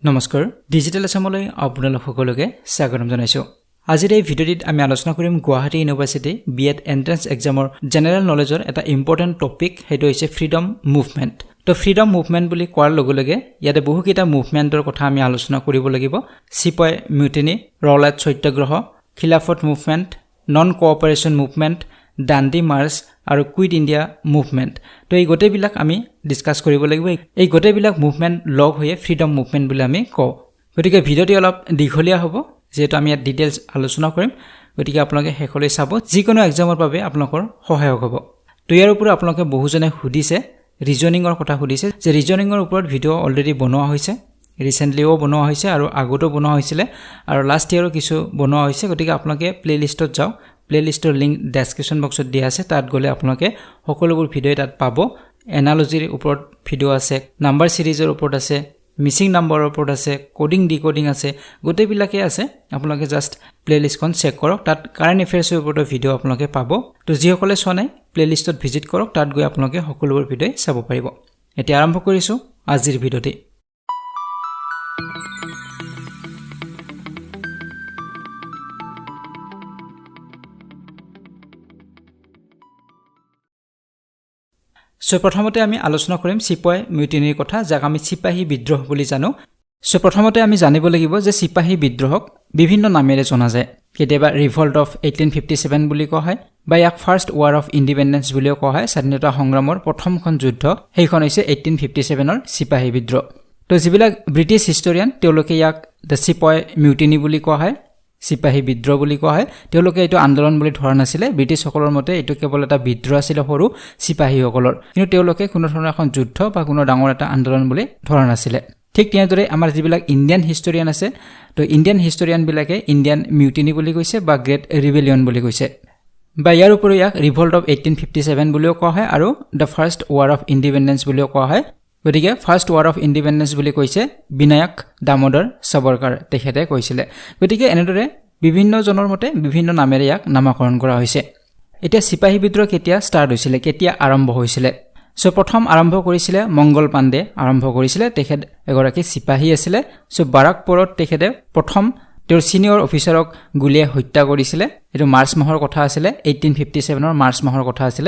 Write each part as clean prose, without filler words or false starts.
নমস্কাৰ ডিজিটেল আসামলৈ আপোনালোক সকলোকে স্বাগতম জনাইছো আজিৰ এই ভিডিঅ'টিত আমি আলোচনা কৰিম গুৱাহাটী ইউনিভাৰ্চিটি বিএড এন্ট্ৰেন্স এক্সামৰ জেনেৰেল নলেজৰ এটা ইম্পৰ্টেন্ট টপিক হেতু হৈছে ফ্ৰীডম মুভমেন্ট তো ফ্ৰীডম মুভমেন্ট বুলি কোৱাৰ লগে লগে ইয়াতে বহু কিটা মুভমেন্টৰ কথা আমি আলোচনা কৰিব লাগিব সিপাই মিউটিনি ৰলাট সত্যাগ্ৰহ খিলাফত মুভমেন্ট নন কোঅপাৰেচন মুভমেন্ট ডান্ডি মাৰ্চ আৰু কুইট ইণ্ডিয়া মুভমেন্ট তো এই গোটেইবিলাক আমি ডিসকাস কৰিব লাগিব এই গোটেইবিলাক মুভমেন্ট লগ হৈ ফ্ৰীডম মুভমেন্ট বুলি আমি কওঁ গতিকে ভিডিঅ'টি অলপ দীঘলীয়া হ'ব যেটো আমি ইয়াত ডিটেইলছ আলোচনা কৰিম গতিকে আপোনালোকে হেকলৈ চাব যিকোনো এক্সামৰ বাবে আপোনালোকৰ সহায়ক হ'ব তো ইয়াৰ ওপৰত আপোনালোকে বহুজনে সুধিছে ৰিজনিংৰ কথা সুধিছে যে ৰিজনিংৰ ওপৰত ভিডিঅ' অলৰেডি বনোৱা হৈছে ৰিসেন্টলিও বনোৱা হৈছে আৰু আগতো বনোৱা হৈছিল আৰু লাষ্ট ইয়াৰো কিছু বনোৱা হৈছে গতিকে আপোনালোকে প্লেলিষ্টত যাওক প্লেলিষ্টৰ লিংক ডেসক্ৰিপচন বক্সত দিয়া আছে তাত গলে আপোনালোকে সকলোবোৰ ভিডিঅ তাত পাব এনালজিৰ ওপৰত ভিডিঅ আছে নাম্বাৰ সিৰিজৰ ওপৰত আছে মিসিং নাম্বাৰৰ ওপৰত আছে কোডিং ডিকোডিং আছে গোটেইবিলাকে আছে আপোনালোকে জাস্ট প্লেলিষ্টখন চেক কৰক তাত কাৰেন্ট এফেয়াৰ্ছৰ ওপৰত ভিডিঅ আপোনালোকে পাব তো যিসকলে চনে প্লেলিষ্টত ভিজিট কৰক তাত গৈ আপোনালোকে সকলোবোৰ ভিডিঅ চাব পাৰিব এতিয়া আৰম্ভ কৰিছো আজিৰ ভিডিঅ'টি সো প্ৰথমতে আমি আলোচনা কৰিম সিপাই মিউটিনিৰ কথা যাক আমি সিপাহী বিদ্ৰোহ বুলি জানো সো প্ৰথমতে আমি জানিব লাগিব যে সিপাহী বিদ্ৰোহক বিভিন্ন নামেৰে জনা যায় কেতিয়াবা ৰিভল্ট অফ 1857 বুলি কোৱা হয় বা ইয়াক ফাৰ্ষ্ট ৱাৰ অফ ইন্ডিপেন্ডেন্স বুলিও কোৱা হয় স্বাধীনতা সংগ্ৰামৰ প্ৰথমখন যুদ্ধ সেইখন হৈছে 1857ৰ সিপাহী বিদ্ৰোহ তো যিবিলাক ব্ৰিটিছ হিষ্টৰিয়ান তেওঁলোকে ইয়াক দ্য সিপাই মিউটিনি বুলি কোৱা হয় সিপাহী বিদ্ৰোহ বুলি কোৱা হয় তেওঁলোকে এটো আন্দোলন বুলি ধৰা নাছিলে ব্ৰিটিছ সকলৰ মতে এটো কেৱল এটা বিদ্ৰোহ আছিল সৰু সিপাহী সকলৰ কিন্তু তেওঁলোকে কোনো ধৰণৰ এখন যুদ্ধ বা কোনো ডাঙৰ এটা আন্দোলন বুলি ধৰা নাছিলে ঠিক তেনেদৰে আমাৰ যিবিলাক ইণ্ডিয়ান হিষ্টৰিয়ান আছে তো ইণ্ডিয়ান হিষ্টৰিয়ান বিলাকে ইণ্ডিয়ান মিউটিনি বুলি কৈছে বা গ্ৰেট ৰিবেলিয়ন বুলি কৈছে বা ইয়াৰ উপৰি ইয়াক ৰিভল্ট অফ 1857 বুলিও কোৱা হয় আৰু the first war of independence বুলিও কোৱা হয় গতিকে ফাৰ্ষ্ট ৱাৰ অফ ইন্ডিপেন্ডেন্স বুলি কৈছে বিনায়ক দামোদৰ সাবৰকাৰ তেখেতে কৈছিলে গতিকে এনেদৰে বিভিন্ন জনৰ মতে বিভিন্ন নামেৰে ইয়াক নামকৰণ কৰা হৈছে এতিয়া সিপাহী বিদ্ৰোহ কেতিয়া ষ্টাৰ্ট হৈছিল কেতিয়া আৰম্ভ হৈছিল সো প্ৰথম আৰম্ভ কৰিছিলে মংগল পাণ্ডে আৰম্ভ কৰিছিলে তেখেত এগৰাকী সিপাহী আছিল সো বাৰাকপুৰত তেখেতে প্ৰথম তেওঁৰ সিনিয়ৰ অফিচাৰক গুলিয়াই হত্যা কৰিছিলে এটো মাৰ্চ মাহৰ কথা আছিল 1857ৰ মাৰ্চ মাহৰ কথা আছিল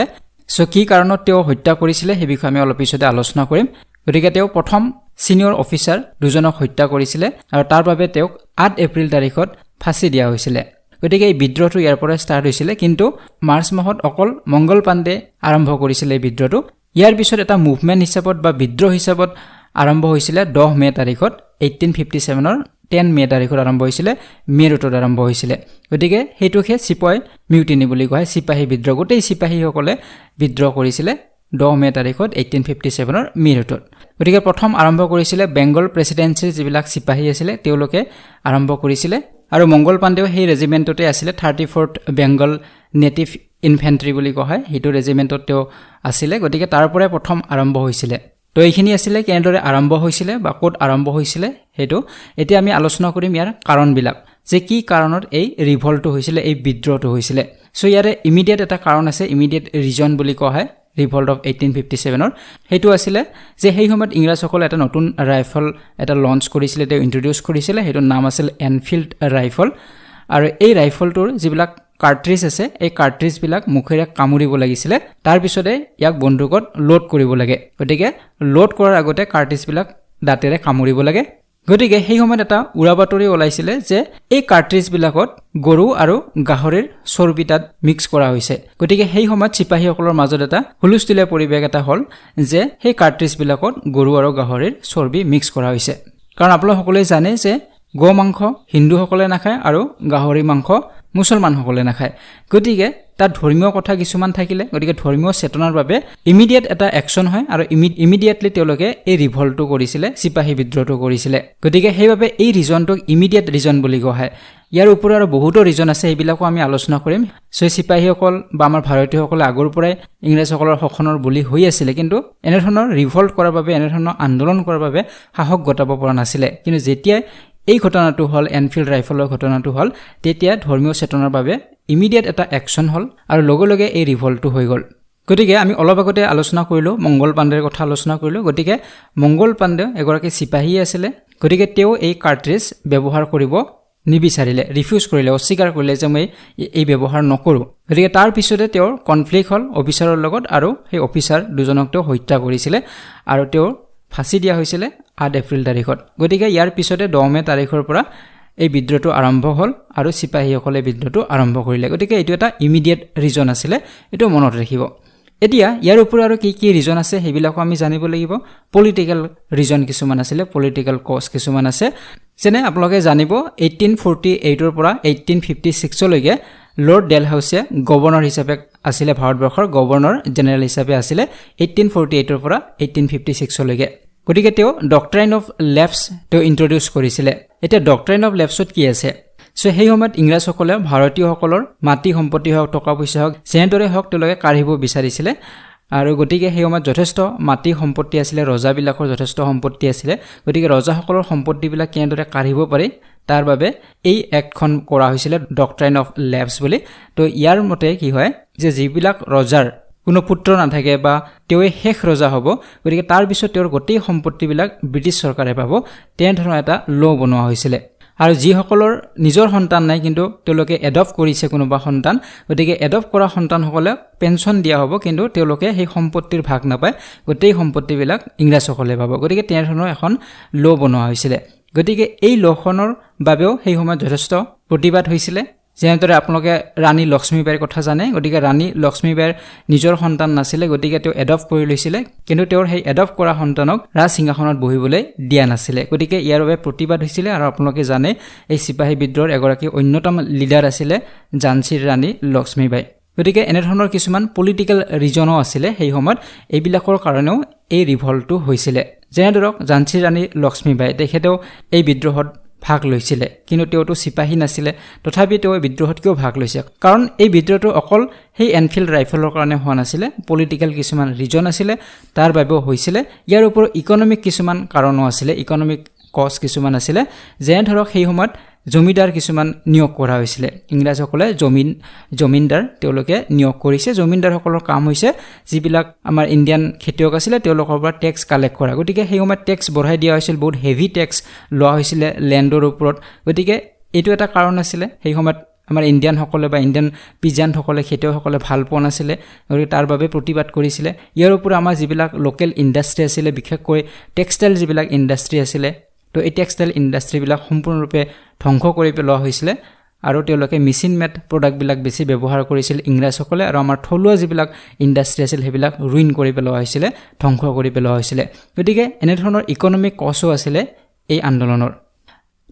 সো কি কাৰণত তেওঁ হত্যা কৰিছিলে সেই বিষয়ে আমি অলপ পিছতে আলোচনা কৰিম গতিকে তেওঁ প্ৰথম সিনিয়ৰ অফিচাৰ দুজনক হত্যা কৰিছিলে আৰু তাৰ বাবে তেওঁক 8 এপ্ৰিল তাৰিখত ফাঁসি দিয়া হৈছিল গতিকে এই বিদ্ৰোহটো ইয়াৰ পৰা ষ্টাৰ্ট হৈছিল কিন্তু মাৰ্চ মাহত অকল মংগল পাণ্ডে আৰম্ভ কৰিছিল এই বিদ্ৰোহটো ইয়াৰ পিছত এটা মুভমেন্ট হিচাপত বা বিদ্ৰোহ হিচাপত আৰম্ভ হৈছিল 10 মে তাৰিখত 1857ৰ 10 মে তাৰিখত আৰম্ভ হৈছিল মে ৰুটত আৰম্ভ হৈছিল গতিকে হেতুকে সিপাই মিউটিনি বুলি কয় সিপাহী বিদ্ৰোহ গোটেই সিপাহীসকলে বিদ্ৰোহ কৰিছিল 10 মে তাৰিখত 1857ৰ মে ৰুটত গতিকে প্ৰথম আৰম্ভ কৰিছিল বেংগল প্ৰেসিডেন্সিৰ যিবিলাক সিপাহী আছিল তেওঁলোকে আৰম্ভ কৰিছিল আৰু মংগল পাণ্ডেও সেই ৰেজিমেন্টতে আছিল 34th বেংগল নেটিভ ইনফেন্ট্ৰি বুলি কোৱা হয় হেতু ৰেজিমেন্টত তেওঁ আছিল গতিকে তাৰ পৰাই প্ৰথম আৰম্ভ হৈছিল তো এইখিনি আছিল কেনেদৰে আৰম্ভ হৈছিল বা ক'ত আৰম্ভ হৈছিল হেতু এতিয়া আমি আলোচনা কৰিম ইয়াৰ কাৰণবিলাক যে কি কাৰণত এই ৰিভল্টটো হৈছিল এই বিদ্ৰোহটো হৈছিল সো ইয়াৰে ইমিডিয়েট এটা কাৰণ আছে ইমিডিয়েট ৰিজন বুলি কোৱা হয় ৰিভল্ট অফ 1857ৰ হেতু আছিল যে সেই সময়ত ইংৰাজসকলে এটা নতুন ৰাইফল এটা লঞ্চ কৰিছিল তেওঁ ইন্ট্ৰোডিউস কৰিছিল হেতু নাম আছিল এনফিল্ড ৰাইফল আৰু এই ৰাইফলটোৰ যিবিলাক কাৰ্ট্ৰিজ আছে এই কাৰ্ট্ৰিজ বিলাক মুখেৰে কামুৰিব লাগিছিল তাৰ পিছতে ইয়াক বন্দুকত লোড কৰিব লাগে গতিকে লোড কৰাৰ আগতে কাৰ্ট্ৰিজ বিলাক দাঁতেৰে কামুৰিব লাগে গতিকে সেই সময়ত এটা উৰাবাতৰি ওলাইছিল যে এই কাৰ্ট্ৰিজ বিলাকত গৰু আৰু গাহৰিৰ চৰ্বি তাত মিক্স কৰা হৈছে গতিকে সেই সময়ত সিপাহীসকলৰ মাজত এটা হুলস্থুলীয়া পৰিৱেশ এটা হল যে সেই কাৰ্ট্ৰিজ বিলাকত গৰু আৰু গাহৰিৰ চৰ্বি মিক্স কৰা হৈছে কাৰণ আপোনালোক সকলোৱে জানে যে গো মাংস হিন্দুসকলে নাখায় আৰু গাহৰি মাংস মুছলমানসকলে নাখায় গতিকে তাত ধৰ্মীয় কথা কিছুমান থাকিলে গতিকে ধৰ্মীয় চেতনাৰ বাবে ইমিডিয়েট এটা একচন হয় আৰু ইমিডিয়েটলি তেওঁলোকে এই ৰিভল্টটো কৰিছিল সিপাহী বিদ্ৰোহটো কৰিছিল গতিকে সেইভাবে এই ৰিজনটোক ইমিডিয়েট ৰিজন বুলি কোৱা হয় ইয়াৰ ওপৰত আৰু বহুতো ৰিজন আছে এইবিলাকো আমি আলোচনা কৰিম সো সিপাহীসকল বা আমাৰ ভাৰতীয়সকলে আগৰ পৰাই ইংৰাজসকলৰ শোষণৰ বলি হৈ আছিল কিন্তু এনে ধৰণৰ ৰিভল্ট কৰাৰ বাবে এনে ধৰণৰ আন্দোলন কৰাৰ বাবে সাহস গটাব পৰা নাছিল কিন্তু যেতিয়া এই ঘটনাটো হল এনফিল্ড ৰাইফলৰ ঘটনাটো হল তেতিয়া ধৰ্মীয় চেতনাৰ বাবে ইমিডিয়েট এটা একচন হল আৰু লগে লগে এই ৰিভল্টটো হৈ গল গতিকে আমি অলপ আগতে আলোচনা কৰিলোঁ মংগল পাণ্ডেৰ কথা আলোচনা কৰিলোঁ গতিকে মংগল পাণ্ডে এগৰাকী চিপাহী আছিলে গতিকে তেওঁ এই কাৰ্ট্ৰিজ ব্যৱহাৰ কৰিব নিবিচাৰিলে ৰিফিউজ কৰিলে অস্বীকাৰ কৰিলে যে মই এই ব্যৱহাৰ নকৰোঁ গতিকে তাৰ পিছতে তেওঁৰ কনফ্লিক্ট হ'ল অফিচাৰৰ লগত আৰু সেই অফিচাৰ দুজনক তেওঁ হত্যা কৰিছিলে আৰু তেওঁৰ ফাঁচি দিয়া হৈছিলে 8 এপ্ৰিল তাৰিখত গতিকে ইয়াৰ পিছতে 10 মে তাৰিখৰ পৰা এই বিদ্ৰোহটো আৰম্ভ হ'ল আৰু চিপাহীসকলে বিদ্ৰোহটো আৰম্ভ কৰিলে গতিকে এইটো এটা ইমিডিয়েট ৰিজন আছিলে এইটো মনত ৰাখিব এতিয়া ইয়াৰ ওপৰত আৰু কি ৰিজন আছে সেইবিলাকো আমি জানিব লাগিব পলিটিক্যাল ৰিজন কিছুমান আছিলে পলিটিক্যাল কজ কিছুমান আছে যেনে আপোনালোকে জানিব 1848 ৰ পৰা 1856 লৈকে লৰ্ড ডেলহাউছে গভৰ্ণৰ হিচাপে আছিলে ভাৰতবৰ্ষৰ গভৰ্ণৰ জেনেৰেল হিচাপে আছিলে 1848 ৰ পৰা 1856 লৈকে গতিকে তেওঁ ডক্ট্ৰাইন অফ লেফ্টছ তেওঁ ইন্ট্ৰোডিউস কৰিছিলে এতিয়া ডক্ট্ৰাইন অফ লেফ্টছত কি আছে সো সেই সময়ত ইংৰাজসকলে ভাৰতীয়সকলৰ মাটি সম্পত্তি হওক টকা পইচা হওক যেনেদৰে হওক তেওঁলোকে কাঢ়িব বিচাৰিছিলে আৰু গতিকে সেই সময়ত যথেষ্ট মাটি সম্পত্তি আছিলে ৰজাবিলাকৰ যথেষ্ট সম্পত্তি আছিলে গতিকে ৰজাসকলৰ সম্পত্তিবিলাক কেনেদৰে কাঢ়িব পাৰি তাৰ বাবে এই একখন কৰা হৈছিলে ডক্ট্ৰাইন অফ লেফ্টছ বুলি তো ইয়াৰ মতে কি হয় যে যিবিলাক ৰজাৰ কোনো পুত্ৰ নাথাকে বা তেওঁ শেষ ৰজা হ'ব গতিকে তাৰ পিছত তেওঁৰ গোটেই সম্পত্তিবিলাক ব্ৰিটিছ চৰকাৰে পাব তেনে ধৰণৰ এটা ল বনোৱা হৈছিলে আৰু যিসকলৰ নিজৰ সন্তান নাই কিন্তু তেওঁলোকে এডপ্ট কৰিছে কোনোবা সন্তান গতিকে এডপ্ট কৰা সন্তানসকলে পেনশন দিয়া হ'ব কিন্তু তেওঁলোকে সেই সম্পত্তিৰ ভাগ নাপায় গোটেই সম্পত্তিবিলাক ইংৰাজসকলে পাব গতিকে তেনে ধৰণৰ এখন ল বনোৱা হৈছিলে গতিকে এই লখনৰ বাবেও সেই সময়ত যথেষ্ট প্ৰতিবাদ হৈছিলে যেনেদৰে আপোনালোকে ৰাণী লক্ষ্মীবাইৰ কথা জানে গতিকে ৰাণী লক্ষ্মীবাইৰ নিজৰ সন্তান নাছিলে গতিকে তেওঁ এডপ্ট কৰি লৈছিলে কিন্তু তেওঁৰ সেই এডপ্ট কৰা সন্তানক ৰাজসিংহাসনত বহিবলৈ দিয়া নাছিলে গতিকে ইয়াৰ বাবে প্ৰতিবাদ হৈছিলে আৰু আপোনালোকে জানে এই চিপাহী বিদ্ৰোহৰ এগৰাকী অন্যতম লিডাৰ আছিলে ঝান্সীৰ ৰাণী লক্ষ্মীবাই গতিকে এনে ধৰণৰ কিছুমান পলিটিক্যাল ৰিজনো আছিলে সেই সময়ত এইবিলাকৰ কাৰণেও এই ৰিভল্টটো হৈছিলে যেনে ধৰক ঝান্সীৰ ৰাণী লক্ষ্মীবাই তেখেতেও এই বিদ্ৰোহত ভাগ লৈছিলে কিন্তু তেওঁটো চিপাহী নাছিলে তথাপি তেওঁ বিদ্ৰোহত কিয় ভাগ লৈছে কাৰণ এই বিদ্ৰোহটো অকল সেই এনফিল্ড ৰাইফলৰ কাৰণে হোৱা নাছিলে পলিটিক্যাল কিছুমান ৰিজন আছিলে তাৰ বাবেও হৈছিলে ইয়াৰ ওপৰত ইকনমিক কিছুমান কাৰণো আছিলে ইকনমিক কজ কিছুমান আছিলে যেনে ধৰক সেই সময়ত জমিদাৰ কিছুমান নিয়োগ কৰা হৈছিলে ইংৰাজসকলে জমিনদাৰ তেওঁলোকে নিয়োগ কৰিছে জমিনদাৰসকলৰ কাম হৈছে যিবিলাক আমাৰ ইণ্ডিয়ান খেতিয়ক আছিলে তেওঁলোকৰ পৰা টেক্স কালেক্ট কৰা গতিকে সেই সময়ত টেক্স বঢ়াই দিয়া হৈছিল বহুত হেভি টেক্স লোৱা হৈছিলে লেণ্ডৰ ওপৰত গতিকে এইটো এটা কাৰণ আছিলে সেই সময়ত আমাৰ ইণ্ডিয়ানসকলে বা ইণ্ডিয়ান পিজানসকলে খেতিয়কসকলে ভাল পোৱা নাছিলে গতিকে তাৰ বাবে প্ৰতিবাদ কৰিছিলে ইয়াৰ ওপৰত আমাৰ যিবিলাক লোকেল ইণ্ডাষ্ট্ৰি আছিলে বিশেষকৈ টেক্সটাইল যিবিলাক ইণ্ডাষ্ট্ৰি আছিলে তো এই টেক্সটাইল ইণ্ডাষ্ট্ৰিবিলাক সম্পূৰ্ণৰূপে ধ্বংস কৰি পেলোৱা হৈছিলে আৰু তেওঁলোকে মেচিন মেড প্ৰডাক্টবিলাক বেছি ব্যৱহাৰ কৰিছিল ইংৰাজসকলে আৰু আমাৰ থলুৱা যিবিলাক ইণ্ডাষ্ট্ৰি আছিল সেইবিলাক ৰুইন কৰি পেলোৱা হৈছিলে ধ্বংস কৰি পেলোৱা হৈছিলে গতিকে এনে ধৰণৰ ইকনমিক কজো আছিলে এই আন্দোলনৰ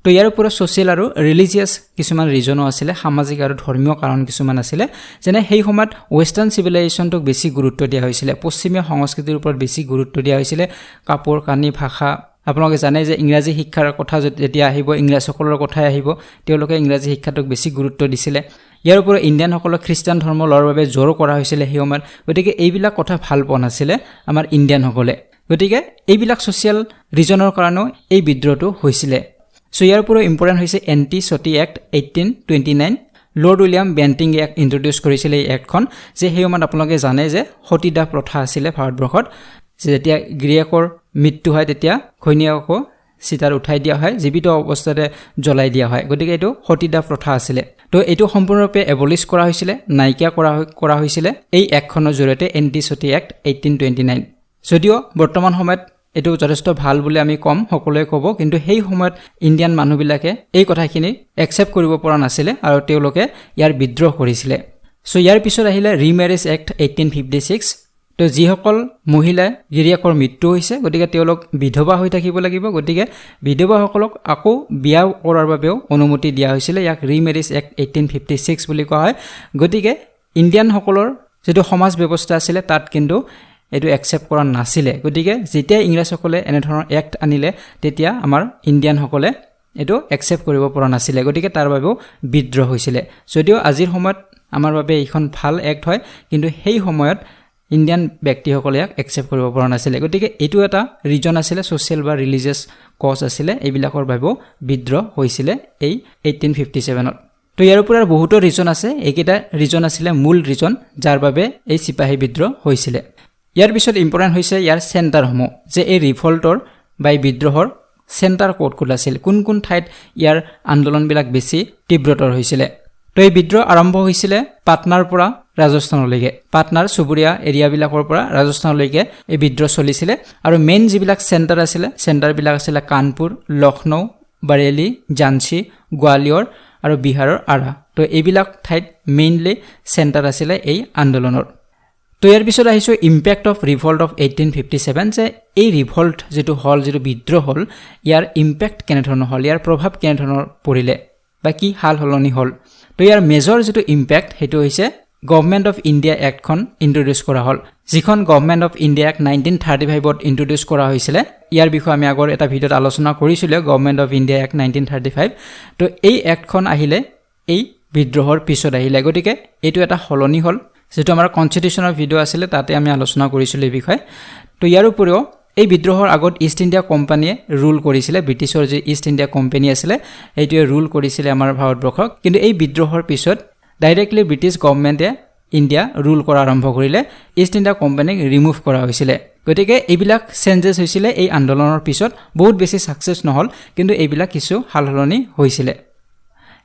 তো ইয়াৰ ওপৰত সোশ্যাল আৰু ৰিলিজিয়াছ কিছুমান ৰিজনো আছিলে সামাজিক আৰু ধৰ্মীয় কাৰণ কিছুমান আছিলে যেনে সেই সময়ত ওয়েষ্টাৰ্ণ সিভিলাইজেশ্যনটোক বেছি গুৰুত্ব দিয়া হৈছিলে পশ্চিমীয়া সংস্কৃতিৰ ওপৰত বেছি গুৰুত্ব দিয়া হৈছিলে কাপোৰ কানি ভাষা আপোনালোকে জানে যে ইংৰাজী শিক্ষাৰ কথা যেতিয়া আহিব ইংৰাজসকলৰ কথাই আহিব তেওঁলোকে ইংৰাজী শিক্ষাটোক বেছি গুৰুত্ব দিছিলে ইয়াৰ ওপৰত ইণ্ডিয়ানসকলক খ্ৰীষ্টান ধৰ্ম লোৱাৰ বাবে জোৰ কৰা হৈছিলে সেই সময়ত গতিকে এইবিলাক কথা ভাল পোৱা নাছিলে আমাৰ ইণ্ডিয়ানসকলে গতিকে এইবিলাক সোশ্যাল ৰিজনৰ কাৰণেও এই বিদ্ৰোহটো হৈছিলে সো ইয়াৰ ওপৰত ইম্পৰ্টেণ্ট হৈছে anti sati act 1829 lord William Bentinck act introduce কৰিছিলে এই এক্টখন যে সেই সময়ত আপোনালোকে জানে যে সতীদাহ প্ৰথা আছিলে ভাৰতবৰ্ষত যেতিয়া গিৰিয়েকৰ মৃত্যু হয় তেতিয়া ঘৈণীয়েককো চিতাৰ উঠাই দিয়া হয় জীৱিত অৱস্থাতে জ্বলাই দিয়া হয় গতিকে এইটো সতীদাহ প্ৰথা আছিলে তো এইটো সম্পূৰ্ণৰূপে এবলিশ কৰা হৈছিলে নাইকিয়া কৰা হৈছিলে এই এক্টখনৰ জৰিয়তে এণ্টি সতী এক্ট 1829 যদিও বৰ্তমান সময়ত এটো যথেষ্ট ভাল বুলি আমি কম সকলোৱে ক'ব কিন্তু সেই সময়ত ইণ্ডিয়ান মানুহবিলাকে এই কথাখিনি একচেপ্ট কৰিব পৰা নাছিলে আৰু তেওঁলোকে ইয়াৰ বিদ্ৰোহ কৰিছিলে সো ইয়াৰ পিছত আহিলে ৰিমেৰেজ এক্ট 1856 তো যিসকল মহিলা গিৰিয়েকৰ মৃত্যু হৈছে গতিকে তেওঁলোক বিধৱা হৈ থাকিব লাগিব গতিকে বিধৱাসকলক আকৌ বিয়া কৰাৰ বাবেও অনুমতি দিয়া হৈছিল ইয়াক ৰিমেৰেজ এক্ট 1856 বুলি কোৱা হয় গতিকে ইণ্ডিয়ানসকলৰ যেটো সমাজ ব্যৱস্থা আছিল তাত কিন্তু এটো একচেপ্ট কৰা নাছিলে গতিকে যেতিয়া ইংৰাজসকলে এনে ধৰণৰ এক্ট আনিলে তেতিয়া আমাৰ ইণ্ডিয়ানসকলে এটো একচেপ্ট কৰিব পৰা নাছিলে গতিকে তাৰ বাবেও বিদ্ৰোহ হৈছিল যদিও আজিৰ সময়ত আমাৰ বাবে এইখন ভাল এক্ট হয় কিন্তু সেই সময়ত ইণ্ডিয়ান ব্যক্তিসকলে ইয়াক একচেপ্ট কৰিব পৰা নাছিলে গতিকে এটো এটা ৰিজন আছিল সোশ্যাল বা ৰিলিজিয়াছ কজ আছিল এইবিলাকৰ বাবেও বিদ্ৰোহ হৈছিল এই 1857 ত তো ইয়াৰ ওপৰত বহুতো ৰিজন আছে এইকেইটা ৰিজন আছিলে মূল ৰিজন যাৰ বাবে এই চিপাহী বিদ্ৰোহ হৈছিল ইয়াৰ পিছত ইম্পৰ্টেন্ট হৈছে ইয়াৰ চেণ্টাৰসমূহ যে এই ৰিভল্টৰ বা এই বিদ্ৰোহৰ চেণ্টাৰ ক'ত আছিল কোন কোন ঠাইত ইয়াৰ আন্দোলনবিলাক বেছি তীব্ৰতৰ হৈছিল তো এই বিদ্ৰোহ আৰম্ভ হৈছিল পাটনাৰ পৰা ৰাজস্থানলৈকে পাটনাৰ চুবুৰীয়া এৰিয়াবিলাকৰ পৰা ৰাজস্থানলৈকে এই বিদ্ৰোহ চলিছিল আৰু মেইন যিবিলাক চেণ্টাৰ আছিল চেণ্টাৰবিলাক আছিল কানপুৰ লক্ষ্ণৌ বাৰেলি ঝান্সী গোৱালিয়ৰ আৰু বিহাৰৰ আৰা তো এইবিলাক ঠাইত মেইনলি চেণ্টাৰ আছিল এই আন্দোলনৰ তো ইয়াৰ পিছত আহিছো ইম্প্যাক্ট অফ ৰিভল্ট অফ 1857 যে এই ৰিভল্ট যেটো হল যেটো বিদ্ৰোহ হল ইয়াৰ ইম্প্যাক্ট কেনেধৰণৰ হল ইয়াৰ প্ৰভাৱ কেনেধৰণৰ পৰিলে বা কি হাল হলনি হল তো ইয়াৰ মেজৰ যেটো ইম্প্যাক্ট হেতু হৈছে গভৰ্নমেন্ট অফ ইন্ডিয়া এক্ট খন ইন্ট্ৰোডিউস কৰা হল যিখন government of India act 1935 to introduce কৰা হৈছিল ইয়াৰ বিষয়ে আমি আগৰ এটা ভিডিঅত আলোচনা কৰিছিল গভৰ্নমেন্ট অফ ইন্ডিয়া এক্ট 1935 তো এই এক্ট খন আহিলে এই বিদ্ৰোহৰ পিছত আহিলে গতিকে এটো এটা হলনি হল যেটো আমাৰ কনস্টিটিউশনৰ ভিডিও আছিল তাতে আমি আলোচনা কৰিছিল এই বিষয়ে তো ইয়াৰ উপৰিও এই বিদ্ৰোহৰ আগত ইষ্ট ইণ্ডিয়া কোম্পানীয়ে ৰুল কৰিছিল ব্ৰিটিছৰ যে ইষ্ট ইণ্ডিয়া কোম্পানী আছিল এইটোৱে ৰুল কৰিছিল আমাৰ ভাৰতবৰ্ষক কিন্তু এই বিদ্ৰোহৰ পিছত ডাইৰেক্টলি ব্ৰিটিছ গভৰ্নমেন্টে ইণ্ডিয়া ৰুল কৰা আৰম্ভ কৰিলে ইষ্ট ইণ্ডিয়া কোম্পানীক ৰিমুভ কৰা হৈছিল গতিকে এইবিলাক চেঞ্জেছ হৈছিল এই আন্দোলনৰ পিছত বহুত বেছি সাকসেস নহল কিন্তু এইবিলাক কিছু হালহলনি হৈছিল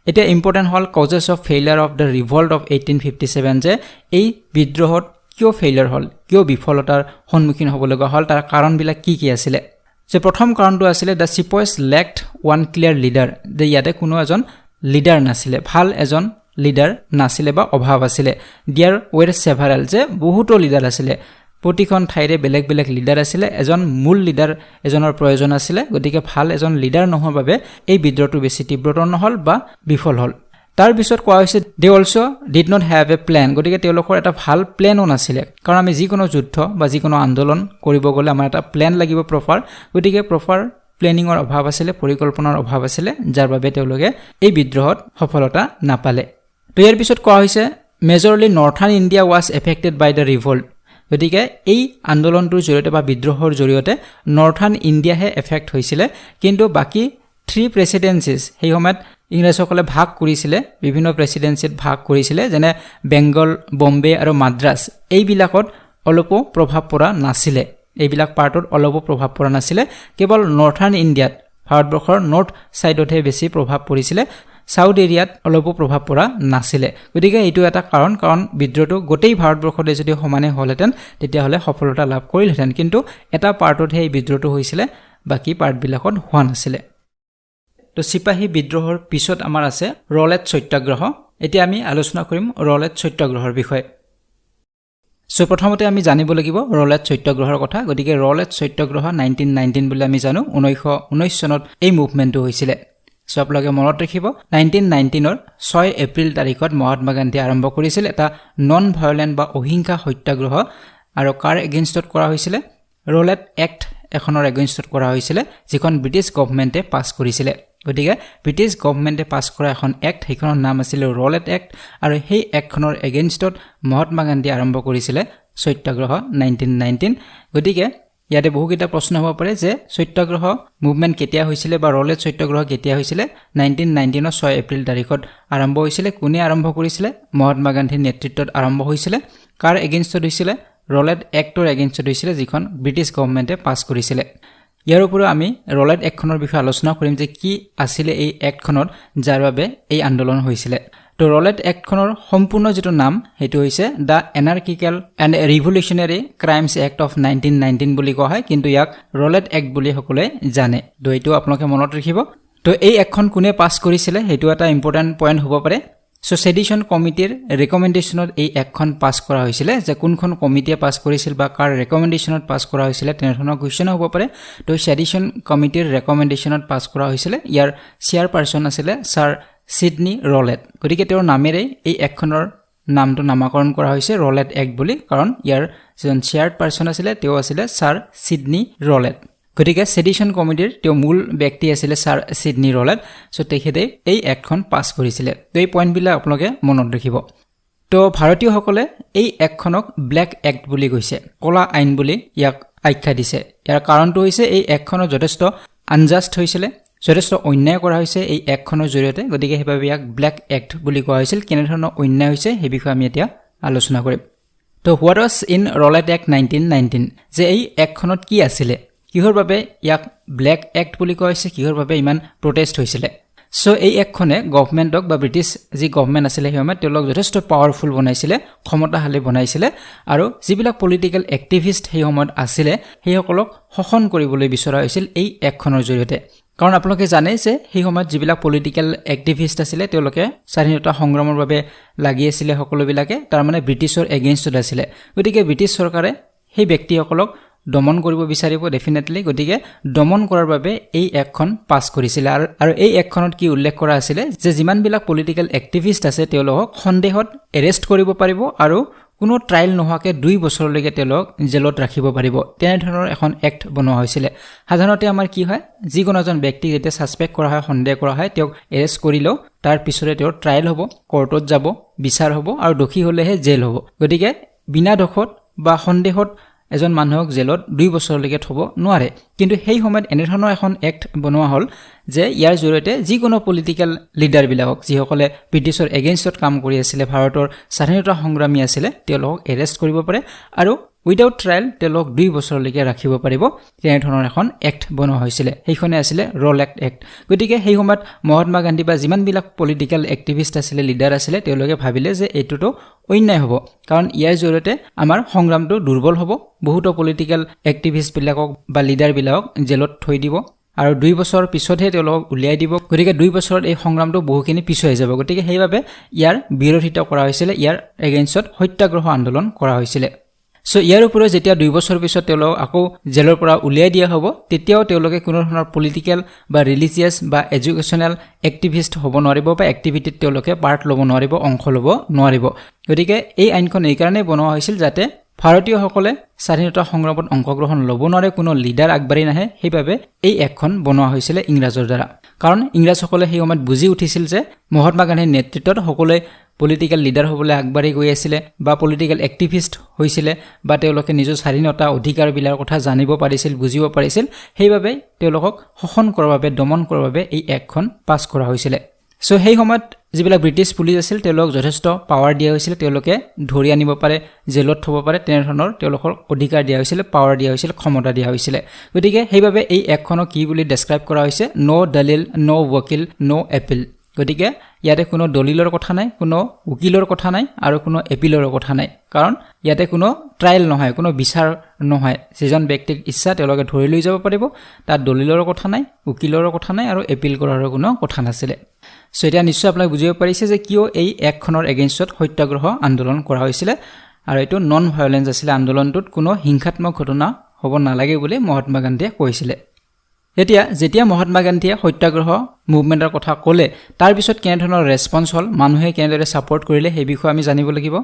এটা important hall causes of failure of the revolt of 1857 যে এই বিদ্ৰোহত কিয় ফেইলিয়াৰ হল কিয় বিফলতাৰ সন্মুখীন হ'ব লগা হল তাৰ কাৰণবিলাক কি আছিল যে প্ৰথম কাৰণটো আছিল দা চিপয়েছ লেকড ওয়ান ক্লিয়াৰ লিডাৰ যে ইয়াতে কোনো এজন লিডাৰ নাছিল ভাল এজন লিডাৰ নাছিল বা অভাৱ আছিল দিয়াৰ ওৱেৰ সেভাৰাল যে বহুতো লিডাৰ আছিল প্ৰতিখন ঠাইৰে বেলেগ বেলেগ লিডাৰ আছিল এজন মূল লিডাৰ এজনৰ প্ৰয়োজন আছিল গতিকে ভাল এজন লিডাৰ নহৰ বাবে এই বিদ্ৰোহটো বেছি তীব্ৰতৰ নহল বা বিফল হল তাৰ পিছত কোৱা হৈছে they also did not have a plan গতিকে তেওঁলোকৰ এটা ভাল প্ল্যানও নাছিল কাৰণ আমি যিকোনো যুদ্ধ বা যিকোনো আন্দোলন কৰিব গলে আমাৰ এটা প্ল্যান লাগিব প্ৰপাৰ গতিকে প্ৰপাৰ প্ল্যানিংৰ অভাৱ আছিল পৰিকল্পনাৰ অভাৱ আছিল যাৰ বাবে তেওঁলোকে এই বিদ্ৰোহত সফলতা নাপালে তো ইয়াৰ পিছত কোৱা হৈছে majorly northern India was affected by the revolt গতিকে এই আন্দোলনটোৰ জৰিয়তে বা বিদ্ৰোহৰ জৰিয়তে নৰ্থাৰ্ণ ইণ্ডিয়াহে এফেক্ট হৈছিল কিন্তু বাকি 3 প্ৰেসিডেন্সিজ সেই সময়ত ইংৰাজসকলে ভাগ কৰিছিল বিভিন্ন প্ৰেসিডেন্সিত ভাগ কৰিছিল যেনে বেংগল বম্বে আৰু মাদ্ৰাজ এইবিলাকত অলপো প্ৰভাৱ পৰা নাছিল এইবিলাক পাৰ্টত অলপো প্ৰভাৱ পৰা নাছিল কেৱল নৰ্থাৰ্ণ ইণ্ডিয়াত ভাৰতবৰ্ষৰ নৰ্থ সাইডতহে বেছি প্ৰভাৱ পৰিছিল সাউথ এৰিয়াত অলপো প্ৰভাৱ পৰা নাছিল গতিকে এইটো এটা কাৰণ বিদ্ৰোহটো গোটেই ভাৰতবৰ্ষতে যদি সমানে হলহেতেন তেতিয়া হলে সফলতা লাভ কৰিলহেতেন কিন্তু এটা পাৰ্টতহে এই বিদ্ৰোহটো হৈছিল বাকি পাৰ্টবিলাকত হোৱা নাছিল তো চিপাহী বিদ্ৰোহৰ পিছত আমাৰ আছে ৰলেট সত্যাগ্ৰহ এতিয়া আমি আলোচনা কৰিম ৰলেট সত্যাগ্ৰহৰ বিষয়ে সো প্ৰথমতে আমি জানিব লাগিব ৰলেট সত্যাগ্ৰহৰ কথা গতিকে ৰলেট সত্যাগ্ৰহ 1919 বুলি আমি জানো 1919 চনত এই মুভমেন্টটো হৈছিল সো আপোনালোকে মনত ৰাখিব 1919 ৰ 6 এপ্ৰিল তাৰিখত মহাত্মা গান্ধী আৰম্ভ কৰিছিল এটা নন ভায়োলেন্ট বা অহিংসা সত্যাগ্ৰহ আৰু কাৰ এগেইনষ্টত কৰা হৈছিল ৰলেট এক্ট এখনৰ এগেইনষ্টত কৰা হৈছিল যিখন ব্ৰিটিছ গভৰ্নমেন্টে পাস কৰিছিল গতিকে ব্ৰিটিছ গভৰ্নমেন্টে পাস কৰা এখন এক্ট সেইখনৰ নাম আছিল ৰলেট এক্ট আৰু সেই এক্টখনৰ এগেইনষ্টত মহাত্মা গান্ধী আৰম্ভ কৰিছিল সত্যাগ্ৰহ 1919 গতিকে ইয়াতে বহুকেইটা প্ৰশ্ন হ'ব পাৰে যে সত্যাগ্ৰহ মুভমেন্ট কেতিয়া হৈছিল বা ৰলেট সত্যাগ্ৰহ কেতিয়া হৈছিল 1919 ৰ 6 এপ্ৰিল তাৰিখত আৰম্ভ হৈছিল কোনে আৰম্ভ কৰিছিল মহাত্মা গান্ধীৰ নেতৃত্বত আৰম্ভ হৈছিল কাৰ এগেইনষ্টত হৈছিল ৰলেট এক্টৰ এগেইনষ্টত হৈছিল যিখন ব্ৰিটিছ গভৰ্নমেন্টে পাস কৰিছিল ইয়াৰ উপৰিও আমি ৰলেট এক্টখনৰ বিষয়ে আলোচনা কৰিম যে কি আছিল এই এক্টখনত যাৰ বাবে এই আন্দোলন হৈছিল তো ৰলেট এক্টখনৰ সম্পূৰ্ণ যেটো নাম হেতু হৈছে দা এনাৰ্কিক্যাল এণ্ড ৰিভলিউশনাৰী ক্ৰাইমছ এক্ট অফ 1919 বুলি কোৱা হয় কিন্তু ইয়াক ৰলেট এক্ট বুলি সকলে জানে তো এইটো আপোনালোকে মনত ৰাখিব তো এই এক্টখন কোনে পাস কৰিছিল হেতু এটা ইম্পৰ্টেন্ট পইণ্ট হ'ব পাৰে সো সেডিশন কমিটিৰ ৰেকমেন্ডেশনত এই এক্টখন পাস কৰা হৈছিল যে কোনখন কমিটিয়ে পাস কৰিছিল বা কাৰ ৰেকমেন্ডেশনত পাস কৰা হৈছিল তেনেধৰণৰ কোৱেশ্চন হ'ব পাৰে তো সেডিশন কমিটিৰ ৰেকমেন্ডেশনত পাস কৰা হৈছিল ইয়াৰ চেয়াৰপাৰসন আছিল স্যাৰ সিডনি ৰলেট গতিকে তেওঁৰ নামেৰে এই এক্টখনৰ নামটো নামকৰণ কৰা হৈছে ৰলেট এক্ট বুলি কাৰণ ইয়াৰ যিজন চেয়াৰপাৰসন আছিল তেওঁ আছিল স্যাৰ সিডনি ৰলেট গতিকে সেডিশন কমিটিৰ তেওঁ মূল ব্যক্তি আছিল স্যাৰ সিডনি ৰলেট সো তেখেতে এই এক্টখন পাস কৰিছিল তো এই পইণ্টবিলাক আপোনালোকে মনত ৰাখিব তো ভাৰতীয়সকলে এই এক্টখনক ব্ল্যাক এক্ট বুলি কৈছে কলা আইন বুলি ইয়াক আখ্যা দিছে ইয়াৰ কাৰণটো হৈছে এই এক্টখনৰ যথেষ্ট আনজাস্ট হৈছিল যথেষ্ট অন্যায় কৰা হৈছে এই এক্টখনৰ জৰিয়তে গতিকে সেইবাবে ইয়াক ব্লেক এক্ট বুলি কোৱা হৈছিল কেনেধৰণৰ অন্যায় হৈছে সেই বিষয়ে আমি এতিয়া আলোচনা কৰিম তো হোৱাট ৱাজ ইন ৰলেট এক্ট 1919 যে এই এক্টখনত কি আছিলে কিহৰ বাবে ইয়াক ব্লেক এক্ট বুলি কোৱা হৈছে কিহৰ বাবে ইমান প্ৰটেষ্ট হৈছিলে সো এই এক্টখনে গভৰ্ণমেণ্টক বা ব্ৰিটিছ যি গভৰ্ণমেণ্ট আছিল সেই সময়ত তেওঁলোক যথেষ্ট পাৱাৰফুল বনাইছিলে ক্ষমতাশালী বনাইছিলে আৰু যিবিলাক পলিটিক্যাল এক্টিভিষ্ট সেই সময়ত আছিলে সেইসকলক শাসন কৰিবলৈ বিচৰা হৈছিল এই এক্টখনৰ জৰিয়তে কাৰণ আপোনালোকে জানে যে সেই সময়ত যিবিলাক পলিটিক্যাল এক্টিভিষ্ট আছিলে তেওঁলোকে স্বাধীনতা সংগ্ৰামৰ বাবে লাগি আছিল সকলোবিলাকে তাৰ মানে ব্ৰিটিছৰ এগেইনষ্টত আছিলে গতিকে ব্ৰিটিছ চৰকাৰে সেই ব্যক্তিসকলক দমন কৰিব বিচাৰিব ডেফিনেটলি গতিকে দমন কৰাৰ বাবে এই এক্টখন পাস কৰিছিল আৰু এই এক্টখনত কি উল্লেখ কৰা আছিল যে যিমানবিলাক পলিটিক্যাল এক্টিভিষ্ট আছে তেওঁলোকক সন্দেহত এৰেষ্ট কৰিব পাৰিব আৰু কোনো ট্ৰায়াল নোহোৱাকৈ 2 বছৰলৈকে তেওঁলোক জেলত ৰাখিব পাৰিব তেনে ধৰণৰ এখন এক্ট বনোৱা হৈছিল সাধাৰণতে আমাৰ কি হয় যিকোনো এজন ব্যক্তি যেতিয়া সাসপেক্ট কৰা হয় সন্দেহ কৰা হয় তেওঁক এৰেষ্ট কৰিলেও তাৰ পিছৰে তেওঁৰ ট্ৰায়াল হ'ব কোৰ্টত যাব বিচাৰ হ'ব আৰু দোষী হ'লেহে জেল হ'ব গতিকে বিনা দোষত বা সন্দেহত এজন মানুহক জেলত 2 বছৰলৈকে থব নোৱাৰে কিন্তু সেই সময়ত এনে ধৰণৰ এখন এক্ট বনোৱা হ'ল যে ইয়াৰ জৰিয়তে যিকোনো পলিটিক্যাল লিডাৰ বিলাকক যিসকলে ব্ৰিটিছৰ এগেইনষ্টত কাম কৰি আছিল ভাৰতৰ স্বাধীনতা সংগ্ৰামী আছিল তেওঁলোকক এৰেষ্ট কৰিব পাৰে আৰু উইদাউট ট্ৰায়াল তেওঁলোক 2 বছৰলৈকে ৰাখিব পাৰিব তেনে ধৰণৰ এখন এক্ট বনোৱা হৈছিল সেইখনে আছিল ৰলেট এক্ট গতিকে সেই সময়ত মহাত্মা গান্ধী বা যিমানবিলাক পলিটিক্যাল এক্টিভিষ্ট আছিল লিডাৰ আছিল তেওঁলোকে ভাবিলে যে এইটোটো অন্যায় হ'ব কাৰণ ইয়াৰ জৰিয়তে আমাৰ সংগ্ৰামটো দুৰ্বল হ'ব বহুতো পলিটিক্যাল এক্টিভিষ্ট বিলাকক বা লিডাৰ বিলাকক জেলত থৈ দিব আৰু 2 বছৰ পিছতহে তেওঁলোক উলিয়াই দিব গতিকে 2 বছৰত এই সংগ্ৰামটো বহুখিনি পিছুৱাই যাব গতিকে সেইবাবে ইয়াৰ বিৰোধিতা কৰা হৈছিল ইয়াৰ এগেইনষ্টত সত্যাগ্ৰহ আন্দোলন কৰা হৈছিল সো ইয়াৰ উপৰিও যেতিয়া 2 বছৰ পিছত তেওঁলোক আকৌ জেলৰ পৰা উলিয়াই দিয়া হ'ব তেতিয়াও তেওঁলোকে কোনো ধৰণৰ পলিটিক্যাল বা ৰিলিজিয়াছ বা এডুকেশ্যনেল এক্টিভিষ্ট হ'ব নোৱাৰিব বা এক্টিভিটিত তেওঁলোকে পাৰ্ট ল'ব নোৱাৰিব অংশ ল'ব নোৱাৰিব গতিকে এই আইনখন এই কাৰণে বনোৱা হৈছিল যাতে ভাৰতীয়সকলে স্বাধীনতা সংগ্ৰামত অংশগ্ৰহণ ল'ব নোৱাৰে কোনো লিডাৰ আগবাঢ়ি নাহে সেইবাবে এই এক্টখন বনোৱা হৈছিল ইংৰাজৰ দ্বাৰা কাৰণ ইংৰাজসকলে সেই সময়ত বুজি উঠিছিল যে মহাত্মা গান্ধীৰ নেতৃত্বত সকলোৱে পলিটিক্যাল লিডাৰ হ'বলৈ আগবাঢ়ি গৈ আছিল বা পলিটিক্যাল এক্টিভিষ্ট হৈছিল বা তেওঁলোকে নিজৰ স্বাধীনতা অধিকাৰবিলাকৰ কথা জানিব পাৰিছিল বুজিব পাৰিছিল সেইবাবে তেওঁলোকক শাসন কৰাৰ বাবে দমন কৰাৰ বাবে এই এক্টখন পাস কৰা হৈছিল সো সেই সময়ত যিবিলাক ব্ৰিটিছ পুলিচ আছিল তেওঁলোক যথেষ্ট পাৱাৰ দিয়া হৈছিল তেওঁলোকে ধৰি আনিব পাৰে জেলত থব পাৰে তেনে ধৰণৰ তেওঁলোকৰ অধিকাৰ দিয়া হৈছিল পাৱাৰ দিয়া হৈছিল ক্ষমতা দিয়া হৈছিল গতিকে সেইবাবে এই এক্টখনক কি বুলি ডেসক্ৰাইব কৰা হৈছে নো দলিল নো ওকিল নো এপিল গতিকে ইয়াতে কোনো দলিলৰ কথা নাই কোনো উকিলৰ কথা নাই আৰু কোনো এপিলৰ কথা নাই কাৰণ ইয়াতে কোনো ট্ৰায়াল নহয় কোনো বিচাৰ নহয় যেজন ব্যক্তিক ইচ্ছা তেওঁলোকে ধৰি লৈ যাব পাৰিব তাৰ দলিলৰ কথা নাই উকিলৰ কথা নাই আৰু এপিল কৰাৰ কোনো কথা নাছিল সো এটা নিশ্চয় আপোনাক বুজিব পাৰিছে যে কিয় এই এক্টখনৰ এগেইনষ্টত সত্যাগ্ৰহ আন্দোলন কৰা হৈছিল আৰু এটো নন ভায়োলেন্স আছিল আন্দোলনটোত কোনো হিংসাত্মক ঘটনা হ'ব নালাগে বুলি মহাত্মা গান্ধীয়ে কৈছিল যেতিয়া মহাত্মা গান্ধীয়ে সত্যাগ্ৰহ মুভমেন্টৰ কথা ক'লে তাৰ পিছত কেনে ধৰণৰ ৰেসপন্স হ'ল মানুহে কেনেদৰে সাপোৰ্ট কৰিলে সেই বিষয়ে আমি জানিব লাগিব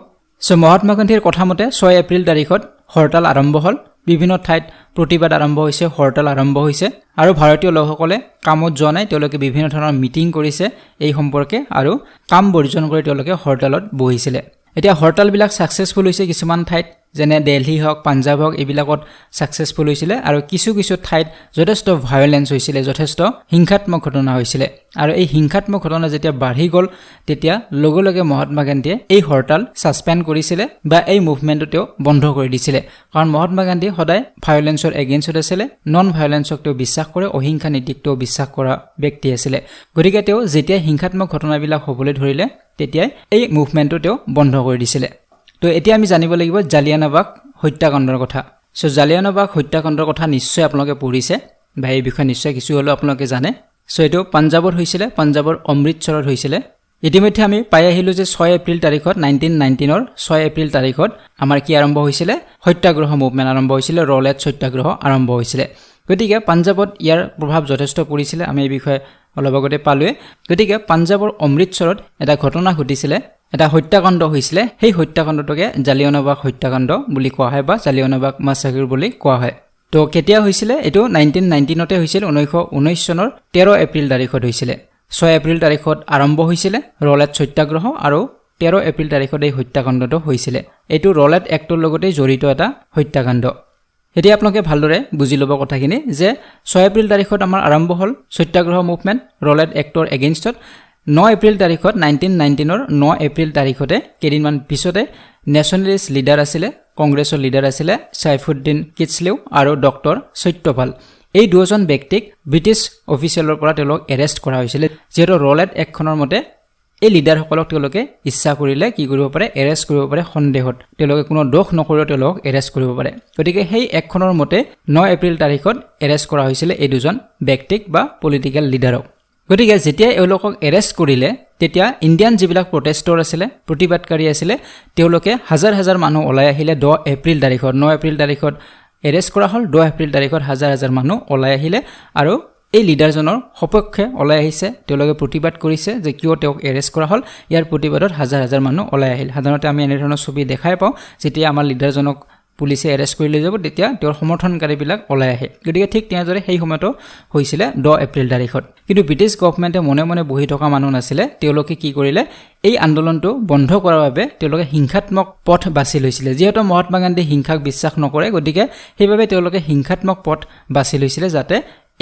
সো মহাত্মা গান্ধীৰ কথা মতে 6 এপ্ৰিল তাৰিখত হৰতাল আৰম্ভ হ'ল বিভিন্ন ঠাইত প্ৰতিবাদ আৰম্ভ হৈছে হৰতাল আৰম্ভ হৈছে আৰু ভাৰতীয় লোকসকলে কামত যোৱা নাই তেওঁলোকে বিভিন্ন ধৰণৰ মিটিং কৰিছে এই সম্পৰ্কে আৰু কাম বৰ্জন কৰি তেওঁলোকে হৰতালত বহিছিল এতিয়া হৰতালবিলাক সাকসেসফুল হৈছে কিছুমান ঠাইত যেনে দিল্লী হওক পাঞ্জাব হওক এইবিলাকত সাকসেসফুল হৈছিল আৰু কিছু ঠাইত যথেষ্ট ভায়োলেন্স হৈছিল যথেষ্ট হিংসাত্মক ঘটনা হৈছিল আৰু এই হিংসাত্মক ঘটনা যেতিয়া বাঢ়ি গ'ল তেতিয়া লগে মহাত্মা গান্ধীয়ে এই হৰতাল সাসপেন্ড কৰিছিল বা এই মুভমেন্টটো বন্ধ কৰি দিছিল কাৰণ মহাত্মা গান্ধী সদায় ভায়োলেন্সৰ এগেইনষ্টত আছিল নন ভায়োলেন্সক তেওঁ বিশ্বাস কৰে অহিংসা নীতিকটো বিশ্বাস কৰা ব্যক্তি আছিল গতিকে তেওঁ যেতিয়া হিংসাত্মক ঘটনাবিলাক হ'বলৈ ধৰিলে তেতিয়া এই মুভমেন্টটো বন্ধ কৰি দিছিল তো এতিয়া আমি জানিব লাগিব জালিয়ানৱাগ হত্যাকাণ্ডৰ কথা সো জালিয়ানৱাগ হত্যাকাণ্ডৰ কথা নিশ্চয় আপোনালোকে পঢ়িছে বা এই বিষয়ে নিশ্চয় কিছু হলো আপোনালোকে জানে সো এটো পাঞ্জাবৰ হৈছিল পাঞ্জাবৰ অমৃতসৰত হৈছিল ইতিমধ্যে আমি পাই আহিলো যে 6 এপ্ৰিল তাৰিখত 1919 ৰ 6 এপ্ৰিল তাৰিখত আমাৰ কি আৰম্ভ হৈছিল সত্যাগ্ৰহ মুভমেন্ট আৰম্ভ হৈছিল ৰলেট সত্যাগ্ৰহ আৰম্ভ হৈছিল গতিকে পাঞ্জাবত ইয়াৰ প্ৰভাৱ যথেষ্ট পৰিছিল আমি এই বিষয়ে অলপ আগতে পালোৱে গতিকে পাঞ্জাবৰ অমৃতসৰত এটা ঘটনা ঘটিছিল এটা হত্যাকাণ্ড হৈছিল সেই হত্যাকাণ্ডটোকে জালিয়ানৱাগ হত্যাকাণ্ড বুলি কোৱা হয় বা জালিয়ানৱাগ মাছাকিৰ বুলি কোৱা হয় তো কেতিয়া হৈছিল এটো 1919 তে হৈছিল 1919 চনৰ 13 এপ্ৰিল তাৰিখত হৈছিল 6 এপ্ৰিল তাৰিখত আৰম্ভ হৈছিল ৰলেট সত্যাগ্ৰহ আৰু 13 এপ্ৰিল তাৰিখত এই হত্যাকাণ্ডটো হৈছিল এটো ৰলেট এক্টৰ লগতে জড়িত এটা হত্যাকাণ্ড এতিয়া আপোনালোকে ভালদৰে বুজি ল'ব কথাখিনি যে 6 এপ্ৰিল তাৰিখত আমাৰ আৰম্ভ হ'ল সত্যাগ্ৰহ মুভমেণ্ট ৰলেট এক্টৰ এগেইনষ্টত 9 এপ্ৰিল তাৰিখত 1919ৰ 9 এপ্ৰিল তাৰিখতে কেইদিনমান পিছতে নেশ্যনেলিষ্ট লিডাৰ আছিলে কংগ্ৰেছৰ লিডাৰ আছিলে সাইফুদ্দিন কিচলেউ আৰু ডক্টৰ সত্যপাল এই দুজন ব্যক্তিক ব্ৰিটিছ অফিচিয়েলৰ পৰা তেওঁলোক এৰেষ্ট কৰা হৈছিল যেটো ৰলেট এক্টখনৰ মতে এই লিডাৰসকলক তেওঁলোকে ইচ্ছা কৰিলে কি কৰিব পাৰে এৰেষ্ট কৰিব পাৰে সন্দেহত তেওঁলোকে কোনো দোষ নকৰিও তেওঁলোকক এৰেষ্ট কৰিব পাৰে গতিকে সেই এক্টখনৰ মতে 9 এপ্ৰিল তাৰিখত এৰেষ্ট কৰা হৈছিল এই দুজন ব্যক্তিক বা পলিটিক্যাল লিডাৰক গতিকে যেতিয়া এওঁলোকক এৰেষ্ট কৰিলে তেতিয়া ইণ্ডিয়ান যিবিলাক প্ৰটেষ্টৰ আছিলে প্ৰতিবাদকাৰী আছিলে তেওঁলোকে হাজাৰ হাজাৰ মানুহ ওলাই আহিলে 10 এপ্ৰিল তাৰিখত 9 এপ্ৰিল তাৰিখত এৰেষ্ট কৰা হ'ল 10 এপ্ৰিল তাৰিখত হাজাৰ হাজাৰ মানুহ ওলাই আহিলে আৰু এই লিডাৰজনৰ সপক্ষে ওলাই আহিছে তেওঁলোকে প্ৰতিবাদ কৰিছে যে কিয় তেওঁক এৰেষ্ট কৰা হ'ল ইয়াৰ প্ৰতিবাদত হাজাৰ হাজাৰ মানুহ ওলাই আহিল সাধাৰণতে আমি এনে ধৰণৰ ছবি দেখাই পাওঁ যেতিয়া আমাৰ লিডাৰজনক পুলিচে এৰেষ্ট কৰি লৈ যাব তেতিয়া তেওঁৰ সমৰ্থনকাৰীবিলাক ওলাই আহে গতিকে ঠিক তেনেদৰে সেই সময়তো হৈছিল 10 এপ্ৰিল তাৰিখত কিন্তু ব্ৰিটিছ গভৰ্ণমেণ্টে মনে মনে বহি থকা মানুহ নাছিলে তেওঁলোকে কি কৰিলে এই আন্দোলনটো বন্ধ কৰাৰ বাবে তেওঁলোকে হিংসাত্মক পথ বাছি লৈছিল যেহেতু মহাত্মা গান্ধী হিংসাক বিশ্বাস নকৰে গতিকে সেইভাবে তেওঁলোকে হিংসাত্মক পথ বাছি লৈছিল যাতে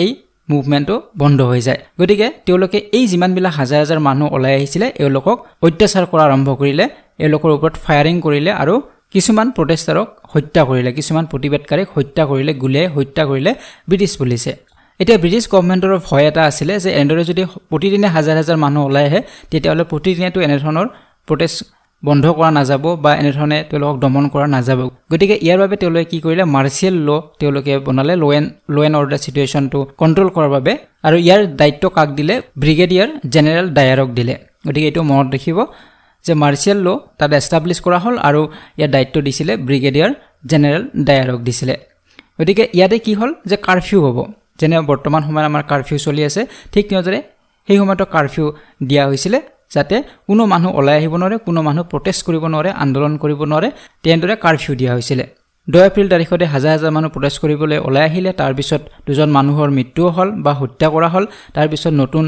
এই মুভমেণ্টটো বন্ধ হৈ যায় গতিকে তেওঁলোকে এই যিমানবিলাক হাজাৰ হাজাৰ মানুহ ওলাই আহিছিল এওঁলোকক অত্যাচাৰ কৰা আৰম্ভ কৰিলে এওঁলোকৰ ওপৰত ফায়াৰিং কৰিলে আৰু কিছুমান প্ৰটেষ্টাৰক হত্যা কৰিলে কিছুমান প্ৰতিবাদকাৰীক হত্যা কৰিলে গুলীয়াই হত্যা কৰিলে ব্ৰিটিছ পুলিচে এতিয়া ব্ৰিটিছ গভৰ্ণমেণ্টৰ ভয় এটা আছিল যে এনেদৰে যদি প্ৰতিদিনে হাজাৰ হাজাৰ মানুহ ওলাই আহে তেতিয়াহ'লে প্ৰতিদিনেতো এনে ধৰণৰ প্ৰটেষ্ট বন্ধ কৰা নাযাব বা এনে ধৰণে তেওঁলোকক দমন কৰা নাযাব গতিকে ইয়াৰ বাবে তেওঁলোকে কি কৰিলে মাৰ্চিয়েল ল তেওঁলোকে বনালে ল এণ্ড অৰ্ডাৰ সিচুৱেশ্যনটো কণ্ট্ৰোল কৰাৰ বাবে আৰু ইয়াৰ দায়িত্ব কাক দিলে ব্ৰিগেডিয়াৰ জেনেৰেল ডায়াৰক দিলে গতিকে এইটো মনত ৰাখিব যে মাৰ্চিয়েল ল তাত এষ্টাব্লিছ কৰা হ'ল আৰু ইয়াৰ দায়িত্ব দিছিলে ব্ৰিগেডিয়াৰ জেনেৰেল ডায়াৰক দিছিলে গতিকে ইয়াতে কি হ'ল যে কাৰফিউ হ'ব যেনে বৰ্তমান সময়ত আমাৰ কাৰফিউ চলি আছে ঠিক তেনেদৰে সেই সময়তো কাৰফিউ দিয়া হৈছিলে যাতে কোনো মানুহ ওলাই আহিব নোৱাৰে কোনো মানুহ প্ৰটেষ্ট কৰিব নোৱাৰে আন্দোলন কৰিব নোৱাৰে তেনেদৰে কাৰফিউ দিয়া হৈছিলে 10 এপ্ৰিল তাৰিখতে হাজাৰ হাজাৰ মানুহ প্ৰটেষ্ট কৰিবলৈ ওলাই আহিলে তাৰ পিছত দুজন মানুহৰ মৃত্যু হ'ল বা হত্যা কৰা হ'ল তাৰ পিছত নতুন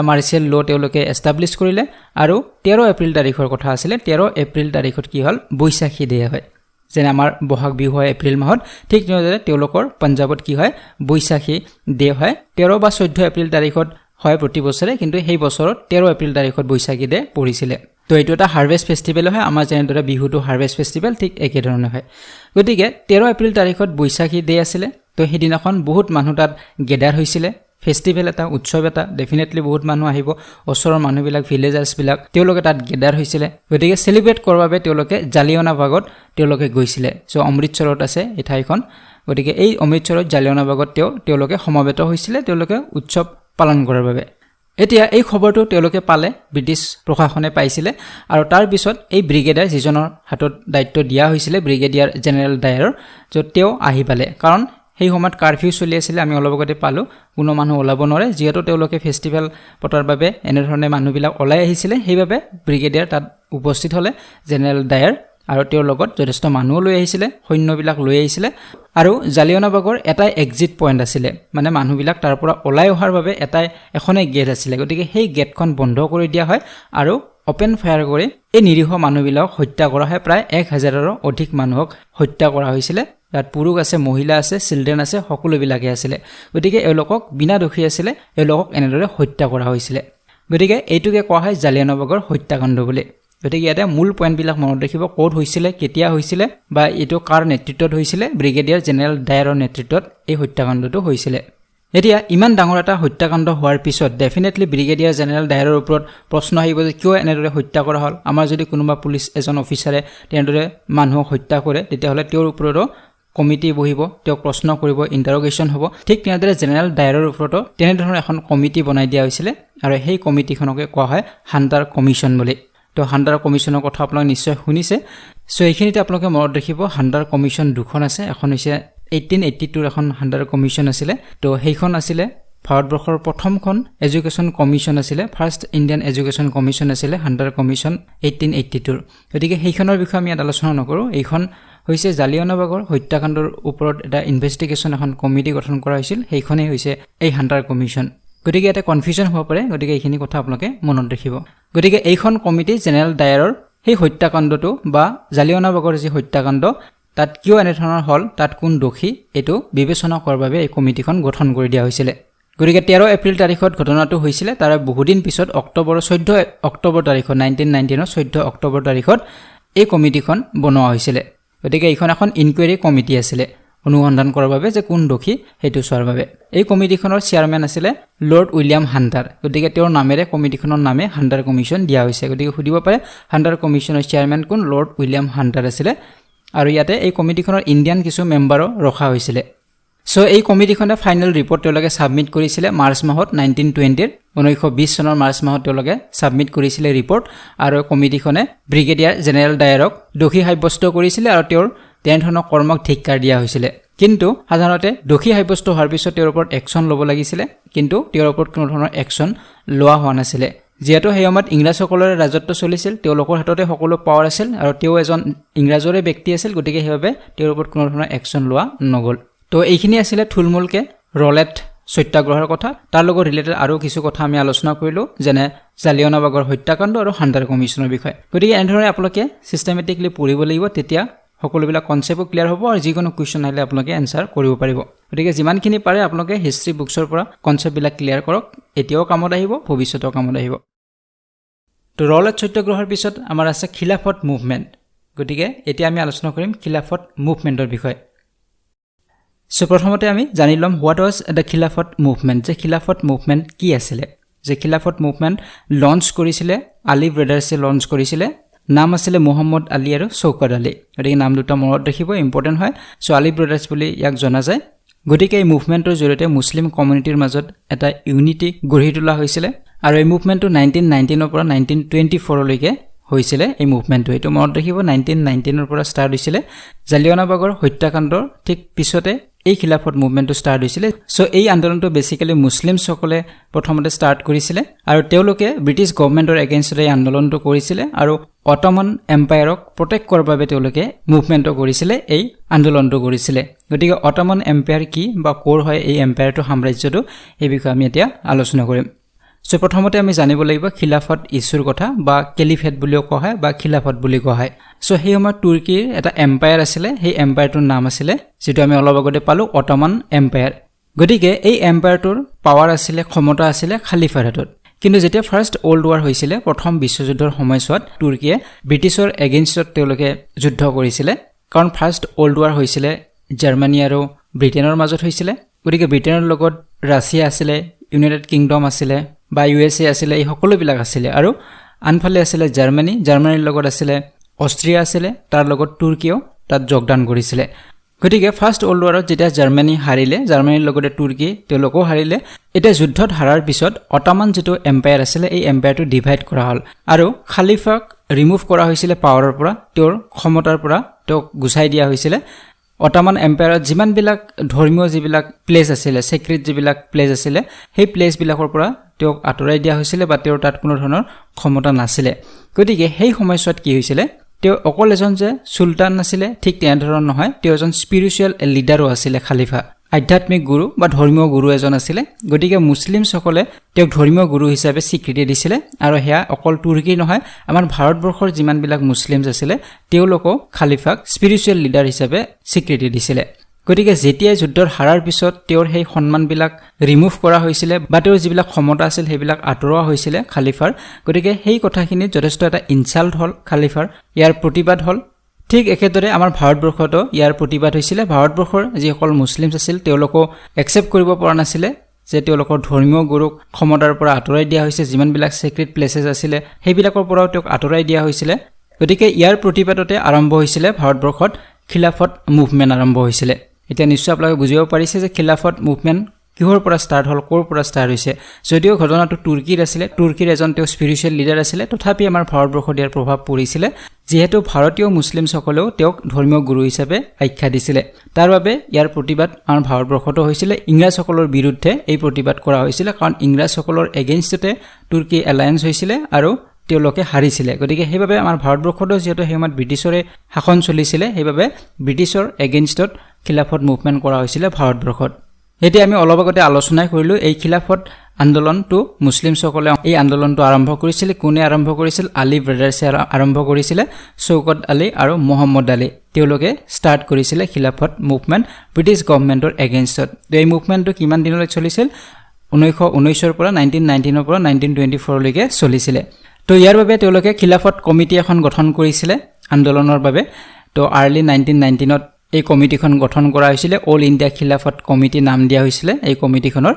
মাৰ্চিয়েল ল তেওঁলোকে এষ্টাব্লিছ কৰিলে আৰু 13 এপ্ৰিল তাৰিখৰ কথা আছিলে 13 এপ্ৰিল তাৰিখত কি হ'ল বৈশাখী ডে হয় যেনে আমাৰ বহাগ বিহু হয় এপ্ৰিল মাহত ঠিক তেনেদৰে তেওঁলোকৰ পঞ্জাৱত কি হয় বৈশাখী ডে হয় 13 বা 14 এপ্ৰিল তাৰিখত হয় প্ৰতি বছৰে কিন্তু সেই বছৰত 13 এপ্ৰিল তাৰিখত বৈশাখী ডে পৰিছিল তো এইটো এটা হাৰভেষ্ট ফেষ্টিভেল হয় আমাৰ যেনেদৰে বিহুটো হাৰভেষ্ট ফেষ্টিভেল ঠিক একে ধৰণে হয় গতিকে 13 এপ্ৰিল তাৰিখত বৈশাখী ডে আছিলে তো সেইদিনাখন বহুত মানুহ তাত গেদাৰ হৈছিলে ফেষ্টিভেল এটা উৎসৱ এটা ডেফিনেটলি বহুত মানুহ আহিব ওচৰৰ মানুহবিলাক ভিলেজাৰ্ছবিলাক তেওঁলোকে তাত গেদাৰ হৈছিলে গতিকে সেলিব্ৰেট কৰাৰ বাবে তেওঁলোকে জালিয়ানাবাগত তেওঁলোকে গৈছিলে সো অমৃতসৰত আছে এই ঠাইখন গতিকে এই অমৃতসৰত জালিয়ানাবাগত তেওঁলোকে সমাবেত হৈছিলে তেওঁলোকে উৎসৱ পালন কৰাৰ বাবে এতিয়া এই খবৰটো তেওঁলোকে পালে ব্ৰিটিছ প্ৰশাসনে পাইছিলে আৰু তাৰ পিছত এই ব্ৰিগেডিয়াৰ যিজনৰ হাতত দায়িত্ব দিয়া হৈছিলে ব্ৰিগেডিয়াৰ জেনেৰেল ডায়াৰৰ য'ত তেওঁ আহি পালে কাৰণ সেই সময়ত কাৰফিউ চলি আছিল আমি অলপ আগতে পালো কোনো মানুহ ওলাব নোৱাৰে যেহেতু তেওঁলোকে ফেষ্টিভেল পতাৰ বাবে এনেধৰণে মানুহবিলাক ওলাই আহিছিলে সেইবাবে ব্ৰিগেডিয়াৰ তাত উপস্থিত হ'লে জেনেৰেল ডায়াৰ আৰু তেওঁৰ লগত যথেষ্ট মানুহ লৈ আহিছিলে সৈন্যবিলাক লৈ আহিছিলে আৰু জালিয়ানাবাগৰ এটাই এক্সিট পইণ্ট আছিলে মানে মানুহবিলাক তাৰ পৰা ওলাই অহাৰ বাবে এখনেই গেট আছিলে গতিকে সেই গেটখন বন্ধ কৰি দিয়া হয় আৰু ওপেন ফায়াৰ কৰি এই নিৰীহ মানুহবিলাকক হত্যা কৰা হয় প্ৰায় 1000ৰো অধিক মানুহক হত্যা কৰা হৈছিলে তাত পুৰুষ আছে মহিলা আছে চিলড্ৰেন আছে সকলোবিলাকে আছিলে গতিকে এওঁলোকক বিনা দোষী আছিলে এওঁলোকক এনেদৰে হত্যা কৰা হৈছিলে গতিকে এইটোকে কোৱা হয় জালিয়ানাবাগৰ হত্যাকাণ্ড বুলি গতিকে ইয়াতে মূল পইণ্টবিলাক মনত ৰাখিব ক'ত হৈছিলে কেতিয়া হৈছিলে বা এইটো কাৰ নেতৃত্বত হৈছিলে ব্ৰিগেডিয়াৰ জেনেৰেল ডায়াৰৰ নেতৃত্বত এই হত্যাকাণ্ডটো হৈছিলে এতিয়া ইমান ডাঙৰ এটা হত্যাকাণ্ড হোৱাৰ পিছত ডেফিনেটলি ব্ৰিগেডিয়াৰ জেনেৰেল ডায়াৰৰ ওপৰত প্ৰশ্ন আহিব যে কিয় এনেদৰে হত্যা কৰা হ'ল আমাৰ যদি কোনোবা পুলিচ এজন অফিচাৰে তেনেদৰে মানুহক হত্যা কৰে তেতিয়াহ'লে তেওঁৰ ওপৰতো কমিটি বহিব তেওঁক প্ৰশ্ন কৰিব ইণ্টাৰোগেশ্যন হ'ব ঠিক তেনেদৰে জেনেৰেল ডায়াৰৰ ওপৰতো তেনেধৰণৰ এখন কমিটি বনাই দিয়া হৈছিলে আৰু সেই কমিটিখনকে কোৱা হয় হাণ্টাৰ কমিশ্যন বুলি তো হাণ্টাৰ কমিশ্যনৰ কথা আপোনালোকে নিশ্চয় শুনিছে সো এইখিনিতে আপোনালোকে মনত ৰাখিব হাণ্টাৰ কমিশ্যন দুখন আছে এখন হৈছে 1882 এখন হাণ্টাৰ কমিশ্যন আছিলে তো সেইখন আছিলে ভাৰতবৰ্ষৰ প্ৰথমখন এডুকেশ্যন কমিশ্যন আছিলে ফাৰ্ষ্ট ইণ্ডিয়ান এডুকেশ্যন কমিশ্যন আছিলে হাণ্টাৰ কমিশ্যন 1882 গতিকে সেইখনৰ বিষয়ে আমি আলোচনা নকৰোঁ এইখন হৈছে জালিয়ানাবাগৰ হত্যাকাণ্ডৰ ওপৰত এটা ইনভেষ্টিগেশ্যন এখন কমিটি গঠন কৰা হৈছিল সেইখনেই হৈছে এই হাণ্টাৰ কমিশ্যন গতিকে এটা কনফিউজন হ'ব পাৰে গতিকে এইখিনি কথা আপোনালোকে মনত ৰাখিব গতিকে এইখন কমিটি জেনেৰেল ডায়াৰৰ সেই হত্যাকাণ্ডটো বা জালিয়ানাবাগৰ যি হত্যাকাণ্ড তাত কিয় এনেধৰণৰ হ'ল, তাত কোন দোষী, এইটো বিবেচনা কৰাৰ বাবে এই কমিটিখন গঠন কৰি দিয়া হৈছিলে। গতিকে 13 এপ্ৰিল তাৰিখত ঘটনাটো হৈছিলে। তাৰ বহুদিন পিছত 14 অক্টোবৰ তাৰিখত 1919 14 অক্টোবৰ তাৰিখত এই কমিটিখন বনোৱা হৈছিলে। গতিকে এইখন এখন ইনকুৱাৰী কমিটি আছিলে অনুসন্ধান কৰাৰ বাবে যে কোন দোষী সেইটো চোৱাৰ বাবে। এই কমিটিখনৰ চেয়াৰমেন আছিলে লৰ্ড উইলিয়াম হাণ্টাৰ। গতিকে তেওঁৰ নামেৰে কমিটিখনৰ নামে হাণ্টাৰ কমিশ্যন দিয়া হৈছে। গতিকে সুধিব পাৰে হাণ্টাৰ কমিশ্যনৰ চেয়াৰমেন কোন, লৰ্ড উইলিয়াম হাণ্টাৰ আছিলে। আৰু ইয়াতে এই কমিটিখনৰ ইণ্ডিয়ান কিছু মেম্বাৰো ৰখা হৈছিলে। সো এই কমিটিখনে ফাইনেল ৰিপৰ্ট তেওঁলোকে ছাবমিট কৰিছিলে মাৰ্চ মাহত 1920 চনৰ মাৰ্চ মাহত তেওঁলোকে ছাবমিট কৰিছিলে ৰিপৰ্ট। আৰু কমিটিখনে ব্ৰিগেডিয়াৰ জেনেৰেল ডায়াৰক দোষী সাব্যস্ত কৰিছিলে আৰু তেওঁৰ তেনেধৰণৰ কৰ্মক ধিক্কাৰ দিয়া হৈছিলে। কিন্তু সাধাৰণতে দোষী সাব্যস্ত হোৱাৰ পিছত তেওঁৰ ওপৰত একশ্যন ল'ব লাগিছিলে, কিন্তু তেওঁৰ ওপৰত কোনো ধৰণৰ একশ্যন লোৱা হোৱা নাছিলে। যিহেতু সেই সময়ত ইংৰাজসকলৰে ৰাজত্ব চলিছিল, তেওঁলোকৰ হাততে সকলো পাৱাৰ আছিল আৰু তেওঁ এজন ইংৰাজৰে ব্যক্তি আছিল। গতিকে সেইবাবে তেওঁৰ ওপৰত কোনো ধৰণৰ একশ্যন লোৱা নগ'ল। তো এইখিনি আছিলে থুলমূলকৈ ৰলেট সত্যাগ্ৰহৰ কথা। তাৰ লগত ৰিলেটেড আৰু কিছু কথা আমি আলোচনা কৰিলোঁ, যেনে জালিয়ানাবাগৰ হত্যাকাণ্ড আৰু হাণ্টাৰ কমিশ্যনৰ বিষয়ে। গতিকে এনেধৰণে আপোনালোকে ছিষ্টেমেটিকলি পঢ়িব লাগিব, তেতিয়া সকলোবিলাক কনচেপ্টো ক্লিয়াৰ হ'ব আৰু যিকোনো কুৱেশ্যন আহিলে আপোনালোকে এনচাৰ কৰিব পাৰিব। গতিকে যিমানখিনি পাৰে আপোনালোকে হিষ্ট্ৰী বুকছৰ পৰা কনচেপ্টবিলাক ক্লিয়াৰ কৰক, এতিয়াও কামত আহিব, ভৱিষ্যতেও কামত আহিব। তো ৰলেট সত্যাগ্ৰহৰ পিছত আমাৰ আছে খিলাফত মুভমেণ্ট। গতিকে এতিয়া আমি আলোচনা কৰিম খিলাফত মুভমেণ্টৰ বিষয়ে। সো প্ৰথমতে আমি জানি ল'ম হোৱাট ৱাজ দ্য খিলাফত মুভমেণ্ট, যে খিলাফত মুভমেণ্ট কি আছিলে। যে খিলাফত মুভমেণ্ট লঞ্চ কৰিছিলে আলী ব্ৰাদাৰ্ছে লঞ্চ কৰিছিলে। নাম আছিলে মুহাম্মদ আলী আৰু চৌকত আলী। গতিকে নাম দুটা মনত ৰাখিব, ইম্পৰ্টেণ্ট হয়। চ' আলী ব্ৰাদাৰ্ছ বুলি ইয়াক জনা যায়। গতিকে এই মুভমেণ্টৰ জৰিয়তে মুছলিম কমিউনিটিৰ মাজত এটা ইউনিটি গঢ়ি তোলা হৈছিলে। আৰু এই মুভমেণ্টটো 1919 পৰা 1924লৈকে হৈছিলে। এই মুভমেণ্টটো এইটো মনত ৰাখিব, 1919 পৰা ষ্টাৰ্ট হৈছিলে। জালিয়ানাবাগৰ হত্যাকাণ্ডৰ ঠিক পিছতে এই খিলাফত মুভমেণ্টটো ষ্টাৰ্ট হৈছিলে। চ' এই আন্দোলনটো বেছিকেলি মুছলিমসকলে প্ৰথমতে ষ্টাৰ্ট কৰিছিলে আৰু তেওঁলোকে ব্ৰিটিছ গভৰ্ণমেণ্টৰ এগেইনষ্টত এই আন্দোলনটো কৰিছিলে আৰু অটমান এম্পায়াৰক প্ৰটেক্ট কৰাৰ বাবে তেওঁলোকে মুভমেণ্টটো কৰিছিলে, এই আন্দোলনটো কৰিছিলে। গতিকে অটমান এম্পায়াৰ কি বা ক'ৰ হয় এই এম্পায়াৰটো, সাম্ৰাজ্যটো, এই বিষয়ে আমি এতিয়া আলোচনা কৰিম। চ' প্ৰথমতে আমি জানিব লাগিব খিলাফত ইছ্যুৰ কথা, বা কেলিফেট বুলিও কোৱা হয় বা খিলাফত বুলি কোৱা হয়। চ' সেই সময়ত তুৰ্কীৰ এটা এম্পায়াৰ আছিলে, সেই এম্পায়াৰটোৰ নাম আছিলে, যিটো আমি অলপ আগতে পালোঁ, অটমান এম্পায়াৰ। গতিকে এই এম্পায়াৰটোৰ পাৱাৰ আছিলে, ক্ষমতা আছিলে খালিফাৰ হাতত। কিন্তু যেতিয়া ফাৰ্ষ্ট ৱৰ্ল্ড ৱাৰ হৈছিলে, প্ৰথম বিশ্বযুদ্ধৰ সময়ছোৱাত তুৰ্কীয়ে ব্ৰিটিছৰ এগেইনষ্টত তেওঁলোকে যুদ্ধ কৰিছিলে। কাৰণ ফাৰ্ষ্ট ৱৰ্ল্ড ৱাৰ হৈছিলে জাৰ্মানী আৰু ব্ৰিটেইনৰ মাজত হৈছিলে। গতিকে ব্ৰিটেইনৰ লগত ৰাছিয়া আছিলে, ইউনাইটেড কিংডম আছিলে বা USA আছিলে, এই সকলোবিলাক আছিলে। আৰু আনফালে আছিলে জাৰ্মানীৰ লগত আছিলে অষ্ট্ৰিয়া আছিলে, তাৰ লগত তুৰ্কীয়েও তাত যোগদান কৰিছিলে। গতিকে ফাৰ্ষ্ট ৱৰ্ল্ড ৱাৰত যেতিয়া জাৰ্মানী হাৰিলে, জাৰ্মানীৰ লগতে তুৰ্কী তেওঁলোকেও হাৰিলে। এতিয়া যুদ্ধত হাৰাৰ পিছত অটমান যিটো এম্পায়াৰ আছিলে, এই এম্পায়াৰটো ডিভাইড কৰা হ'ল আৰু খালিফাক ৰিমুভ কৰা হৈছিলে পাৱাৰৰ পৰা, তেওঁৰ ক্ষমতাৰ পৰা তেওঁক গুচাই দিয়া হৈছিলে। অটমান এম্পায়াৰত যিমানবিলাক ধৰ্মীয় যিবিলাক প্লেচ আছিলে, চেক্ৰেট যিবিলাক প্লেচ আছিলে, সেই প্লেচবিলাকৰ পৰা তেওঁক আঁতৰাই দিয়া হৈছিলে বা তেওঁৰ তাত কোনো ধৰণৰ ক্ষমতা নাছিলে। গতিকে সেই সময়ছোৱাত কি হৈছিলে, তেওঁ অকল এজন যে চুলতান নাছিলে, ঠিক তেনেধৰণৰ নহয়, তেওঁ এজন স্পিৰিচুৱেল লিডাৰো আছিলে। খালিফা আধ্যাত্মিক গুৰু বা ধৰ্মীয় গুৰু এজন আছিলে। গতিকে মুছলিমসকলে তেওঁক ধৰ্মীয় গুৰু হিচাপে স্বীকৃতি দিছিলে। আৰু সেয়া অকল তুৰ্কী নহয়, আমাৰ ভাৰতবৰ্ষৰ যিমানবিলাক মুছলিমছ আছিলে তেওঁলোকেও খালিফাক স্পিৰিচুৱেল লিডাৰ হিচাপে স্বীকৃতি দিছিলে। গতিকে যেতিয়াই যুদ্ধৰ হাৰাৰ পিছত তেওঁৰ সেই সন্মানবিলাক ৰিমুভ কৰা হৈছিলে বা তেওঁৰ যিবিলাক ক্ষমতা আছিল সেইবিলাক আঁতৰোৱা হৈছিলে খালিফাৰ। গতিকে সেই কথাখিনিত যথেষ্ট এটা ইনচাল্ট হ'ল খালিফাৰ, ইয়াৰ প্ৰতিবাদ হ'ল। ঠিক একেদৰে আমাৰ ভাৰতবৰ্ষতো ইয়াৰ প্ৰতিবাদ হৈছিলে। ভাৰতবৰ্ষৰ যিসকল মুছলিমছ আছিল তেওঁলোকেও একচেপ্ট কৰিব পৰা নাছিলে যে তেওঁলোকৰ ধৰ্মীয় গুৰুক ক্ষমতাৰ পৰা আঁতৰাই দিয়া হৈছে, যিমানবিলাক চেক্ৰেট প্লেচেছ আছিলে সেইবিলাকৰ পৰাও তেওঁক আঁতৰাই দিয়া হৈছিলে। গতিকে ইয়াৰ প্ৰতিবাদতে আৰম্ভ হৈছিলে ভাৰতবৰ্ষত খিলাফত মুভমেণ্ট আৰম্ভ হৈছিলে। এতিয়া নিশ্চয় আপোনালোকে বুজিব পাৰিছে যে খিলাফত মুভমেণ্ট কিহৰ পৰা ষ্টাৰ্ট হ'ল, ক'ৰ পৰা ষ্টাৰ্ট হৈছে। যদিও ঘটনাটো তুৰ্কীৰ আছিলে, তুৰ্কীৰ এজন তেওঁ স্পিৰিচুৱেল লিডাৰ আছিলে, তথাপি আমাৰ ভাৰতবৰ্ষত ইয়াৰ প্ৰভাৱ পৰিছিলে, যিহেতু ভাৰতীয় মুছলিমসকলেও তেওঁক ধৰ্মীয় গুৰু হিচাপে আখ্যা দিছিলে। তাৰ বাবে ইয়াৰ প্ৰতিবাদ আমাৰ ভাৰতবৰ্ষতো হৈছিলে। ইংৰাজসকলৰ বিৰুদ্ধে এই প্ৰতিবাদ কৰা হৈছিলে, কাৰণ ইংৰাজসকলৰ এগেইনষ্টতে তুৰ্কী এলায়েন্স হৈছিলে আৰু তেওঁলোকে হাৰিছিলে। গতিকে সেইবাবে আমাৰ ভাৰতবৰ্ষতো যিহেতু সেই সময়ত ব্ৰিটিছৰে শাসন চলিছিলে, সেইবাবে ব্ৰিটিছৰ এগেইনষ্টত খিলাফত মুভমেণ্ট কৰা হৈছিলে ভাৰতবৰ্ষত। এতিয়া আমি অলপ আগতে আলোচনা কৰিলোঁ এই খিলাফত আন্দোলনটো মুছলিমসকলে এই আন্দোলনটো আৰম্ভ কৰিছিল কোনে আৰম্ভ কৰিছিল আলী ব্ৰাদাৰ্ছে আৰম্ভ কৰিছিল শৌকত আলী আৰু মোহাম্মদ আলী তেওঁলোকে ষ্টাৰ্ট কৰিছিল খিলাফত মুভমেণ্ট ব্ৰিটিছ গভৰ্ণমেণ্টৰ এগেইনষ্টত এই মুভমেণ্টটো কিমান দিনলৈ চলিছিল 1919 পৰা 1919 পৰা 1924 লৈকে চলিছিল তো ইয়াৰ বাবে তেওঁলোকে খিলাফত কমিটি এখন গঠন কৰিছিল আন্দোলনৰ বাবে তো আৰ্লি 1919ত এই কমিটিখন গঠন কৰা হৈছিল অল ইণ্ডিয়া খিলাফত কমিটি নাম দিয়া হৈছিল এই কমিটিখনৰ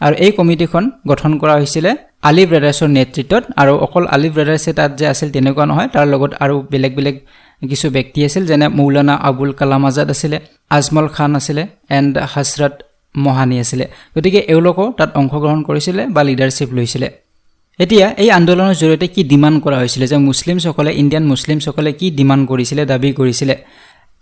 আৰু এই কমিটিখন গঠন কৰা হৈছিল আলী ব্ৰাদাৰ্ছৰ নেতৃত্বত আৰু অকল আলী ব্ৰাদাৰ্ছে তাত যে আছিল তেনেকুৱা নহয় তাৰ লগত আৰু বেলেগ কিছু ব্যক্তি আছিল যেনে মৌলানা আবুল কালাম আজাদ আছিল আজমল খান আছিল এণ্ড হজৰত মহানী আছিল গতিকে এওঁলোকো তাত অংশগ্ৰহণ কৰিছিল বা লিডাৰশ্বিপ লৈছিল এতিয়া এই আন্দোলনৰ জৰিয়তে কি ডিমাণ্ড কৰা হৈছিল যে মুছলিমসকলে ইণ্ডিয়ান মুছলিমসকলে কি ডিমাণ্ড কৰিছিল দাবী কৰিছিল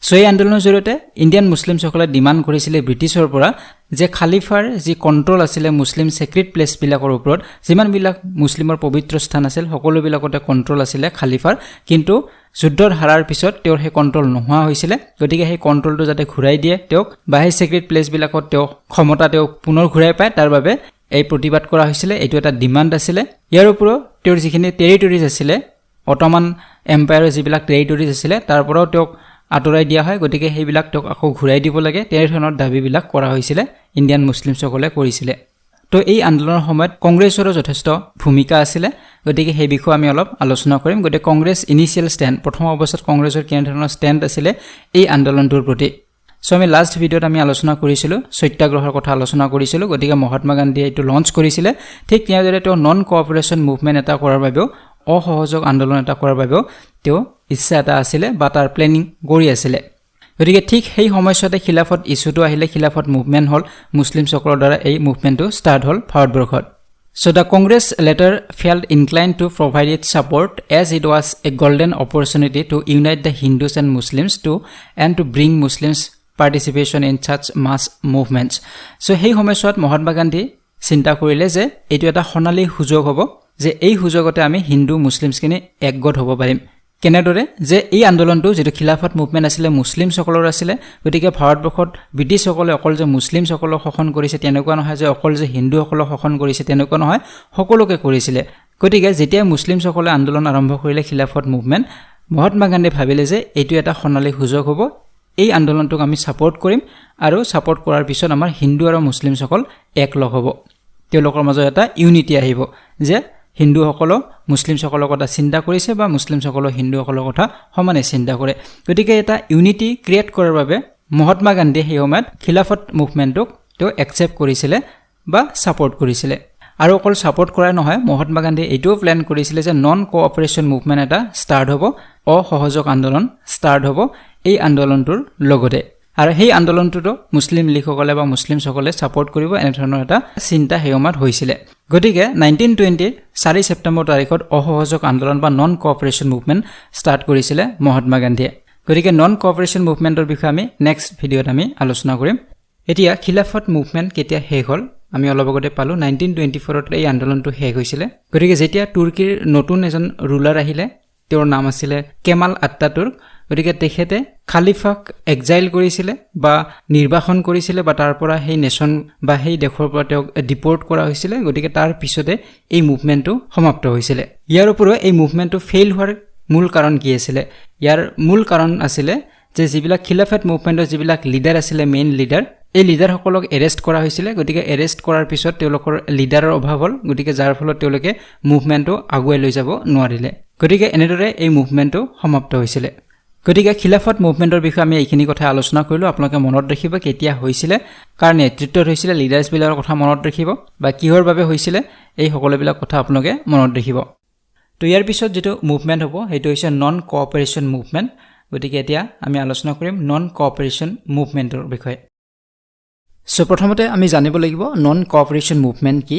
সো এই আন্দোলনৰ জৰিয়তে ইণ্ডিয়ান মুছলিমসকলে ডিমাণ্ড কৰিছিল ব্ৰিটিছৰ পৰা যে খালিফাৰ যি কণ্ট্ৰল আছিল মুছলিম ছেক্ৰেট প্লেচবিলাকৰ ওপৰত যিমানবিলাক মুছলিমৰ পবিত্ৰ স্থান আছিল সকলোবিলাকতে কণ্ট্ৰল আছিল খালিফাৰ কিন্তু যুদ্ধৰ হাৰাৰ পিছত তেওঁৰ সেই কণ্ট্ৰল নোহোৱা হৈছিল গতিকে সেই কণ্ট্ৰলটো যাতে ঘূৰাই দিয়ে তেওঁক বা সেই ছেক্ৰেট প্লেচবিলাকত তেওঁ ক্ষমতা তেওঁ পুনৰ ঘূৰাই পায় তাৰ বাবে এই প্ৰতিবাদ কৰা হৈছিল এইটো এটা ডিমাণ্ড আছিল ইয়াৰ ওপৰত তেওঁৰ যিখিনি টেৰিটৰিজ আছিল অটোমান এম্পায়াৰৰ যিবিলাক টেৰিটৰিজ আছিল তাৰ পৰাও তেওঁক আঁতৰাই দিয়া হয় গতিকে সেইবিলাক তেওঁক আকৌ ঘূৰাই দিব লাগে তেনেধৰণৰ দাবীবিলাক কৰা হৈছিল ইণ্ডিয়ান মুছলিমসকলে কৰিছিল তো এই আন্দোলনৰ সময়ত কংগ্ৰেছৰো যথেষ্ট ভূমিকা আছিল গতিকে সেই বিষয়ে আমি অলপ আলোচনা কৰিম গতিকে কংগ্ৰেছ ইনিচিয়েল ষ্টেণ্ড প্ৰথম অৱস্থাত কংগ্ৰেছৰ কেনেধৰণৰ ষ্টেণ্ড আছিল এই আন্দোলনটোৰ প্ৰতি সো আমি লাষ্ট ভিডিঅ'ত আমি আলোচনা কৰিছিলোঁ সত্যাগ্ৰহৰ কথা আলোচনা কৰিছিলোঁ গতিকে মহাত্মা গান্ধীয়ে এইটো লঞ্চ কৰিছিল ঠিক তেনেদৰে তেওঁ নন কোঅপাৰেশ্যন মুভমেণ্ট এটা কৰাৰ বাবেও অসহযোগ আন্দোলন এটা কৰাৰ বাবেও তেওঁ ইচ্ছা এটা আছিল বা তাৰ প্লেনিং কৰি আছিল গতিকে ঠিক সেই সময়ছোৱাতে খিলাফত ইছ্যুটো আহিলে খিলাফত মুভমেণ্ট হ'ল মুছলিমসকলৰ দ্বাৰা এই মুভমেণ্টটো ষ্টাৰ্ট হ'ল ভাৰতবৰ্ষত So the Congress later felt inclined to provide its support as it was a golden opportunity to unite the Hindus and Muslims and to bring Muslims participation in such mass movements. So hey সময়ছোৱাত মহাত্মা গান্ধী চিন্তা কৰিলে যে এইটো এটা সোণালী সুযোগ হ'ব যে এই সুযোগতে আমি হিন্দু মুছলিমছখিনি একগোট হ'ব পাৰিম কেনেদৰে যে এই আন্দোলনটো যেটো খিলাফত মুভমেণ্ট আছিল মুছলিমসকলৰ আছিল গতিকে ভাৰতবৰ্ষত ব্ৰিটিছসকলে অকল যে মুছলিমসকলক শাসন কৰিছে তেনেকুৱা নহয় যে অকল যে হিন্দুসকলক শাসন কৰিছে তেনেকুৱা নহয় সকলোকে কৰিছিল গতিকে যেতিয়া মুছলিমসকলে আন্দোলন আৰম্ভ কৰিলে খিলাফত মুভমেণ্ট মহাত্মা গান্ধী ভাবিলে যে এইটো এটা সোণালী সুযোগ হ'ব এই আন্দোলনটোক আমি সাপোৰ্ট কৰিম আৰু সাপোৰ্ট কৰাৰ পিছত আমাৰ হিন্দু আৰু মুছলিমসকল একলগ হ'ব তেওঁলোকৰ মাজত এটা ইউনিটি আহিব যে হিন্দুসকল মুছলিমসকলৰ কথা চিন্তা কৰিছে বা মুছলিমসকল হিন্দুসকলৰ কথা সমানে চিন্তা কৰে গতিকে এটা ইউনিটি ক্ৰিয়েট কৰাৰ বাবে মহাত্মা গান্ধী সেই সময়ত খিলাফত মুভমেণ্টক তেওঁ একচেপ্ট কৰিছিল বা সাপোৰ্ট কৰিছিল আৰু অকল সাপোৰ্ট কৰাই নহয় মহাত্মা গান্ধী এইটোও প্ল্যান কৰিছিল যে নন কোঅপাৰেশ্যন মুভমেণ্ট এটা ষ্টাৰ্ট হ'ব অসহযোগ আন্দোলন ষ্টাৰ্ট হ'ব এই আন্দোলনটোৰ লগতে আৰু সেই আন্দোলনটোটো মুছলিম লীগসকলে বা মুছলিমসকলে সাপোৰ্ট কৰিব এনে ধৰণৰ এটা চিন্তা সেই সময়ত হৈছিল গতিকে 1920 4 ছেপ্টেম্বৰ তাৰিখত অসহযোগ আন্দোলন বা নন কোঅপাৰেশ্যন মুভমেণ্ট ষ্টাৰ্ট কৰিছিল মহাত্মা গান্ধীয়ে গতিকে নন কোঅপাৰেশ্যন মুভমেণ্টৰ বিষয়ে আমি নেক্সট ভিডিঅ'ত আমি আলোচনা কৰিম এতিয়া খিলাফত মুভমেণ্ট কেতিয়া শেষ হ'ল আমি অলপ আগতে পালো 1924 ত এই আন্দোলনটো শেষ হৈছিল গতিকে যেতিয়া তুৰ্কীৰ নতুন এজন ৰুলাৰ আহিলে তেওঁৰ নাম আছিল কেমাল আটাতুৰ্ক গতিকে তেখেতে খালিফাক এক্সাইল কৰিছিল বা নিৰ্বাসন কৰিছিল বা তাৰ পৰা সেই নেশ্যন বা সেই দেশৰ পৰা তেওঁক ডিপৰ্ট কৰা হৈছিল গতিকে তাৰ পিছতে এই মুভমেণ্টটো সমাপ্ত হৈছিল ইয়াৰ ওপৰত এই মুভমেণ্টটো ফেইল হোৱাৰ মূল কাৰণ কি আছিল ইয়াৰ মূল কাৰণ আছিল যে যিবিলাক খিলাফত মুভমেণ্টৰ যিবিলাক লিডাৰ আছিল মেইন লিডাৰ এই লিডাৰসকলক এৰেষ্ট কৰা হৈছিল গতিকে এৰেষ্ট কৰাৰ পিছত তেওঁলোকৰ লিডাৰৰ অভাৱ হ'ল গতিকে যাৰ ফলত তেওঁলোকে মুভমেণ্টটো আগুৱাই লৈ যাব নোৱাৰিলে গতিকে এনেদৰে এই মুভমেণ্টটো সমাপ্ত হৈছিল গতিকে খিলাফত মুভমেণ্টৰ বিষয়ে আমি এইখিনি কথা আলোচনা কৰিলো আপোনালোকে মনত ৰাখিব কেতিয়া হৈছিল কাৰ নেতৃত্বত হৈছিল লিডাৰ্ছবিলাকৰ কথা মনত ৰাখিব বা কিহৰ বাবে হৈছিল এই সকলোবিলাক কথা আপোনালোকে মনত ৰাখিব তো ইয়াৰ পিছত যেটো মুভমেণ্ট হ'ব সেইটো হৈছে নন কোঅপাৰেশ্যন মুভমেণ্ট গতিকে এতিয়া আমি আলোচনা কৰিম নন কোঅপাৰেশ্যন মুভমেণ্টৰ বিষয়ে সো প্ৰথমতে আমি জানিব লাগিব নন কোঅপাৰেশ্যন মুভমেণ্ট কি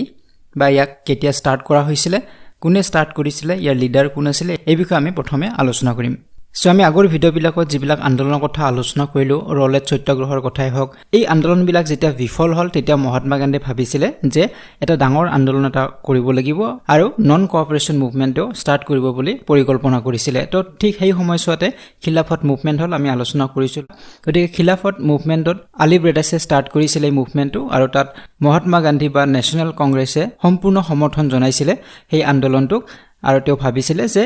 বা ইয়াক কেতিয়া ষ্টাৰ্ট কৰা হৈছিল কোনে ষ্টাৰ্ট কৰিছিল ইয়াৰ লিডাৰ কোন আছিল এই বিষয়ে আমি প্ৰথমে আলোচনা কৰিম সো আমি আগৰ ভিডিঅ'বিলাকত যিবিলাক আন্দোলনৰ কথা আলোচনা কৰিলোঁ, ৰলেট সত্যাগ্ৰহৰ কথাই হওক, এই আন্দোলনবিলাক যেতিয়া বিফল হ'ল তেতিয়া মহাত্মা গান্ধীয়ে ভাবিছিলে যে এটা ডাঙৰ আন্দোলন এটা কৰিব লাগিব আৰু নন কোঅপাৰেশ্যন মুভমেণ্টটো ষ্টাৰ্ট কৰিব বুলি পৰিকল্পনা কৰিছিলে। তো ঠিক সেই সময়ছোৱাতে খিলাফত মুভমেণ্ট হ'ল, আমি আলোচনা কৰিছোঁ। গতিকে খিলাফত মুভমেণ্টত আলী ব্ৰেডাছে ষ্টাৰ্ট কৰিছিলে এই মুভমেণ্টটো আৰু তাত মহাত্মা গান্ধী বা নেশ্যনেল কংগ্ৰেছে সম্পূৰ্ণ সমৰ্থন জনাইছিলে সেই আন্দোলনটোক। আৰু তেওঁ ভাবিছিলে যে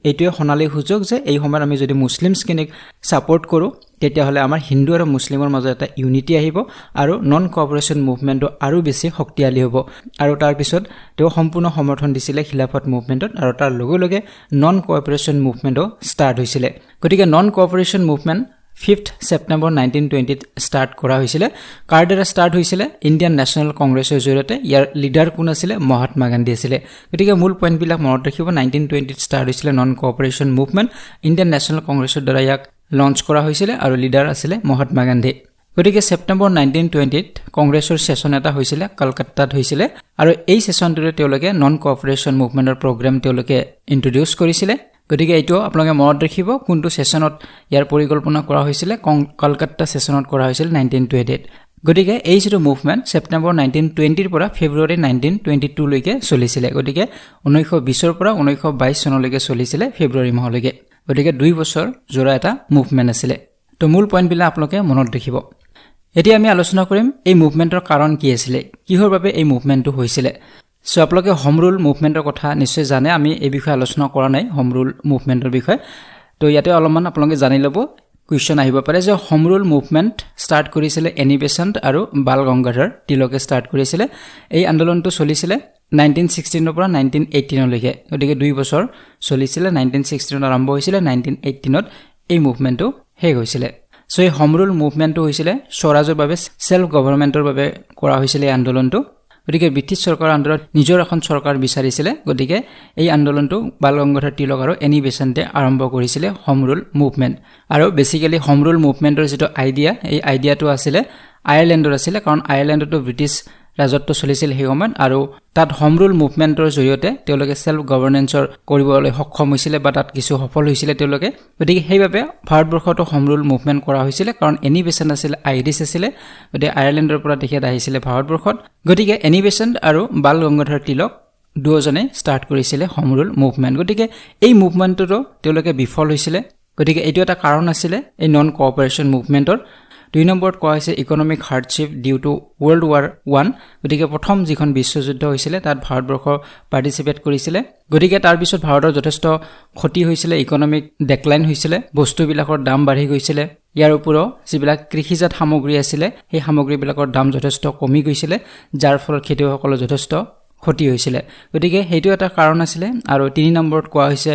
এইটোৱে সোণালী সুযোগ যে এই সময়ত আমি যদি মুছলিমছখিনিক ছাপোৰ্ট কৰোঁ তেতিয়াহ'লে আমাৰ হিন্দু আৰু মুছলিমৰ মাজত এটা ইউনিটি আহিব আৰু নন কোঅপাৰেশ্যন মুভমেণ্টটো আৰু বেছি শক্তিশালী হ'ব। আৰু তাৰপিছত তেওঁ সম্পূৰ্ণ সমৰ্থন দিছিলে খিলাফত মুভমেণ্টত আৰু তাৰ লগে লগে নন কোঅপাৰেশ্যন মুভমেণ্টটো ষ্টাৰ্ট হৈছিলে। গতিকে non cooperation movement 5 September 1920 start কৰা হৈছিলে। কাৰ দ্বাৰা ষ্টাৰ্ট হৈছিলে? ইণ্ডিয়ান নেশ্যনেল কংগ্ৰেছৰ জৰিয়তে। ইয়াৰ লিডাৰ কোন আছিলে? মহাত্মা গান্ধী আছিলে। গতিকে মূল পইণ্টবিলাক মনত ৰাখিব। 1920 ষ্টাৰ্ট হৈছিলে non cooperation movement, Indian national কংগ্ৰেছৰ দ্বাৰা ইয়াক লঞ্চ কৰা হৈছিলে আৰু লিডাৰ আছিলে মহাত্মা গান্ধী। গতিকে ছেপ্টেম্বৰ 1920 কংগ্ৰেছৰ ছেছন এটা হৈছিলে, কলকাতাত হৈছিলে আৰু এই ছেছনটোৰে তেওঁলোকে নন কোঅপাৰেশ্যন মুভমেণ্টৰ প্ৰগ্ৰেম তেওঁলোকে ইন্ট্ৰডিউচ কৰিছিলে। গতিকে এইটো আপোনালোকে মনত ৰাখিব কোনটো ছেছনত ইয়াৰ পৰিকল্পনা কৰা হৈছিলে। কলকাতা ছেছনত কৰা হৈছিল 1928। গতিকে এই যিটো মুভমেণ্ট ছেপ্টেম্বৰ 1920ৰ পৰা ফেব্ৰুৱাৰী 1922 লৈকে চলিছিলে। গতিকে 1920ৰ পৰা 1922 চনলৈকে চলিছিলে ফেব্ৰুৱাৰী মাহলৈকে। গতিকে 2 বছৰ জোৰা এটা মুভমেণ্ট আছিলে। তো মূল পইণ্টবিলাক আপোনালোকে মনত ৰাখিব। এতিয়া আমি আলোচনা কৰিম এই মুভমেণ্টৰ কাৰণ কি আছিলে, কিহৰ বাবে এই মুভমেণ্টটো হৈছিলে। সো আপোনালোকে হোম ৰুল মুভমেণ্টৰ কথা নিশ্চয় জানে, আমি এই বিষয়ে আলোচনা কৰা নাই হোম ৰুল মুভমেণ্টৰ বিষয়ে। তো ইয়াতে অলপমান আপোনালোকে জানি ল'ব, কুৱেশ্যন আহিব পাৰে যে হোম ৰুল মুভমেণ্ট ষ্টাৰ্ট কৰিছিলে এনি বেচেণ্ট আৰু বাল গংগাধৰ তিলকে ষ্টাৰ্ট কৰিছিলে। এই আন্দোলনটো চলিছিলে 1916ৰ পৰা 1918লৈকে। গতিকে 2 বছৰ চলিছিলে। 1916ত আৰম্ভ হৈছিলে, 1918ত এই মুভমেণ্টটো শেষ হৈছিলে। সো এই হোম ৰুল মুভমেণ্টটো হৈছিলে স্বৰাজৰ বাবে, ছেল্ফ গভৰ্ণমেণ্টৰ বাবে কৰা হৈছিলে এই আন্দোলনটো। গতিকে ব্ৰিটিছ চৰকাৰৰ আন্দোলনত নিজৰ এখন চৰকাৰ বিচাৰিছিলে। গতিকে এই আন্দোলনটো বাল গংগাধৰ তিলক আৰু এনি বেচেণ্টে আৰম্ভ কৰিছিলে হোম ৰুল মুভমেণ্ট। আৰু বেছিকেলি হোম ৰুল মুভমেণ্টৰ যিটো আইডিয়া, এই আইডিয়াটো আছিলে আয়াৰলেণ্ডৰ আছিলে, কাৰণ আয়াৰলেণ্ডতো ব্ৰিটিছ ৰাজত্ব চলিছিল সেই সময়ত আৰু তাত হোম ৰুল মুভমেণ্টৰ জৰিয়তে তেওঁলোকে ছেল্ফ গভৰ্নেন্সৰ কৰিবলৈ সক্ষম হৈছিলে বা তাত কিছু সফল হৈছিলে তেওঁলোকে। গতিকে সেইবাবে ভাৰতবৰ্ষতো হোম ৰুল মুভমেণ্ট কৰা হৈছিলে, কাৰণ এনি বেচেণ্ট আছিলে আইৰিছ আছিলে। গতিকে আয়াৰলেণ্ডৰ পৰা তেখেত আহিছিলে ভাৰতবৰ্ষত। গতিকে এনি বেচেণ্ট আৰু বাল গংগাধৰ তিলক দুয়োজনে ষ্টাৰ্ট কৰিছিলে হোম ৰুল মুভমেণ্ট। গতিকে এই মুভমেণ্টতো তেওঁলোকে বিফল হৈছিলে। গতিকে এইটো এটা কাৰণ আছিলে এই নন কোঅপাৰেশ্যন মুভমেণ্টৰ। 2 নম্বৰত কোৱা হৈছে economic hardship due to world war 1। গতিকে প্ৰথম যিখন বিশ্বযুদ্ধ হৈছিলে তাত ভাৰতবৰ্ষ পাৰ্টিচিপেট কৰিছিলে। গতিকে তাৰপিছত ভাৰতৰ যথেষ্ট ক্ষতি হৈছিলে, ইকনমিক ডেক্লাইন হৈছিলে, বস্তুবিলাকৰ দাম বাঢ়ি গৈছিলে। ইয়াৰ উপৰিও যিবিলাক কৃষিজাত সামগ্ৰী আছিলে সেই সামগ্ৰীবিলাকৰ দাম যথেষ্ট কমি গৈছিলে, যাৰ ফলত খেতিয়কসকলৰ যথেষ্ট ক্ষতি হৈছিলে। গতিকে সেইটো এটা কাৰণ আছিলে। আৰু 3 নম্বৰত কোৱা হৈছে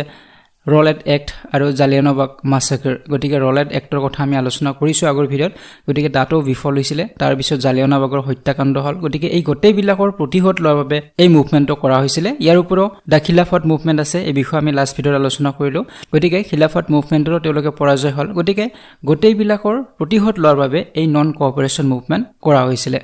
ৰলেট এক্ট আৰু জালিয়ানৱালাবাগ মাছাকাৰ। গতিকে ৰলেট এক্টৰ কথা আমি আলোচনা কৰিছোঁ আগৰ ভিডিঅ'ত। গতিকে তাতো বিফল হৈছিলে। তাৰপিছত জালিয়ানৱালাবাগৰ হত্যাকাণ্ড হ'ল। গতিকে এই গোটেইবিলাকৰ প্ৰতিশোধ লোৱাৰ বাবে এই মুভমেণ্টটো কৰা হৈছিলে। ইয়াৰ উপৰিও দ্য খিলাফত মুভমেণ্ট আছে, এই বিষয়ে আমি লাষ্ট ভিডিঅ'ত আলোচনা কৰিলোঁ। গতিকে খিলাফত মুভমেণ্টৰো তেওঁলোকে পৰাজয় হ'ল। গতিকে গোটেইবিলাকৰ প্ৰতিশোধ লোৱাৰ বাবে এই নন কোঅপাৰেশ্যন মুভমেণ্ট কৰা হৈছিলে।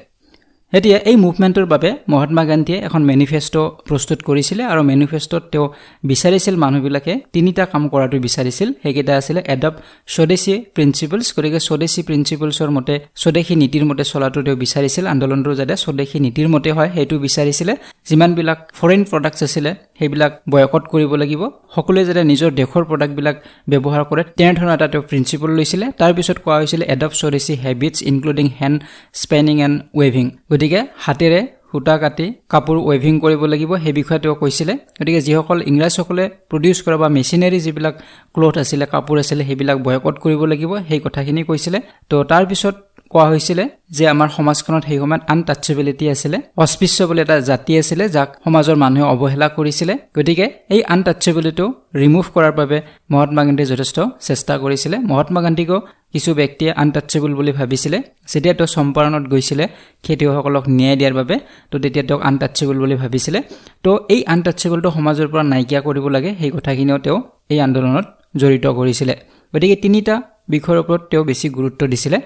এতিয়া এই মুভমেণ্টৰ বাবে মহাত্মা গান্ধীয়ে এখন মেনিফেষ্টো প্ৰস্তুত কৰিছিলে আৰু মেনিফেষ্টোত তেওঁ বিচাৰিছিল মানুহবিলাকে 3টা কাম কৰাটো বিচাৰিছিল। সেইকেইটা আছিলে এডপ্ট স্বদেশী প্ৰিন্সিপলছ। গতিকে স্বদেশী প্ৰিন্সিপলছৰ মতে, স্বদেশী নীতিৰ মতে চলাটো তেওঁ বিচাৰিছিল। আন্দোলনটো যাতে স্বদেশী নীতিৰ মতে হয় সেইটো বিচাৰিছিলে। যিমানবিলাক ফৰেইন প্ৰডাক্টছ আছিলে সেইবিলাক বয়কট কৰিব লাগিব, সকলোৱে যাতে নিজৰ দেশৰ প্ৰডাক্টবিলাক ব্যৱহাৰ কৰে তেনেধৰণৰ এটা তেওঁ প্ৰিন্সিপল লৈছিলে। তাৰপিছত কোৱা হৈছিলে adopt swadeshi habits including hand spinning and ৱেভিং। গতিকে হাতেৰে সূতা কাটি কাপোৰ ৱেভিং কৰিব লাগিব, সেই বিষয়ে তেওঁ কৈছিলে। গতিকে যিসকল ইংৰাজসকলে প্ৰডিউচ কৰা বা মেচিনাৰী যিবিলাক ক্লথ আছিলে, কাপোৰ আছিলে, সেইবিলাক বয়কট কৰিব লাগিব, সেই কথাখিনি কৈছিলে। তো তাৰপিছত কোৱা হৈছিলে যে আমাৰ সমাজখনত সেই সময়ত আনটাচেবিলিটি আছিলে, অস্পৃশ্য বুলি এটা জাতি আছিলে যাক সমাজৰ মানুহে অৱহেলা কৰিছিলে। গতিকে এই আনটাচেবিলিটিটো ৰিমুভ কৰাৰ বাবে মহাত্মা গান্ধীয়ে যথেষ্ট চেষ্টা কৰিছিলে। মহাত্মা গান্ধীকো কিছু ব্যক্তিয়ে আনটাচেবল বুলি ভাবিছিলে। যেতিয়া তেওঁ চম্পাৰণত গৈছিলে খেতিয়কসকলক ন্যায় দিয়াৰ বাবে, তো তেতিয়া তেওঁক আনটাচেবল বুলি ভাবিছিলে। তো এই আনটাচেবলটো সমাজৰ পৰা নাইকিয়া কৰিব লাগে, সেই কথাখিনিও তেওঁ এই আন্দোলনত জড়িত কৰিছিলে। গতিকে 3টা বিষয়ৰ ওপৰত তেওঁ বেছি গুৰুত্ব দিছিলে।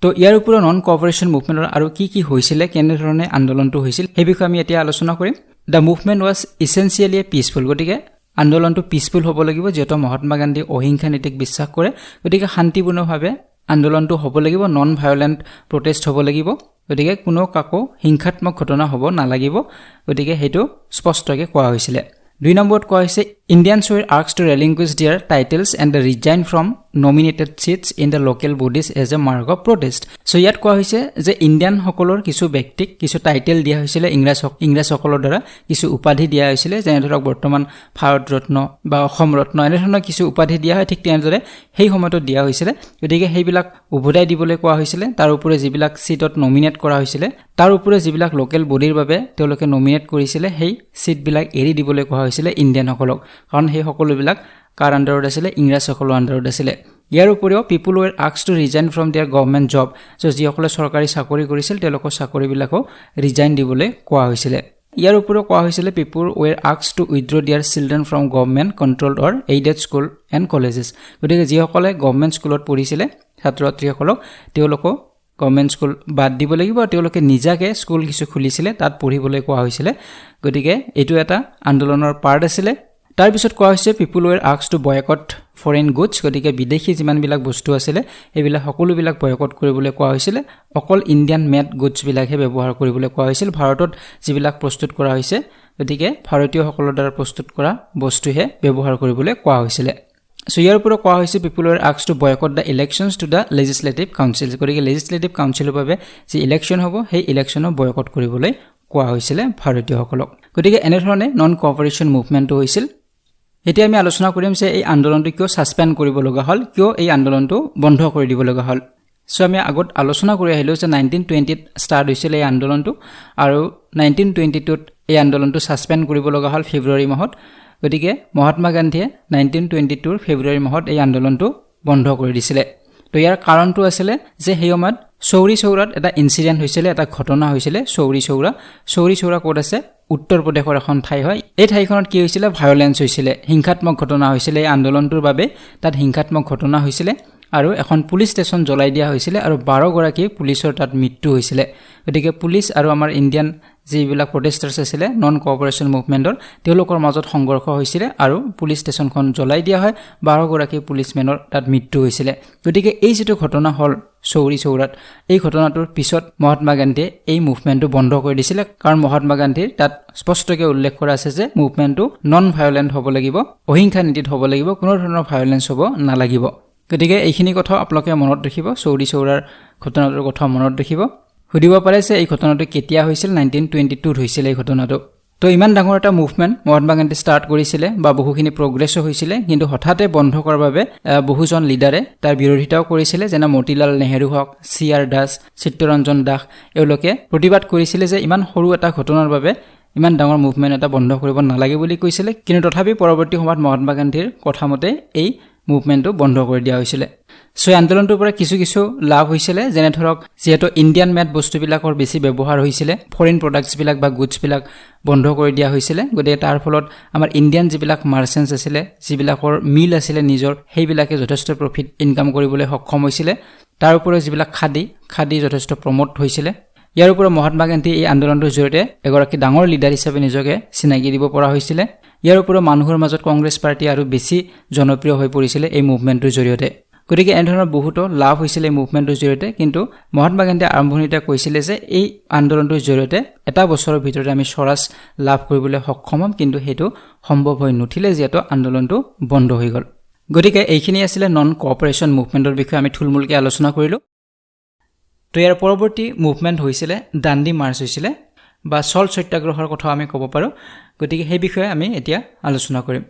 তো ইয়াৰ উপৰিও নন কোঅপাৰেশ্যন মুভমেণ্টৰ আৰু কি কি হৈছিলে, কেনেধৰণে আন্দোলনটো হৈছিল, সেই বিষয়ে আমি এতিয়া আলোচনা কৰিম। The movement was essentially peaceful. গতিকে আন্দোলনটো পিসফুল হ'ব লাগিব যেটো মহাত্মা গান্ধী অহিংসা নীতিক বিশ্বাস কৰে গতিকে শান্তিপূৰ্ণভাৱে আন্দোলনটো হ'ব লাগিব নন ভায়োলেন্ট প্ৰটেষ্ট হ'ব লাগিব গতিকে কোনো কাকো হিংসাত্মক ঘটনা হ'ব নালাগিব গতিকে হেতু স্পষ্টকৈ কোৱা হৈছিল 2 নম্বৰত কোৱা হৈছে Indians were asked to relinquish their titles and resign from nominated seats in the local bodies as a mark of protest so ইয়াত কোৱা হৈছে যে ইণ্ডিয়ান সকলৰ কিছু ব্যক্তিক কিছু টাইটেল দিয়া হৈছিল ইংৰাজ সকলৰ দ্বাৰা কিছু উপাধি দিয়া হৈছিল যেনে ধৰক বৰ্তমান ভাৰত ৰত্ন বা অসম ৰত্ন এনে ধৰণৰ কিছু উপাধি দিয়া হয় ঠিক তেনেদৰে সেই সময়তো দিয়া হৈছিল গতিকে সেইবিলাক উভতাই দিবলৈ কোৱা হৈছিল তাৰ উপৰে যিবিলাক সিটত নমিনেট কৰা হৈছিল তাৰ উপৰে যিবিলাক লোকেল বডিৰ বাবে তেওঁলোকে নমিনেট কৰিছিল সেই সিটবিলাক এৰি দিবলৈ কোৱা হৈছিল ইণ্ডিয়ান সকলক কাৰণ সেই সকলোবিলাক কাৰ আন্ডাৰত আছিল ইংৰাজ সকলৰ আন্ডাৰত আছিল ইয়াৰ উপৰিও পিপল were asked to resign from their government job so যিসকলে চৰকাৰী চাকৰি কৰিছিল তেওঁলোকৰ চাকৰিবিলাকো ৰিজাইন দিবলৈ কোৱা হৈছিল ইয়াৰ উপৰিও কোৱা হৈছিল পিপল were asked to withdraw their children from government controlled or aided school and colleges গতিকে যিসকলে গভৰ্ণমেণ্ট স্কুলত পঢ়িছিল ছাত্ৰ-ছাত্ৰীসকলক তেওঁলোকক গভৰ্ণমেণ্ট স্কুল বাদ দিব লাগিব তেওঁলোকে নিজাকে স্কুল কিছু খুলিছিল তাত পঢ়িবলৈ কোৱা হৈছিল গতিকে এটো এটা আন্দোলনৰ পাৰ্ট আছিল তাৰ পিছত কোৱা হৈছে পিপল were asked to boycott foreign goods গতিকে বিদেশী যিমানবিলাক বস্তু আছিল এইবিলাক সকলোবিলাক বয়কট কৰিবলৈ কোৱা হৈছিল অকল ইণ্ডিয়ান মেড গুডছ বিলাকহে ব্যৱহাৰ কৰিবলৈ কোৱা হৈছিল ভাৰতত যিবিলাক প্ৰস্তুত কৰা হৈছে গতিকে ভাৰতীয় সকলৰ দ্বাৰা প্ৰস্তুত কৰা বস্তুহে ব্যৱহাৰ কৰিবলৈ কোৱা হৈছিল So ইয়াৰ পৰা কোৱা হৈছে পিপল were asked to boycott the elections to the legislative council গতিকে legislative councilৰ বাবে যি ইলেকশন হ'ব সেই ইলেকশনক বয়কট কৰিবলৈ কোৱা হৈছিল ভাৰতীয়সকলক গতিকে এনে ধৰণে নন কোঅপাৰেচন মুভমেন্ট হৈছিল এতিয়া আমি আলোচনা কৰিম যে এই আন্দোলনটো কিয় সাসপেন্ড কৰিব লগা হ'ল কিয় এই আন্দোলনটো বন্ধ কৰি দিব লগা হ'ল সো আমি আগত আলোচনা কৰি আহিলো যে 1920 ত ষ্টাৰ্ট হৈছিল এই আন্দোলনটো আৰু 1922 ত এই আন্দোলনটো সাসপেন্ড কৰিব লগা হ'ল ফেব্ৰুৱাৰী মাহত গতিকে মহাত্মা গান্ধীয়ে 1922 ৰ ফেব্ৰুৱাৰী মাহত এই আন্দোলনটো বন্ধ কৰি দিছিল তো ইয়াৰ কাৰণটো আছিল যে সেই সময়ত চৌৰি চৌৰাত এটা ইনসিডেন্ট হৈছিল এটা ঘটনা হৈছিল চৌৰি চৌৰা কোড আছে উত্তৰ প্ৰদেশৰ এখন ঠাই হয় এই ঠাইখনত কি হৈছিল ভায়োলেন্স হৈছিল হিংসাত্মক ঘটনা হৈছিল এই আন্দোলনটোৰ বাবে তাত হিংসাত্মক ঘটনা হৈছিল আৰু এখন পুলিশ ষ্টেচন জ্বলাই দিয়া হৈছিল আৰু 12 গৰাকী পুলিচৰ তাত মৃত্যু হৈছিল গতিকে পুলিচ আৰু আমাৰ ইণ্ডিয়ান যিবিলাক প্ৰটেষ্টাৰ্ছ আছিল নন কোঅপাৰেচন মুভমেন্টৰ তেওঁলোকৰ মাজত সংঘৰ্ষ হৈছিল আৰু পুলিচ ষ্টেচনখন জ্বলাই দিয়া হয় 12 গৰাকী পুলিচমেনৰ তাত মৃত্যু হৈছিল গতিকে এই যেটো ঘটনা হল চৌৰি চৌৰাত এই ঘটনাটোৰ পিছত মহাত্মা গান্ধীয়ে এই মুভমেন্টটো বন্ধ কৰি দিছিল কাৰণ মহাত্মা গান্ধীৰ তাত স্পষ্টকৈ উল্লেখ কৰা আছে যে মুভমেন্টটো নন ভায়োলেন্ট হ'ব লাগিব অহিংসা নীতিত হ'ব লাগিব কোনো ধৰণৰ ভায়োলেন্স হ'ব নালাগিব গতিকে এইখিনি কথা আপোনালোকে মনত ৰাখিব চৌৰি চৌৰাৰ ঘটনাটোৰ কথা মনত ৰাখিব সুধিব পাৰে যে এই ঘটনাটো কেতিয়া হৈছিল 1922 ত হৈছিল এই ঘটনাটো তো ইমান ডাঙৰ এটা মুভমেন্ট মহাত্মা গান্ধী ষ্টাৰ্ট কৰিছিল বা বহুখিনি প্ৰগ্ৰেছ হৈছিল কিন্তু হঠাতে বন্ধ কৰাৰ বাবে বহুজন লিডাৰে তাৰ বিৰোধিতাও কৰিছিল যেনে মতিলাল নেহেৰু হক সিআৰ দাস চিত্তৰঞ্জন দাস এওঁলোকে প্ৰতিবাদ কৰিছিল যে ইমান সৰু এটা ঘটনাৰ বাবে ইমান ডাঙৰ মুভমেন্ট এটা বন্ধ কৰিব নালাগে বুলি কৈছিল কিন্তু তথাপি পৰৱৰ্তী সময়ত মহাত্মা গান্ধীৰ কথামতে এই মুভমেন্টটো বন্ধ কৰি দিয়া হৈছিল সো আন্দোলনটোৰ পৰা কিছু লাভ হৈছিল যেনে ধৰক যেহেতু ইণ্ডিয়ান মেড বস্তুবিলাকৰ বেছি ব্যৱহাৰ হৈছিল ফৰেন প্ৰডাক্টছ বিলাক বা গুডছ বিলাক বন্ধ কৰি দিয়া হৈছিল গতিকে তাৰ ফলত আমাৰ ইণ্ডিয়ান যিবিলাক মাৰ্চেন্টছ আছিল যিবিলাকৰ মিল আছিল নিজৰ সেইবিলাকে যথেষ্ট প্ৰফিট ইনকাম কৰিবলৈ সক্ষম হৈছিল তাৰ উপৰিও যিবিলাক খাদী যথেষ্ট প্ৰমোট হৈছিল ইয়াৰ উপৰিও মহাত্মা গান্ধী এই আন্দোলনটোৰ জৰিয়তে এগৰাকী ডাঙৰ লিডাৰ হিচাপে নিজকে চিনাকি দিব পৰা হৈছিল ইয়াৰ উপৰিও মানুহৰ মাজত কংগ্ৰেছ পাৰ্টি আৰু বেছি জনপ্ৰিয় হৈ পৰিছিল এই মুভমেন্টৰ জৰিয়তে গতিকে এনে ধৰণৰ বহুতো লাভ হৈছিল এই মুভমেন্টৰ জৰিয়তে কিন্তু মহাত্মা গান্ধীয়ে আৰম্ভণিতে কৈছিল যে এই আন্দোলনটোৰ জৰিয়তে এটা বছৰৰ ভিতৰতে আমি স্বৰাজ লাভ কৰিবলৈ সক্ষম হ'ম কিন্তু হেতু সম্ভৱ হৈ নুঠিলে যেটো আন্দোলনটো বন্ধ হৈ গ'ল গতিকে এইখিনি আছিল নন কোঅপাৰেচন মুভমেন্টৰ বিষয়ে আমি থুলমূলকৈ আলোচনা কৰিলো তো ইয়াৰ পৰৱৰ্তী মুভমেন্ট হৈছিল দাণ্ডি মাৰ্চ হৈছিল বা সল্ট সত্যাগ্ৰহৰ কথা আমি ক'ব পাৰো গতিকে সেই বিষয়ে আমি এতিয়া আলোচনা কৰিম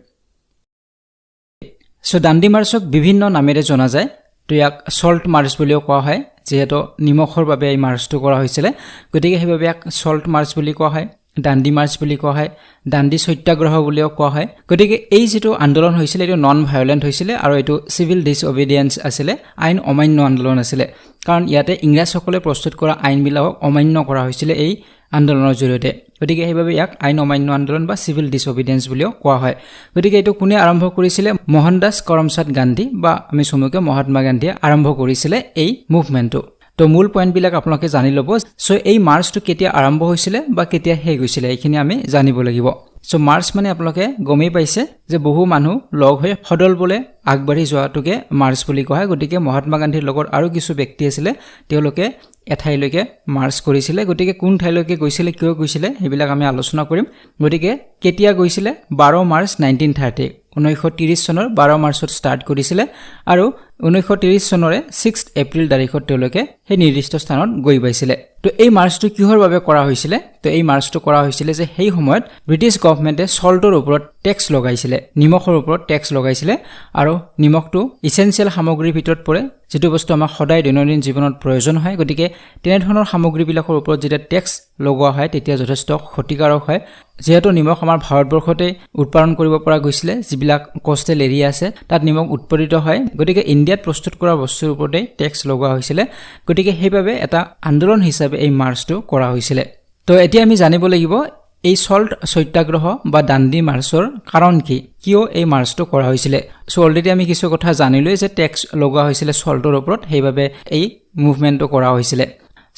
সো দাণ্ডি মাৰ্চক বিভিন্ন নামেৰে জনা যায় তো ইয়াক সল্ট মাৰ্চ বুলিও কোৱা হয় যেহেতু নিমখৰ বাবে এই মাৰ্চটো কৰা হৈছিল গতিকে সেইবাবে ইয়াক সল্ট মাৰ্চ বুলি কোৱা হয় দাণ্ডি মাৰ্চ বুলি কোৱা হয় দাণ্ডি সত্যাগ্ৰহ বুলিও কোৱা হয় গতিকে এই যেটো আন্দোলন হৈছিল এটো নন ভায়োলেন্ট হৈছিল আৰু এটো সিভিল ডিসঅবিডিয়েন্স আছিল আইন অমান্য আন্দোলন আছিল কাৰণ ইয়াতে ইংৰাজসকলে প্ৰস্তুত কৰা আইনবিলাকক অমান্য কৰা হৈছিল এই আন্দোলনৰ জৰিয়তে গতিকে সেইবাবে ইয়াক আইন অমান্য আন্দোলন বা সিভিল ডিসঅবিডিয়েন্স বুলিও কোৱা হয় গতিকে এটো কোনে আৰম্ভ কৰিছিল মোহনদাস কৰমচাঁদ গান্ধী বা আমি চমুকৈ মহাত্মা গান্ধীয়ে আৰম্ভ কৰিছিল এই মুভমেন্টটো তো মূল পয়েন্ট বিলাক আপোনালোকে জানি ল'ব সো এই মাৰ্চটো কেতিয়া আৰম্ভ হৈছিল বা কেতিয়া শেষ হৈছিল এইখিনি আমি জানিব লাগিব সো মাৰ্চ মানে আপোনালোকে গমেই পাইছে যে বহু মানুহ লগ হৈ সদল বলে আগবাঢ়ি যোৱাটোকে মাৰ্চ বুলি কোৱা হয় গতিকে মহাত্মা গান্ধীৰ লগত আৰু কিছু ব্যক্তি আছিলে তেওঁলোকে এঠাইলৈকে মাৰ্চ কৰিছিলে গতিকে কোন ঠাইলৈকে গৈছিলে কিয় গৈছিলে সেইবিলাক আমি আলোচনা কৰিম গতিকে কেতিয়া গৈছিলে 12 মাৰ্চ 1930 1930 চনৰ 12 মাৰ্চত ষ্টাৰ্ট কৰিছিলে আৰু 1930 চনৰে 6 এপ্ৰিল তাৰিখত তেওঁলোকে সেই নিৰ্দিষ্ট স্থানত গৈ পাইছিলে তো এই মাৰ্চটো কিহৰ বাবে কৰা হৈছিলে তো এই মাৰ্চটো কৰা হৈছিলে যে সেই সময়ত ব্ৰিটিছ গভৰ্ণমেণ্টে সল্টৰ ওপৰত টেক্স লগাইছিলে নিমখৰ ওপৰত টেক্স লগাইছিলে আৰু নিমখটো ইসেনশিয়াল সামগ্ৰীৰ ভিতৰত পৰে যেটো বস্তু আমাৰ সদায় দৈনন্দিন জীৱনত প্ৰয়োজন হয় গতিকে তেনে ধৰণৰ সামগ্ৰীবিলাকৰ ওপৰত যেতিয়া টেক্স লগোৱা হয় তেতিয়া যথেষ্ট ক্ষতিকাৰক হয় যেহেতু নিমখ আমাৰ ভাৰতবৰ্ষতে উৎপাদন কৰিব পৰা গৈছিলে যিবিলাক কোষ্টেল এৰিয়া আছে তাত নিমখ উৎপাদিত হয় গতিকে ইণ্ডিয়াত প্ৰস্তুত কৰা বস্তুৰ ওপৰতে টেক্স লগোৱা হৈছিলে গতিকে সেইভাবে এটা আন্দোলন হিচাপে এই মাৰ্চটো কৰা হৈছিলে তো এতিয়া আমি জানিব লাগিব এই সল্ট সত্যাগ্ৰহ বা দাণ্ডি মাৰ্চৰ কাৰণ কি কিয় এই মাৰ্চটো কৰা হৈছিলে সো অলৰেডি আমি কিছু কথা জানিলৈ যে টেক্স লগোৱা হৈছিলে সল্টৰ ওপৰত সেইভাবে এই মুভমেন্টটো কৰা হৈছিলে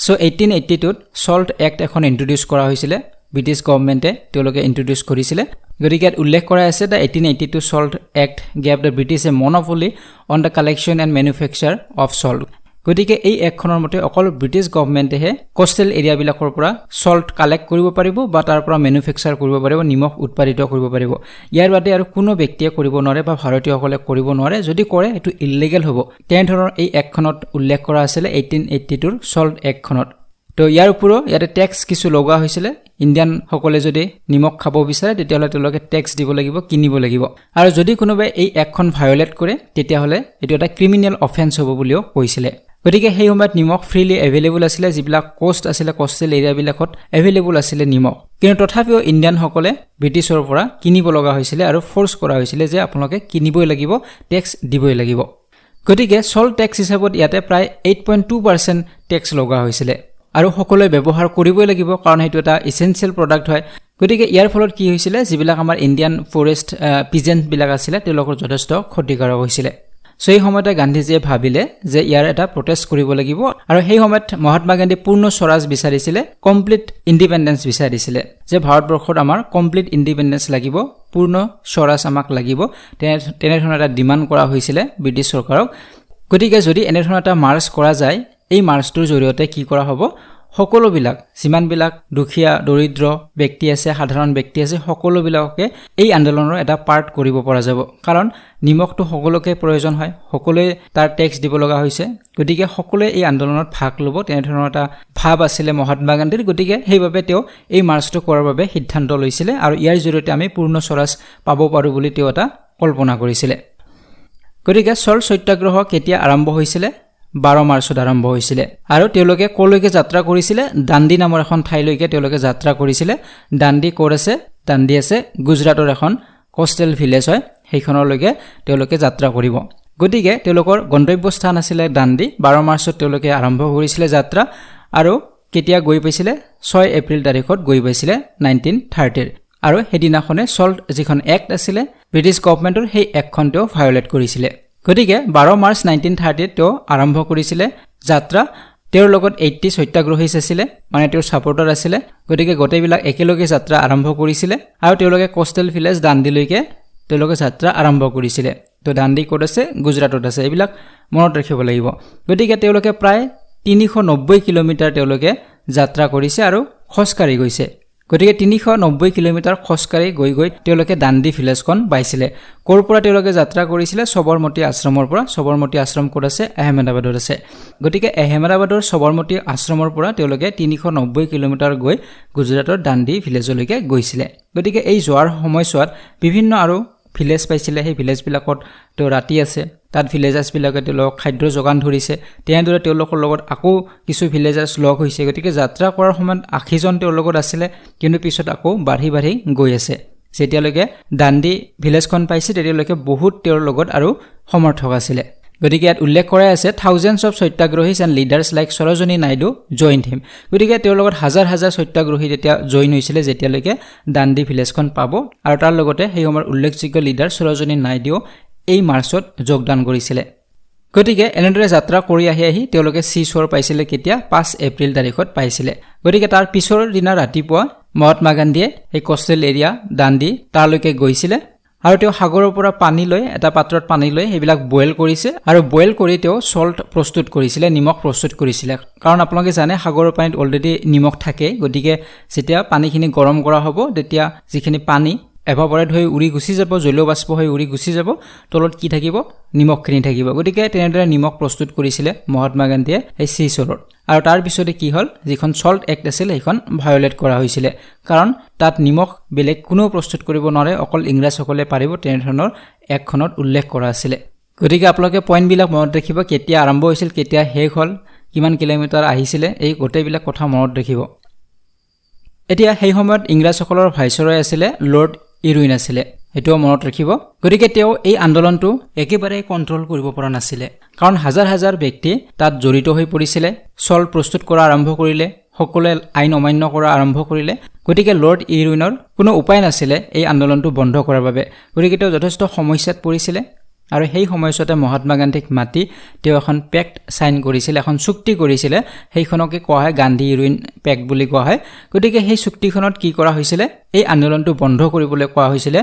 সো 1882 ত সল্ট এক্ট এখন ইন্ট্ৰোডিউস কৰা হৈছিলে ব্ৰিটিছ গভৰ্ণমেণ্টে তেওঁলোকে ইন্ট্ৰোডিউস কৰিছিলে গতিকে উল্লেখ কৰা আছে the 1882 salt act gave the British a monopoly on the collection and manufacture of salt গতিকে এই একখনৰ মতে অকল ব্ৰিটিছ গভৰ্ণমেণ্টেহে কোষ্টেল এৰিয়াবিলাকৰ পৰা সল্ট কালেক্ট কৰিব পাৰিব বা তাৰ পৰা ম্যানুফেকচাৰ কৰিব পাৰিব নিমখ উৎপাদিত কৰিব পাৰিব ইয়াৰ বাদে আৰু কোনো ব্যক্তিয়ে কৰিব নোৱাৰে বা ভাৰতীয়সকলে কৰিব নোৱাৰে যদি কৰে এটো ইলিগেল হ'ব তেনে ধৰণৰ এই একখনত উল্লেখ কৰা আছিল 1882 ৰ সল্ট একখনত তো ইয়াৰ উপৰিও ইয়াতে টেক্স কিছু লগা হৈছিল ইণ্ডিয়ান সকলে যদি নিমখ খাব বিচাৰে তেতিয়াহলে তেওঁলোকে টেক্স দিব লাগিব কিনিব লাগিব আৰু যদি কোনোবাই এই একখন ভায়োলেট কৰে তেতিয়াহলে এটো এটা ক্ৰিমিনেল অফেন্স হ'ব বুলিও কৈছিল গতিকে সেই সময়ত নিমখ ফ্ৰীলি এভেইলেবল আছিল যিবিলাক কোষ্ট আছিল কোষ্টেল এৰিয়াবিলাকত এভেইলেবল আছিল নিমখ কিন্তু তথাপিও ইণ্ডিয়ান সকলে ব্ৰিটিছৰ পৰা কিনিব লগা হৈছিল আৰু ফোৰ্স কৰা হৈছিল যে আপোনালোকে কিনিবই লাগিব টেক্স দিবই লাগিব গতিকে সল্ট টেক্স হিচাপত ইয়াতে প্ৰায় 8.2% টেক্স লগা হৈছিল আৰু সকলোৱে ব্যৱহাৰ কৰিবই লাগিব কাৰণ হেতু এটা এসেনশিয়াল প্ৰডাক্ট হয় গতিকে ইয়াৰ ফলত কি হৈছিল যিবিলাক আমাৰ ইণ্ডিয়ান ফৰেষ্ট পিজেন্ট বিলাক আছিল তেওঁলোকৰ যথেষ্ট ক্ষতিকাৰক হৈছিল সো এই সময়তে গান্ধীজীয়ে ভাবিলে যে ইয়াৰ এটা প্ৰটেষ্ট কৰিব লাগিব আৰু সেই সময়ত মহাত্মা গান্ধী পূৰ্ণ স্বৰাজ বিচাৰিছিল কমপ্লিট ইন্ডিপেন্ডেন্স বিচাৰিছিল যে ভাৰতবৰ্ষত আমাৰ কমপ্লিট ইন্ডিপেন্ডেন্স লাগিব পূৰ্ণ স্বৰাজ আমাক লাগিব তেনে ধৰণৰ এটা ডিমান্ড কৰা হৈছিল ব্ৰিটিছ চৰকাৰক গতিকে যদি এনে ধৰণৰ এটা মাৰ্চ কৰা যায় এই মাৰ্চটোৰ জৰিয়তে কি কৰা হ'ব সকলোবিলাক যিমানবিলাক দুখীয়া দৰিদ্ৰ ব্যক্তি আছে সাধাৰণ ব্যক্তি আছে সকলোবিলাককে এই আন্দোলনৰ এটা পাৰ্ট কৰিব পৰা যাব কাৰণ নিমখটো সকলোকে প্ৰয়োজন হয় সকলোৱে তাৰ টেক্স দিব লগা হৈছে গতিকে সকলোৱে এই আন্দোলনত ভাগ ল'ব তেনে ধৰণৰ এটা ভাৱ আছিল মহাত্মা গান্ধীৰ গতিকে সেইভাবে তেওঁ এই মাৰ্চটো কৰাৰ বাবে সিদ্ধান্ত লৈছিল আৰু ইয়াৰ জৰিয়তে আমি পূৰ্ণ স্বৰাজ পাব পাৰো বুলি তেওঁ এটা কল্পনা কৰিছিল গতিকে সল্ট সত্যাগ্ৰহ কেতিয়া আৰম্ভ হৈছিল 12 মাৰ্চত আৰম্ভ হৈছিল আৰু তেওঁলোকে কলৈকে যাত্ৰা কৰিছিল দাণ্ডি নামৰ এখন ঠাইলৈকে তেওঁলোকে যাত্ৰা কৰিছিল দাণ্ডি ক'ত আছে দাণ্ডি আছে গুজৰাটৰ এখন কোষ্টেল ভিলেজ হয় সেইখনলৈকে তেওঁলোকে যাত্ৰা কৰিব গতিকে তেওঁলোকৰ গন্তব্যস্থান আছিল দাণ্ডি 12 মাৰ্চত তেওঁলোকে আৰম্ভ কৰিছিল যাত্ৰা আৰু কেতিয়া গৈ পাইছিল 6 এপ্ৰিল তাৰিখত গৈ পাইছিল 1930 আৰু হেদিনাখনে সল্ট যিখন এক্ট আছিল ব্ৰিটিছ গভৰ্ণমেণ্টৰ সেই একখনটো ভায়োলেট কৰিছিল গতিকে 12 মাৰ্চ 1930 তেওঁ আৰম্ভ কৰিছিল যাত্ৰা তেওঁৰ লগত 80 সত্যাগ্ৰহী আছিল মানে তেওঁৰ সাপোৰ্টাৰ আছিল গতিকে গোটেইবিলাক একেলগে যাত্ৰা আৰম্ভ কৰিছিল আৰু তেওঁলোকে কোষ্টেল ভিলেজ দাণ্ডিলৈকে তেওঁলোকে যাত্ৰা আৰম্ভ কৰিছিল তো দাণ্ডি ক'ত আছে গুজৰাটত আছে এইবিলাক মনত ৰাখিব লাগিব গতিকে তেওঁলোকে প্ৰায় 390 কিলোমিটাৰ তেওঁলোকে যাত্ৰা কৰিছে আৰু খোজকাঢ়ি গৈছে গতিকে 390 কিলোমিটাৰ খোজকাঢ়ি গৈ তেওঁলোকে দাণ্ডি ভিলেজখন পাইছিল ক'ৰ পৰা তেওঁলোকে যাত্ৰা কৰিছিল সবৰমতী আশ্ৰমৰ পৰা সবৰমতী আশ্ৰম ক'ত আছে আহমেদাবাদত আছে গতিকে আহমেদাবাদৰ সবৰমতী আশ্ৰমৰ পৰা তেওঁলোকে 390 কিলোমিটাৰ গৈ গুজৰাটৰ দাণ্ডি ভিলেজলৈকে গৈছিল গতিকে এই যোৱাৰ সময়ছোৱাত বিভিন্ন আৰু ভিলেজ পাইছিল সেই ভিলেজবিলাকত তো ৰাতি আছে তাত ভিলেজাৰ্ছ বিলাকে তেওঁলোক খাদ্য যোগান ধৰিছে তেনেদৰে তেওঁলোকৰ লগত আকৌ কিছু ভিলেজাৰ্ছ লগ হৈছে গতিকে যাত্ৰা কৰাৰ সময়ত 80 জন তেওঁলোকৰ লগত আছিল কিন্তু পিছত আকৌ বাঢ়ি গৈ আছে যেতিয়ালৈকে দাণ্ডি ভিলেজখন পাইছে তেতিয়ালৈকে বহুত তেওঁৰ লগত আৰু সমৰ্থক আছিল গতিকে ইয়াত উল্লেখ কৰা আছে thousands of satyagrahis and leaders like Sarojini Naidu joined him গতিকে তেওঁৰ লগত হাজাৰ হাজাৰ সত্যাগ্ৰহী যেতিয়া জইন হৈছিল যেতিয়ালৈকে দাণ্ডি ভিলেজখন পাব আৰু তাৰ লগতে সেই সময়ৰ উল্লেখযোগ্য লিডাৰ সৰোজিনী নাইডু এই মাৰ্চত যোগদান কৰিছিল গতিকে এনেদৰে যাত্ৰা কৰি আহি তেওঁলোকে চিচৰ পাইছিল কেতিয়া 5 এপ্ৰিল তাৰিখত পাইছিল গতিকে তাৰ পিছৰ দিনা ৰাতিপুৱা মহাত্মা গান্ধীয়ে এই কোষ্টেল এৰিয়া দাণ্ডি তালৈকে গৈছিলে আৰু তেওঁ সাগৰৰ পৰা পানী লৈ এটা পাত্ৰত পানী লৈ সেইবিলাক বয়েল কৰিছে আৰু বয়েল কৰি তেওঁ সল্ট প্ৰস্তুত কৰিছিলে নিমখ প্ৰস্তুত কৰিছিলে কাৰণ আপোনালোকে জানে সাগৰৰ পানীত অলৰেডি নিমখ থাকে গতিকে যেতিয়া পানীখিনি গৰম কৰা হ'ব তেতিয়া যিখিনি পানী এভাপৰেট হৈ উৰি গুচি যাব জলীয় বাষ্প হৈ উৰি গুচি যাব তলত কি থাকিব নিমখখিনি থাকিব গতিকে তেনেদৰে নিমখ প্ৰস্তুত কৰিছিলে মহাত্মা গান্ধীয়ে এই সি চলত আৰু তাৰ পিছতে কি হ'ল যিখন সল্ট এক্ট আছিল সেইখন ভায়োলেট কৰা হৈছিল কাৰণ তাত নিমখ বেলেগ কোনো প্ৰস্তুত কৰিব নোৱাৰে অকল ইংৰাজসকলে পাৰিব তেনেধৰণৰ একখনত উল্লেখ কৰা আছিল গতিকে আপোনালোকে পইণ্টবিলাক মনত ৰাখিব কেতিয়া আৰম্ভ হৈছিল কেতিয়া শেষ হ'ল কিমান কিলোমিটাৰ আহিছিল এই গোটেইবিলাক কথা মনত ৰাখিব এতিয়া সেই সময়ত ইংৰাজসকলৰ ভাইসৰয় আছিল লৰ্ড ইৰুইন আছিল এটো মনত ৰাখিব গতিকে তেওঁ এই আন্দোলনটো একেবাৰে কন্ট্ৰোল কৰিব পৰা নাছিল কাৰণ হাজাৰ হাজাৰ ব্যক্তি তাত জড়িত হৈ পৰিছিল সল্ট প্ৰস্তুত কৰা আৰম্ভ কৰিলে সকলোৱে আইন অমান্য কৰা আৰম্ভ কৰিলে গতিকে লৰ্ড ইৰুইনৰ কোনো উপায় নাছিল এই আন্দোলনটো বন্ধ কৰাৰ বাবে গতিকে তেওঁ যথেষ্ট সমস্যাত পৰিছিল আৰু সেই সময়তে মহাত্মা গান্ধীক মাতি তেওঁ এখন পেক্ট সাইন কৰিছিল এখন চুক্তি কৰিছিল সেইখনকে কোৱা হয় গান্ধী ইৰুইন পেক্ট বুলি কোৱা হয় গতিকে সেই চুক্তিখনত কি কৰা হৈছিল এই আন্দোলনটো বন্ধ কৰিবলৈ কোৱা হৈছিল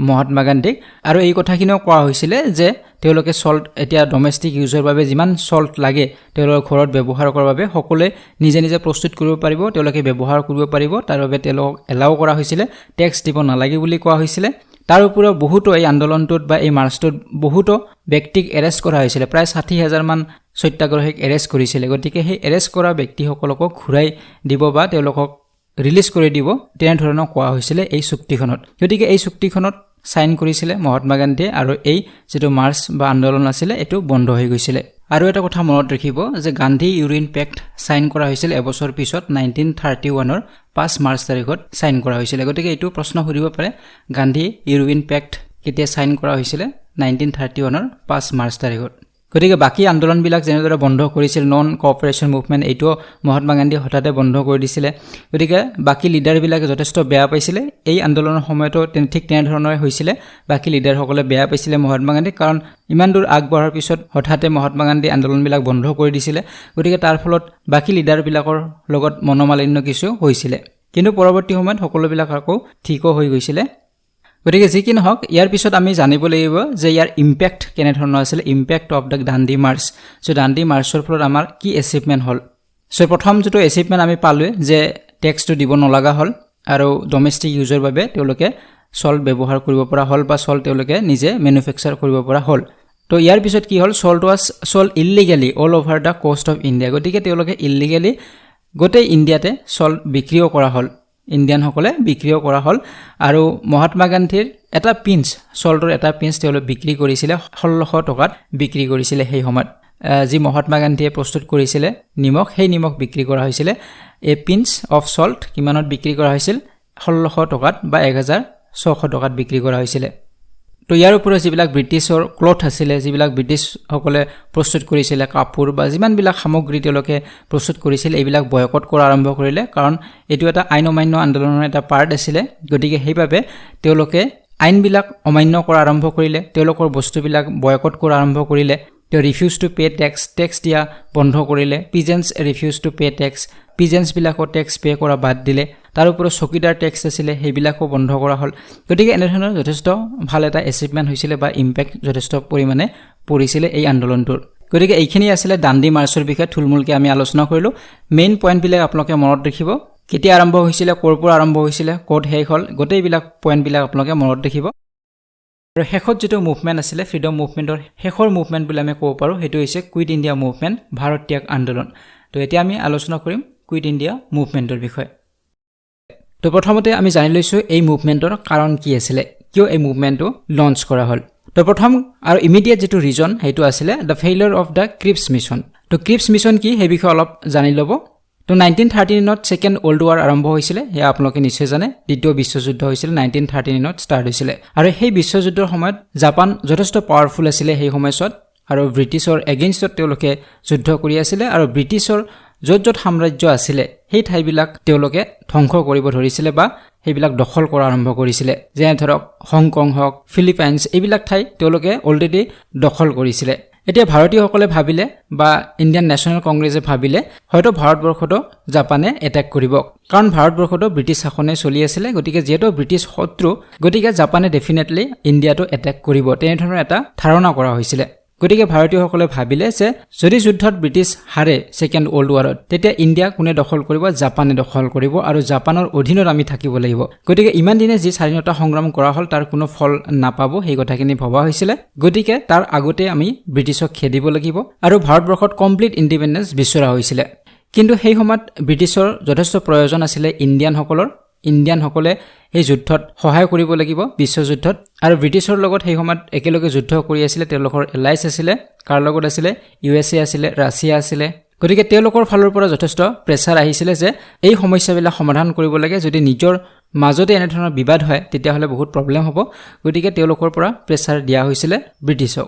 মহাত্মা গান্ধীক আৰু এই কথাখিনিও কোৱা হৈছিল যে তেওঁলোকে সল্ট এতিয়া ডমেষ্টিক ইউজৰ বাবে যিমান সল্ট লাগে তেওঁলোকৰ ঘৰত ব্যৱহাৰ কৰাৰ বাবে সকলোৱে নিজে নিজে প্ৰস্তুত কৰিব পাৰিব তেওঁলোকে ব্যৱহাৰ কৰিব পাৰিব তাৰ বাবে তেওঁলোকক এলাও কৰা হৈছিল টেক্স দিব নালাগে বুলি কোৱা হৈছিল তাৰ উপৰিও বহুতো এই আন্দোলনটোত বা এই মাৰ্চটোত বহুতো ব্যক্তিক এৰেষ্ট কৰা হৈছিল প্ৰায় 60000 মান সত্যাগ্ৰহীক এৰেষ্ট কৰিছিল গতিকে সেই এৰেষ্ট কৰা ব্যক্তিসকলক ঘূৰাই দিব বা তেওঁলোকক ৰিলিজ কৰি দিব তেনে ধৰণৰ কোৱা হৈছিল এই চুক্তিখনত গতিকে এই চুক্তিখনত সাইন কৰিছিল মহাত্মা গান্ধীয়ে আৰু এই যেটো মাৰ্চ বা আন্দোলন আছিল এটো বন্ধ হৈ গৈছিল আৰু এটা কথা মনত ৰাখিব যে গান্ধী ইউৰিন পেক্ট সাইন কৰা হৈছিল এবছৰ পিছত 1931 ৰ 5 মাৰ্চ তাৰিখত সাইন কৰা হৈছিল গতিকে এটো প্ৰশ্ন কৰিব পাৰে গান্ধী ইউৰিন পেক্ট কেতিয়া সাইন কৰা হৈছিল 1931 ৰ 5 মাৰ্চ তাৰিখত গতিকে বাকি আন্দোলনবিলাক যেনেদৰে বন্ধ কৰিছিল নন কোঅপাৰেচন মুভমেন্ট এটো মহাত্মা গান্ধী হঠাতে বন্ধ কৰি দিছিল গতিকে বাকি লিডাৰবিলাক যথেষ্ট বেয়া পাইছিল এই আন্দোলনৰ সময়তো ঠিক তেনে ধৰণৰ হৈছিল বাকি লিডাৰসকলে বেয়া পাইছিল মহাত্মা গান্ধী কাৰণ ইমান দূৰ আগবঢ়াৰ পিছত হঠাতে মহাত্মা গান্ধী আন্দোলনবিলাক বন্ধ কৰি দিছিল গতিকে তাৰ ফলত বাকি লিডাৰবিলাকৰ লগত মনোমালিন্য কিছু হৈছিল কিন্তু পৰৱৰ্তী সময়ত সকলোবিলাক আকৌ ঠিকো হৈ গৈছিল গতিকে যি কি নহওক ইয়াৰ পিছত আমি জানিব লাগিব যে ইয়াৰ ইম্প্যাক্ট কেনে ধৰণৰ আছিল impact of the Dandi March so Dandi মাৰ্চৰ ফলত আমাৰ কি এচিভমেন্ট হল সো প্ৰথম যেটো এচিভমেন্ট আমি পালো যে টেক্সটো দিব নলগা হল আৰু ডমেষ্টিক ইউজৰ বাবে তেওঁলোকে সল্ট ব্যৱহাৰ কৰিব পৰা হল বা সল্ট তেওঁলোকে নিজে ম্যানুফ্যাকচাৰ কৰিব পৰা হল তো ইয়াৰ পিছত কি হল salt was salt illegally all over the coast of India গতিকে তেওঁলোকে ইলিগেলি গোটেই ইন্ডিয়াতে সল্ট বিক্ৰীও কৰা হল ইন্ডিয়ান সকলে বিক্ৰীও কৰা হল আৰু মহাত্মা গান্ধীৰ এটা পিঞ্চ সল্টৰ এটা পিঞ্চ তেওঁলোকে বিক্ৰী কৰিছিল 1600 টকাত বিক্ৰী কৰিছিল সেই সময়ত যি মহাত্মা গান্ধীয়ে প্ৰস্তুত কৰিছিল নিমখ সেই নিমখ বিক্ৰী কৰা হৈছিল এ পিঞ্চ অফ সল্ট কিমানত বিক্ৰী কৰা হৈছিল 1600 টকাত বা 1600 টকাত বিক্ৰী কৰা হৈছিল তো ইয়াৰ ওপৰত যিবিলাক ব্ৰিটিছৰ ক্লথ আছিল যিবিলাক ব্ৰিটিছ সকলে প্ৰস্তুত কৰিছিল কাপোৰ বা যিমানবিলাক সামগ্ৰী তেওঁলোকে প্ৰস্তুত কৰিছিল এইবিলাক বয়কট কৰা আৰম্ভ কৰিলে কাৰণ এটো এটা আইন অমান্য আন্দোলনৰ এটা পাৰ্ট আছিল গতিকে সেইভাবে তেওঁলোকে আইনবিলাক অমান্য কৰা আৰম্ভ কৰিলে তেওঁলোকৰ বস্তুবিলাক বয়কট কৰা আৰম্ভ কৰিলে they refused to pay tax দিয়া বন্ধ কৰিলে peasants refused to pay tax peasants বিলাকো tax pay কৰা বাদ দিলে তাৰ ওপৰত চকিদাৰ tax আছিল হেবিলাকো বন্ধ কৰা হল গতিকে এনেধৰণৰ যথেষ্ট ভাল এটা এচিভমেন্ট হৈছিল বা ইম্প্যাক্ট যথেষ্ট পৰিমাণে পৰিছিল এই আন্দোলনটোৰ গতিকে এইখিনি আছিল দাণ্ডি মাৰ্চৰ বিষয়ে থুলমুলকে আমি আলোচনা কৰিলো মেইন পইণ্ট বিলাক আপোনালোকে মনত ৰাখিব কেতিয়া আৰম্ভ হৈছিল ক'ৰ পৰা আৰম্ভ হৈছিল ক'ত শেষ হ'ল গোটেইবিলাক পইণ্ট বিলাক আপোনালোকে মনত ৰাখিব আৰু শেষত যেটো মুভমেন্ট আছিল ফ্ৰীডম মুভমেন্টৰ শেষৰ মুভমেন্ট বুলি আমি ক'ব পাৰো হেতু হৈছে কুইট ইণ্ডিয়া মুভমেন্ট ভাৰত ত্যাগ আন্দোলন তো এতিয়া আমি আলোচনা কৰিম কুইট ইণ্ডিয়া মুভমেন্টৰ বিষয়ে তো প্ৰথমতে আমি জানি লৈছো এই মুভমেন্টৰ কাৰণ কি আছিল কিয় এই মুভমেন্টটো লঞ্চ কৰা হ'ল তো প্ৰথম আৰু ইমিডিয়েট যেটো ৰিজন হেতু আছিল the failure of the Cripps mission তো ক্ৰিপছ মিছন কি হে বিষয়ে অলপ জানি লব তো 1939 নত সেকেন্ড ওয়ার্ল্ড ওয়ার আৰম্ভ হৈছিল হে আপোনালোকে নিশ্চয় জানে দ্বিতীয় বিশ্বযুদ্ধ হৈছিল 1939 নত স্টাৰ্ট হৈছিল আৰু সেই বিশ্বযুদ্ধৰ সময়ত জাপান যথেষ্ট পাৱাৰফুল আছিল সেই সময়ত আৰু ব্ৰিটিছৰ এগেইনষ্টত তেওঁলোকে যুদ্ধ কৰি আছিল আৰু ব্ৰিটিছৰ যত সাম্ৰাজ্য আছিল সেই ঠাইবিলাক তেওঁলোকে ধ্বংস কৰিব ধৰিছিল বা সেইবিলাক দখল কৰা আৰম্ভ কৰিছিল যেনে ধৰক হংকং হক ফিলিপাইনছ এইবিলাক ঠাই তেওঁলোকে অলৰেডি দখল কৰিছিল এতিয়া ভাৰতীয়সকলে ভাবিলে বা ইণ্ডিয়ান নেশ্যনেল কংগ্ৰেছে ভাবিলে হয়তো ভাৰতবৰ্ষতো জাপানে এটেক কৰিব, কাৰণ ভাৰতবৰ্ষতো ব্ৰিটিছ শাসনে চলি আছিলে, গতিকে যিহেতু ব্ৰিটিছ শত্ৰু, গতিকে জাপানে ডেফিনেটলি ইণ্ডিয়াটো এটেক কৰিব, তেনেধৰণৰ এটা ধাৰণা কৰা হৈছিলে। গতিকে ভাৰতীয়সকলে ভাবিলে যে যদি যুদ্ধত ব্ৰিটিছ হাৰে ছেকেণ্ড ৱৰ্ল্ড ৱাৰত, তেতিয়া ইণ্ডিয়া কোনে দখল কৰিব? জাপানে দখল কৰিব, আৰু জাপানৰ অধীনত আমি থাকিব লাগিব। গতিকে ইমান দিনে যি স্বাধীনতা সংগ্ৰাম কৰা হ'ল তাৰ কোনো ফল নাপাব, সেই কথাখিনি ভবা হৈছিলে। গতিকে তাৰ আগতে আমি ব্ৰিটিছক খেদিব লাগিব আৰু ভাৰতবৰ্ষত কমপ্লিট ইণ্ডিপেণ্ডেঞ্চ বিচৰা হৈছিলে। কিন্তু সেই সময়ত ব্ৰিটিছৰ যথেষ্ট প্ৰয়োজন আছিলে ইণ্ডিয়ানসকলৰ। ইণ্ডিয়ানসকলে এই যুদ্ধত সহায় কৰিব লাগিব, বিশ্বযুদ্ধত, আৰু ব্ৰিটিছৰ লগত সেই সময়ত একেলগে যুদ্ধ কৰি আছিলে। তেওঁলোকৰ এলাইজ আছিলে, কাৰ লগত আছিলে? USA আছিলে, ৰাছিয়া আছিলে। গতিকে তেওঁলোকৰ ফালৰ পৰা যথেষ্ট প্ৰেছাৰ আহিছিলে যে এই সমস্যাবিলাক সমাধান কৰিব লাগে, যদি নিজৰ মাজতে এনেধৰণৰ বিবাদ হয় তেতিয়াহ'লে বহুত প্ৰব্লেম হ'ব। গতিকে তেওঁলোকৰ পৰা প্ৰেছাৰ দিয়া হৈছিলে ব্ৰিটিছক।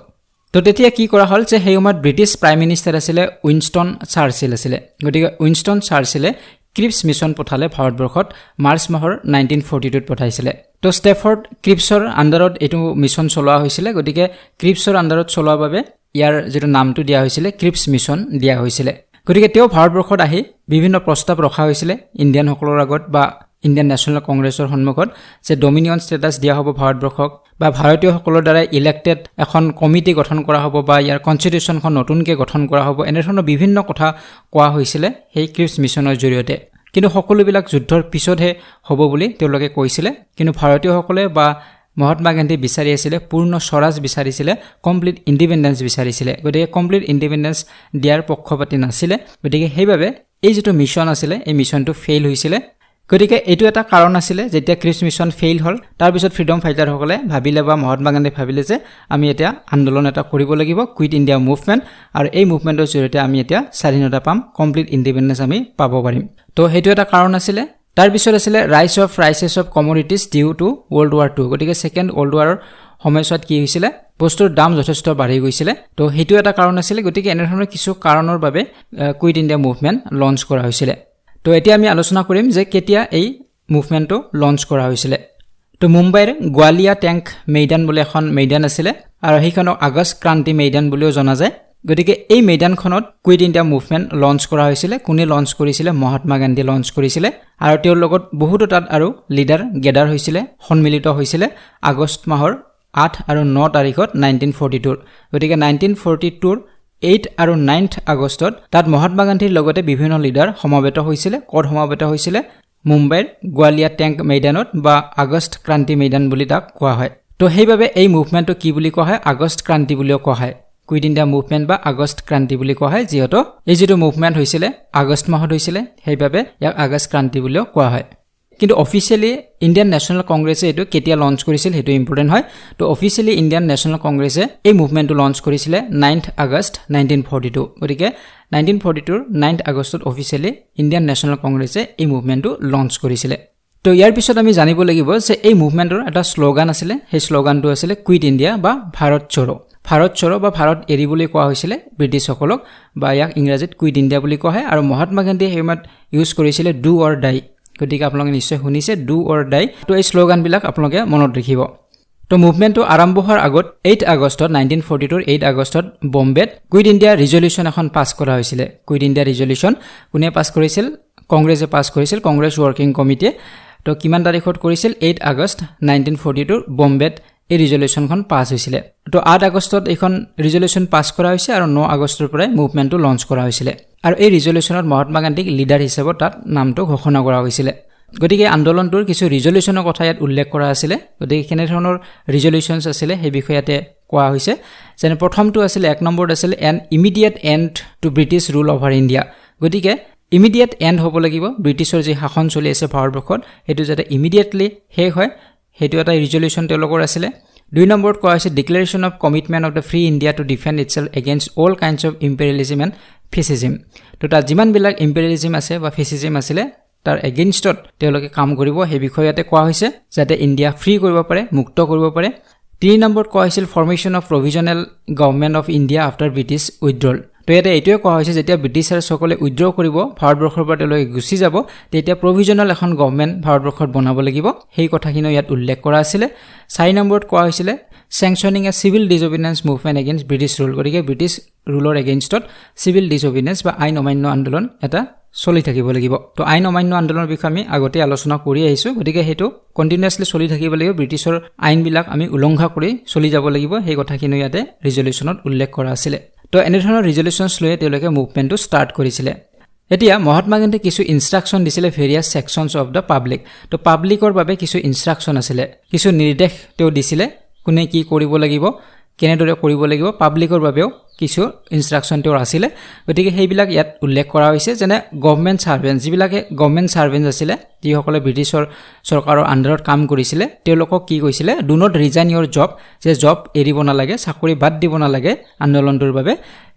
তো তেতিয়া কি কৰা হ'ল যে সেই সময়ত ব্ৰিটিছ প্ৰাইম মিনিষ্টাৰ আছিলে উইনষ্টন চাৰ্চিল আছিলে। গতিকে উইনষ্টন চাৰ্চিলে ক্ৰিপছ মিছন পঠালে ভাৰতবৰ্ষত, মাৰ্চ মাহৰ 1942ত পঠাইছিলে। তো ষ্টেফৰ্ড ক্ৰিপছৰ আণ্ডাৰত এইটো মিছন চলোৱা হৈছিলে। গতিকে ক্ৰিপছৰ আণ্ডাৰত চলোৱাৰ বাবে ইয়াৰ যিটো নামটো দিয়া হৈছিলে ক্ৰিপছ মিছন দিয়া হৈছিলে। গতিকে তেওঁ ভাৰতবৰ্ষত আহি বিভিন্ন প্ৰস্তাৱ ৰখা হৈছিলে ইণ্ডিয়ানসকলৰ আগত বা ইণ্ডিয়ান নেশ্যনেল কংগ্ৰেছৰ সন্মুখত, যে ডমিনিয়ন ষ্টেটাছ দিয়া হ'ব ভাৰতবৰ্ষক, বা ভাৰতীয়সকলৰ দ্বাৰা ইলেক্টেড এখন কমিটি গঠন কৰা হ'ব, বা ইয়াৰ কনষ্টিটিউশ্যনখন নতুনকৈ গঠন কৰা হ'ব। এনেধৰণৰ বিভিন্ন কথা কোৱা হৈছিলে সেই ক্ৰিপছ মিছনৰ জৰিয়তে। কিন্তু সকলোবিলাক যুদ্ধৰ পিছতহে হ'ব বুলি তেওঁলোকে কৈছিলে। কিন্তু ভাৰতীয়সকলে বা মহাত্মা গান্ধী বিচাৰি আছিলে পূৰ্ণ স্বৰাজ বিচাৰিছিলে, কমপ্লিট ইণ্ডিপেণ্ডেঞ্চ বিচাৰিছিলে। গতিকে কমপ্লিট ইণ্ডিপেণ্ডেঞ্চ দিয়াৰ পক্ষপাতি নাছিলে। গতিকে সেইবাবে এই যিটো মিছন আছিলে এই মিছনটো ফেইল হৈছিলে। গতিকে এইটো এটা কাৰণ আছিলে, যেতিয়া ক্ৰিপছ মিছন ফেইল হ'ল তাৰপিছত ফ্ৰীডম ফাইটাৰসকলে ভাবিলে বা মহাত্মা গান্ধী ভাবিলে যে আমি এতিয়া আন্দোলন এটা কৰিব লাগিব, কুইট ইণ্ডিয়া মুভমেণ্ট, আৰু এই মুভমেণ্টৰ জৰিয়তে আমি এতিয়া স্বাধীনতা পাম, কমপ্লিট ইণ্ডিপেণ্ডেঞ্চ আমি পাব পাৰিম। তো সেইটো এটা কাৰণ আছিলে। তাৰপিছত আছিলে rises of commodities due to world war II। গতিকে ছেকেণ্ড ৱৰ্ল্ড ৱাৰৰ সময়ছোৱাত কি হৈছিলে? বস্তুৰ দাম যথেষ্ট বাঢ়ি গৈছিলে। তো সেইটো এটা কাৰণ আছিলে। গতিকে এনেধৰণৰ কিছু কাৰণৰ বাবে কুইট ইণ্ডিয়া মুভমেণ্ট লঞ্চ কৰা হৈছিলে। তো এতিয়া আমি আলোচনা কৰিম যে কেতিয়া এই মুভমেণ্টটো লঞ্চ কৰা হৈছিলে। তো মুম্বাইৰ গোৱালিয়া টেংক মৈদান বুলি এখন মৈদান আছিলে, আৰু সেইখনক আগষ্ট ক্ৰান্তি মৈদান বুলিও জনা যায়। গতিকে এই মৈদানখনত কুইট ইণ্ডিয়া মুভমেণ্ট লঞ্চ কৰা হৈছিলে। কোনে লঞ্চ কৰিছিলে? মহাত্মা গান্ধীয়ে লঞ্চ কৰিছিলে, আৰু তেওঁৰ লগত বহুতো তাত আৰু লিডাৰ গেডাৰ হৈছিলে, সন্মিলিত হৈছিলে আগষ্ট মাহৰ 8 আৰু 9 তাৰিখত 1942। গতিকে 1942 8 আৰু 9 আগষ্টত তাত মহাত্মা গান্ধীৰ লগতে বিভিন্ন লিডাৰ সমবেত হৈছিলে। ক'ত সমবেত হৈছিলে? মুম্বাইৰ গোৱালিয়া টেংক মৈদানত, বা আগষ্ট ক্ৰান্তি মৈদান বুলি তাক কোৱা হয়। তো সেইবাবে এই মুভমেণ্টটো কি বুলি কোৱা হয়? আগষ্ট ক্ৰান্তি বুলিও কোৱা হয়। কুইট ইণ্ডিয়া মুভমেণ্ট বা আগষ্ট ক্ৰান্তি বুলি কোৱা হয়, যিহেতু এই যিটো মুভমেণ্ট হৈছিলে আগষ্ট মাহত হৈছিলে, সেইবাবে ইয়াক আগষ্ট ক্ৰান্তি বুলিও কোৱা হয়। কিন্তু অফিচিয়েলি ইণ্ডিয়ান নেশ্যনেল কংগ্ৰেছে এইটো কেতিয়া লঞ্চ কৰিছিল সেইটো ইম্পৰ্টেণ্ট হয়। তো অফিচিয়েলি ইণ্ডিয়ান নেশ্যনেল কংগ্ৰেছে এই মুভমেণ্টটো লঞ্চ কৰিছিলে 9 আগষ্ট 1942। গতিকে 1942 9 আগষ্টত অফিচিয়েলি ইণ্ডিয়ান নেশ্যনেল কংগ্ৰেছে এই মুভমেণ্টটো লঞ্চ কৰিছিলে। তো ইয়াৰ পিছত আমি জানিব লাগিব যে এই মুভমেণ্টৰ এটা শ্লোগান আছিলে। সেই শ্লোগানটো আছিলে কুইট ইণ্ডিয়া বা ভাৰত চোৰো। ভাৰত চোৰো বা ভাৰত এৰিবলৈ কোৱা হৈছিলে ব্ৰিটিছসকলক, বা ইয়াক ইংৰাজীত কুইট ইণ্ডিয়া বুলি কোৱা হয়। আৰু মহাত্মা গান্ধীয়ে সেই সময়ত ইউজ কৰিছিলে ডু অৰ ডাই। গতিকে আপোনালোকে নিশ্চয় শুনিছে ডু অৰ ডাই। তো এই শ্লোগানবিলাক আপোনালোকে মনত ৰাখিব। তো মুভমেণ্টটো আৰম্ভ হোৱাৰ আগত 8 আগষ্টত 1942 8 আগষ্টত বম্বেত কুইট ইণ্ডিয়া ৰিজলিউশ্যন এখন পাছ কৰা হৈছিলে। কুইট ইণ্ডিয়া ৰিজলিউশ্যন কোনে পাছ কৰিছিল? কংগ্ৰেছে পাছ কৰিছিল, কংগ্ৰেছ ৱৰ্কিং কমিটিয়ে। তো কিমান তাৰিখত কৰিছিল? 8 আগষ্ট 1942 বম্বেত এই ৰিজলিউশ্যনখন পাছ হৈছিলে। তো 8 আগষ্টত এইখন ৰিজলিউশ্যন পাছ কৰা হৈছে, আৰু 9 আগষ্টৰ পৰাই মুভমেণ্টটো লঞ্চ কৰা হৈছিলে। আৰু এই ৰিজলিউশ্যনত মহাত্মা গান্ধীক লিডাৰ হিচাপত তাত নামটো ঘোষণা কৰা হৈছিলে। গতিকে আন্দোলনটোৰ কিছু ৰিজলিউশ্যনৰ কথা ইয়াত উল্লেখ কৰা আছিলে। গতিকে কেনেধৰণৰ ৰিজলিউশ্যনছ আছিলে সেই বিষয়ে ইয়াতে কোৱা হৈছে। যেনে প্ৰথমটো আছিলে 1 নম্বৰত আছিলে an immediate end to British rule over India. গতিকে ইমিডিয়েট এণ্ড হ'ব লাগিব, ব্ৰিটিছৰ যি শাসন চলি আছে ভাৰতবৰ্ষত সেইটো যাতে ইমিডিয়েটলি শেষ হয়, সেইটো এটা ৰিজলিউশ্যন তেওঁলোকৰ আছিলে। 2 নম্বৰত কোৱা হৈছে declaration of commitment of the free India to defend itself against all kinds of imperialism and fascism. তো তাত যিমানবিলাক ইম্পেৰিয়েলিজিম আছে বা ফেচিজিম আছিলে তাৰ এগেইনষ্টত তেওঁলোকে কাম কৰিব, সেই বিষয়ে ইয়াতে কোৱা হৈছে, যাতে ইণ্ডিয়া ফ্ৰী কৰিব পাৰে, মুক্ত কৰিব পাৰে। 3 নম্বৰত কোৱা হৈছিল formation of provisional government of India after British withdrawal. তো ইয়াতে এইটোৱে কোৱা হৈছে যেতিয়া ব্ৰিটিছাৰসকলে উইথড্ৰ কৰিব, ভাৰতবৰ্ষৰ পৰা তেওঁলোকে গুচি যাব, তেতিয়া প্ৰভিজনেল এখন গভৰ্ণমেণ্ট ভাৰতবৰ্ষত বনাব লাগিব, সেই কথাখিনিও ইয়াত উল্লেখ কৰা আছিলে। 4 নম্বৰত কোৱা হৈছিলে sanctioning a civil disobedience movement against British rule গতিকে ব্ৰিটিছ ৰুলৰ এগেইনষ্টত সিভিল ডিসঅবিডিয়েন্স বা আইন অমান্য আন্দোলন এটা চলি থাকিব লাগিব তো আইন অমান্য আন্দোলনৰ বিষয়ে আমি আগতে আলোচনা কৰি আহিছো গতিকে হেতু কন্টিনিউয়াছলি চলি থাকিব লাগিব ব্ৰিটিছৰ আইনবিলাক আমি উলংঘা কৰি চলি যাব লাগিব সেই কথাখিনি ইয়াতে ৰিজলিউচনত উল্লেখ কৰা আছিল তো এনে ধৰণৰ ৰিজলিউচনছ লৈ তেওঁলোকে মুভমেন্টটো ষ্টাৰ্ট কৰিছিল এতিয়া মহাত্মা গান্ধী কিছু ইনষ্ট্ৰাকচন দিছিলে ভেৰিয়াছ সেকশনছ অফ দা পাব্লিক তো পাব্লিকৰ বাবে কিছু ইনষ্ট্ৰাকচন আছিল কিছু নিৰ্দেশ তেওঁ দিছিলে কোনে কি কৰিব লাগিব কেনেদৰে কৰিব লাগিব পাব্লিকৰ বাবেও কিছু ইনষ্ট্ৰাকচন তেওঁৰ আছিল গতিকে সেইবিলাক ইয়াত উল্লেখ কৰা হৈছে যেনে গভৰ্ণমেণ্ট সাৰ্ভেন্ট যিবিলাকে গভৰ্ণমেণ্ট সাৰ্ভেন্ট আছিল যিসকলে ব্ৰিটিছৰ চৰকাৰৰ আন্ডাৰত কাম কৰিছিল তেওঁলোকক কি কৈছিলে do not resign your job যে জব এৰিব নালাগে চাকৰি বাদ দিব নালাগে আন্দোলনটোৰ বাবে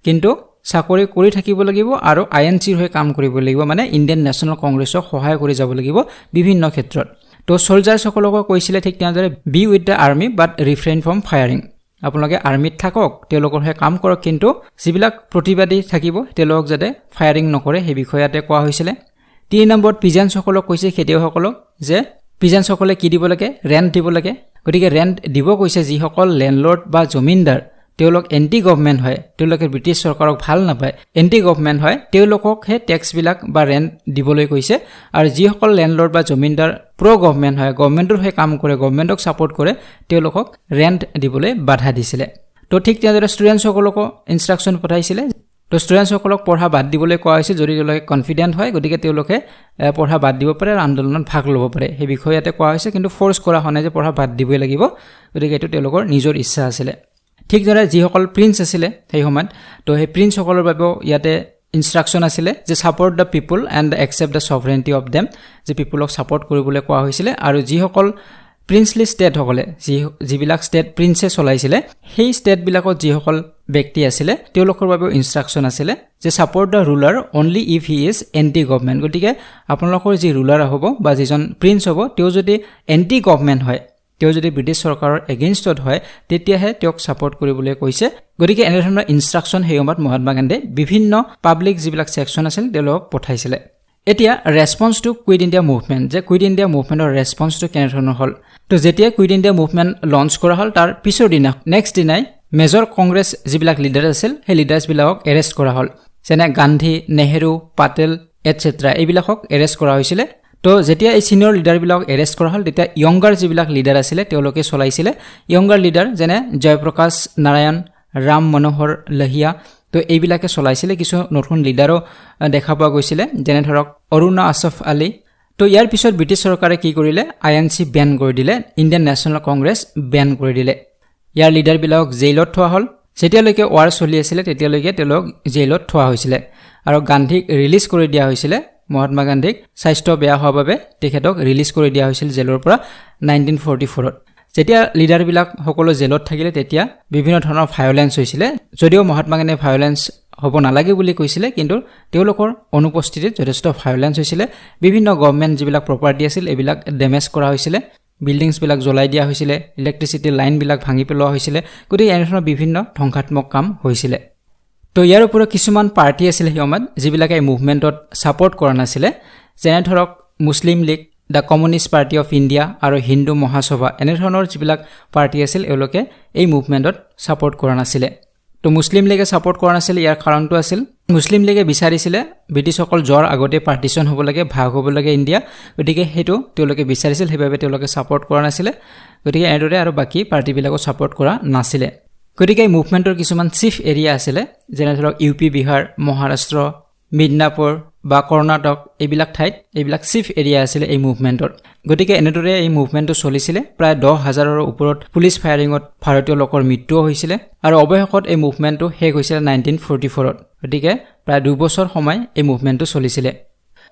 কিন্তু চাকৰি কৰি থাকিব লাগিব আৰু আইএনচিৰ হৈ কাম কৰিব লাগিব মানে ইণ্ডিয়ান নেশ্যনেল কংগ্ৰেছক সহায় কৰি যাব লাগিব বিভিন্ন ক্ষেত্ৰত তো সোলজাৰসকলক কৈছিলে ঠিক তেনেদৰে be with the army but refrain from firing আপোনালোকে আৰ্মিত থাকক তেওঁলোকৰ হৈ কাম কৰক কিন্তু যিবিলাক প্ৰতিবাদী থাকিব তেওঁলোকক যাতে ফায়াৰিং নকৰে সেই বিষয়তে কোৱা হৈছিল 3 নম্বৰত পিজেন্টসকলক কৈছে খেতিয়কসকলক যে পিজেন্টসকলে কি দিব লাগে ৰেন্ট দিব লাগে গতিকে ৰেন্ট দিব কৈছে যিসকল লেণ্ডলৰ্ড বা জমিনদাৰ তেওঁলোক এন্টি গভৰ্ণমেণ্ট হয় তেওঁলোকে ব্ৰিটিছ চৰকাৰক ভাল নাপায় এন্টি গভৰ্ণমেণ্ট হয় তেওঁলোকক হে ট্যাক্স বিলাক বা ৰেন্ট দিবলৈ কৈছে আৰু যিসকল লেণ্ডলৰ্ড বা জমিনদাৰ প্ৰ গভৰ্ণমেণ্ট হয় গভৰ্ণমেণ্টৰ হৈ কাম কৰে গভৰ্ণমেণ্টক সাপোৰ্ট কৰে তেওঁলোকক ৰেন্ট দিবলৈ বাধা দিছিলে তো ঠিক তেনেদৰে ষ্টুডেণ্টসকলক ইনষ্ট্ৰাকচন পঠাইছিলে তো ষ্টুডেণ্টসকলক পঢ়া বাদ দিবলৈ কোৱা হৈছে যদি তেওঁলোকে কনফিডেন্ট হয় গতিকে তেওঁলোকে পঢ়া বাদ দিব পাৰে আৰু আন্দোলনত ভাগ ল'ব পাৰে সেই বিষয়তে কোৱা হৈছে কিন্তু ফোৰ্স কৰা হোৱা নাই যে পঢ়া বাদ দিবই লাগিব গতিকে এটো তেওঁলোকৰ নিজৰ ইচ্ছা আছিল ঠিক দৰে যিসকল প্ৰিন্স আছিল সেই সময়ত তো সেই প্ৰিন্সসকলৰ বাবে ইয়াতে ইনষ্ট্ৰাকচন আছিল যে support the people and accept the sovereignty of them যে পিপলক সাপোৰ্ট কৰিবলৈ কোৱা হৈছিল আৰু যিসকল প্ৰিন্সলি ষ্টেট সকলে যিবিলাক ষ্টেট প্ৰিন্সে চলাইছিল সেই ষ্টেট বিলাকত যিসকল ব্যক্তি আছিল তেওঁলোকৰ বাবে ইনষ্ট্ৰাকচন আছিল যে support the ruler only if he is anti government গতিকে আপোনালোকৰ যি ৰুলাৰ হ'ব বা যিজন প্ৰিন্স হ'ব তেওঁ যদি এন্টি গভৰ্ণমেণ্ট হয় তেওঁ যদি ব্ৰিটিছ চৰকাৰৰ এগেইনষ্টত হয় তেতিয়াহে তেওঁক সাপোৰ্ট কৰিবলৈ কৈছে গতিকে এনে ধৰণৰ ইনষ্ট্ৰাকচন সেই সময়ত মহাত্মা গান্ধী বিভিন্ন পাব্লিক যিবিলাক সেকশন আছিল তেওঁলোকক পঠাইছিল এতিয়া ৰেসপন্স টু কুইট ইণ্ডিয়া মুভমেন্ট যে কুইট ইণ্ডিয়া মুভমেন্টৰ ৰেসপন্স টু কেনে ধৰণৰ হ'ল তো যেতিয়া কুইট ইণ্ডিয়া মুভমেন্ট লঞ্চ কৰা হ'ল তাৰ পিছৰ দিনা নেক্সট দিনাই মেজৰ কংগ্ৰেছ যিবিলাক লিডাৰ আছিল সেই লিডাৰ্ছ বিলাকক এৰেষ্ট কৰা হ'ল যেনে গান্ধী নেহেৰু পাটেল এটসেট্ৰা এইবিলাকক এৰেষ্ট কৰা হৈছিল তো যেতিয়া এই সিনিয়ৰ লিডাৰ বিলাকক এৰেষ্ট কৰা হ'ল তেতিয়া ইয়ংগাৰ যিবিলাক লিডাৰ আছিল তেওঁলোকে চলাইছিল ইয়ংগাৰ লিডাৰ যেনে জয়প্ৰকাশ নাৰায়ণ ৰাম মনোহৰ লহিয়া তো এইবিলাকে চলাইছিল কিছু নতুন লিডাৰো দেখা পোৱা গৈছিল যেনে ধৰক অৰুণা আসফ আলী তো ইয়াৰ পিছত ব্ৰিটিছ চৰকাৰে কি কৰিলে আইএনচি বেন কৰি দিলে ইণ্ডিয়ান নেশ্যনেল কংগ্ৰেছ বেন কৰি দিলে ইয়াৰ লিডাৰ বিলাকক জেইলত থোৱা হ'ল যেতিয়ালৈকে ওৱাৰ চলি আছিল তেতিয়ালৈকে তেওঁলোক জেইলত থোৱা হৈছিল আৰু গান্ধীক ৰিলিজ কৰি দিয়া হৈছিল মহাত্মা গান্ধীক স্বাস্থ্য বেয়া হোৱাৰ বাবে তেখেতক ৰিলিজ কৰি দিয়া হৈছিল জেলৰ পৰা 1944 ত যেতিয়া লিডাৰ বিলাক সকলো জেলত থাকিলে তেতিয়া বিভিন্ন ধৰণৰ ভায়োলেন্স হৈছিল যদিও মহাত্মা গান্ধীয়ে ভায়োলেন্স হ'ব নালাগে বুলি কৈছিল কিন্তু তেওঁলোকৰ অনুপস্থিতিত যথেষ্ট ভায়োলেন্স হৈছিল বিভিন্ন গভৰ্ণমেণ্ট যিবিলাক প্ৰপাৰ্টি আছিল এইবিলাক ডেমেজ কৰা হৈছিল বিল্ডিংছ বিলাক জ্বলাই দিয়া হৈছিল ইলেক্ট্ৰিচিটি লাইন বিলাক ভাঙি পেলোৱা হৈছিল গতিকে এনে ধৰণৰ বিভিন্ন ধ্বংসাত্মক কাম হৈছিল তো ইয়াৰ ওপৰত কিছুমান পাৰ্টি আছিল হিয়মত যিবিলাকে এই মুভমেন্টত সাপোৰ্ট কৰা নাছিল যেনে ধৰক Muslim League the Communist Party of India আৰু হিন্দু মহাসভা এনে ধৰণৰ যিবিলাক পাৰ্টি আছিল এওঁলোকে এই মুভমেন্টত সাপোৰ্ট কৰা নাছিল তো মুছলিম লীগে সাপোৰ্ট কৰা নাছিল ইয়াৰ কাৰণটো আছিল মুছলিম লীগে বিচাৰিছিল ব্ৰিটিছসকল যোৱাৰ আগতে পাৰ্টিশন হ'ব লাগে ভাগ হ'ব লাগে ইণ্ডিয়া গতিকে হেতু তেওঁলোকে বিচাৰিছিল সেইভাবে তেওঁলোকে সাপোৰ্ট কৰা নাছিল গতিকে এনেদৰে আৰু বাকি পাৰ্টিবিলাকো সাপোৰ্ট কৰা নাছিল গতিকে মুভমেন্টৰ কিছুমান চিফ এৰিয়া আছিল যেনে ধৰক ইউপি বিহাৰ মহাৰাষ্ট্ৰ মিদনাপুৰ বা কৰ্ণাটক এইবিলাক ঠাইত এইবিলাক চিফ এৰিয়া আছিল এই মুভমেন্টৰ গতিকে এনেদৰে এই মুভমেন্টটো চলিছিল প্ৰায় 10,000ৰ ওপৰত পুলিশ ফায়াৰিঙত ভাৰতীয় লোকৰ মৃত্যু হৈছিল আৰু অৱশেষত এই মুভমেন্টটো শেষ হৈছিল 1944 ত গতিকে প্ৰায় 2 বছৰ সময় এই মুভমেন্টটো চলিছিল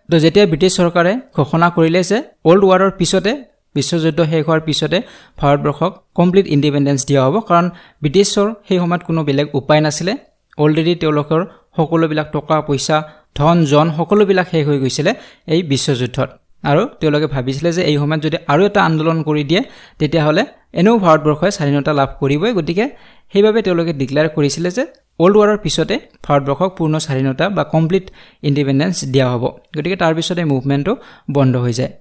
তো যেতিয়া ব্ৰিটিছ চৰকাৰে ঘোষণা কৰিলে যে ওল্ড ৱাৰৰ পিছতে বিশ্বযুদ্ধ শেষ হোৱাৰ পিছতে ভাৰতবৰ্ষক কমপ্লিট ইন্ডিপেন্ডেন্স দিয়া হ'ব কাৰণ ব্ৰিটিছৰ সেই সময়ত কোনো বেলেগ উপায় নাছিল অলৰেডি তেওঁলোকৰ সকলোবিলাক টকা পইচা ধন জন সকলোবিলাক শেষ হৈ গৈছিল এই বিশ্বযুদ্ধত আৰু তেওঁলোকে ভাবিছিল যে এই সময়ত যদি আৰু এটা আন্দোলন কৰি দিয়ে তেতিয়া হলে এনেও ভাৰতবৰ্ষই স্বাধীনতা লাভ কৰিবই গতিকে সেইভাবে তেওঁলোকে ডিক্লেয়াৰ কৰিছিল যে ওল্ড ৱাৰৰ পিছতে ভাৰতবৰ্ষক পূৰ্ণ স্বাধীনতা বা কমপ্লিট ইন্ডিপেন্ডেন্স দিয়া হ'ব গতিকে তাৰ পিছতে মুভমেন্টটো বন্ধ হৈ যায়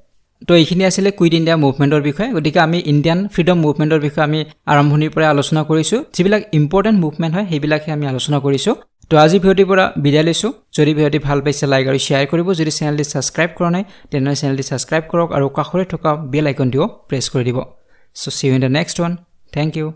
তো এইখিনি আছিলে কুইট ইণ্ডিয়া মুভমেণ্টৰ বিষয়ে গতিকে আমি ইণ্ডিয়ান ফ্ৰীডম মুভমেণ্টৰ বিষয়ে আমি আৰম্ভণিৰ পৰা আলোচনা কৰিছোঁ যিবিলাক ইম্পৰ্টেণ্ট মুভমেণ্ট হয় সেইবিলাকহে আমি আলোচনা কৰিছোঁ তো আজি ভিডিঅ'টিৰ পৰা বিদায় লৈছোঁ যদি ভিডিঅ'টি ভাল পাইছে লাইক আৰু শ্বেয়াৰ কৰিব যদি চেনেলটি ছাবস্ক্ৰাইব কৰা নাই তেন্তে চেনেলটি ছাবস্ক্ৰাইব কৰক আৰু কাষৰে থকা বেল আইকনটিও প্ৰেছ কৰি দিব so see you in the next one thank U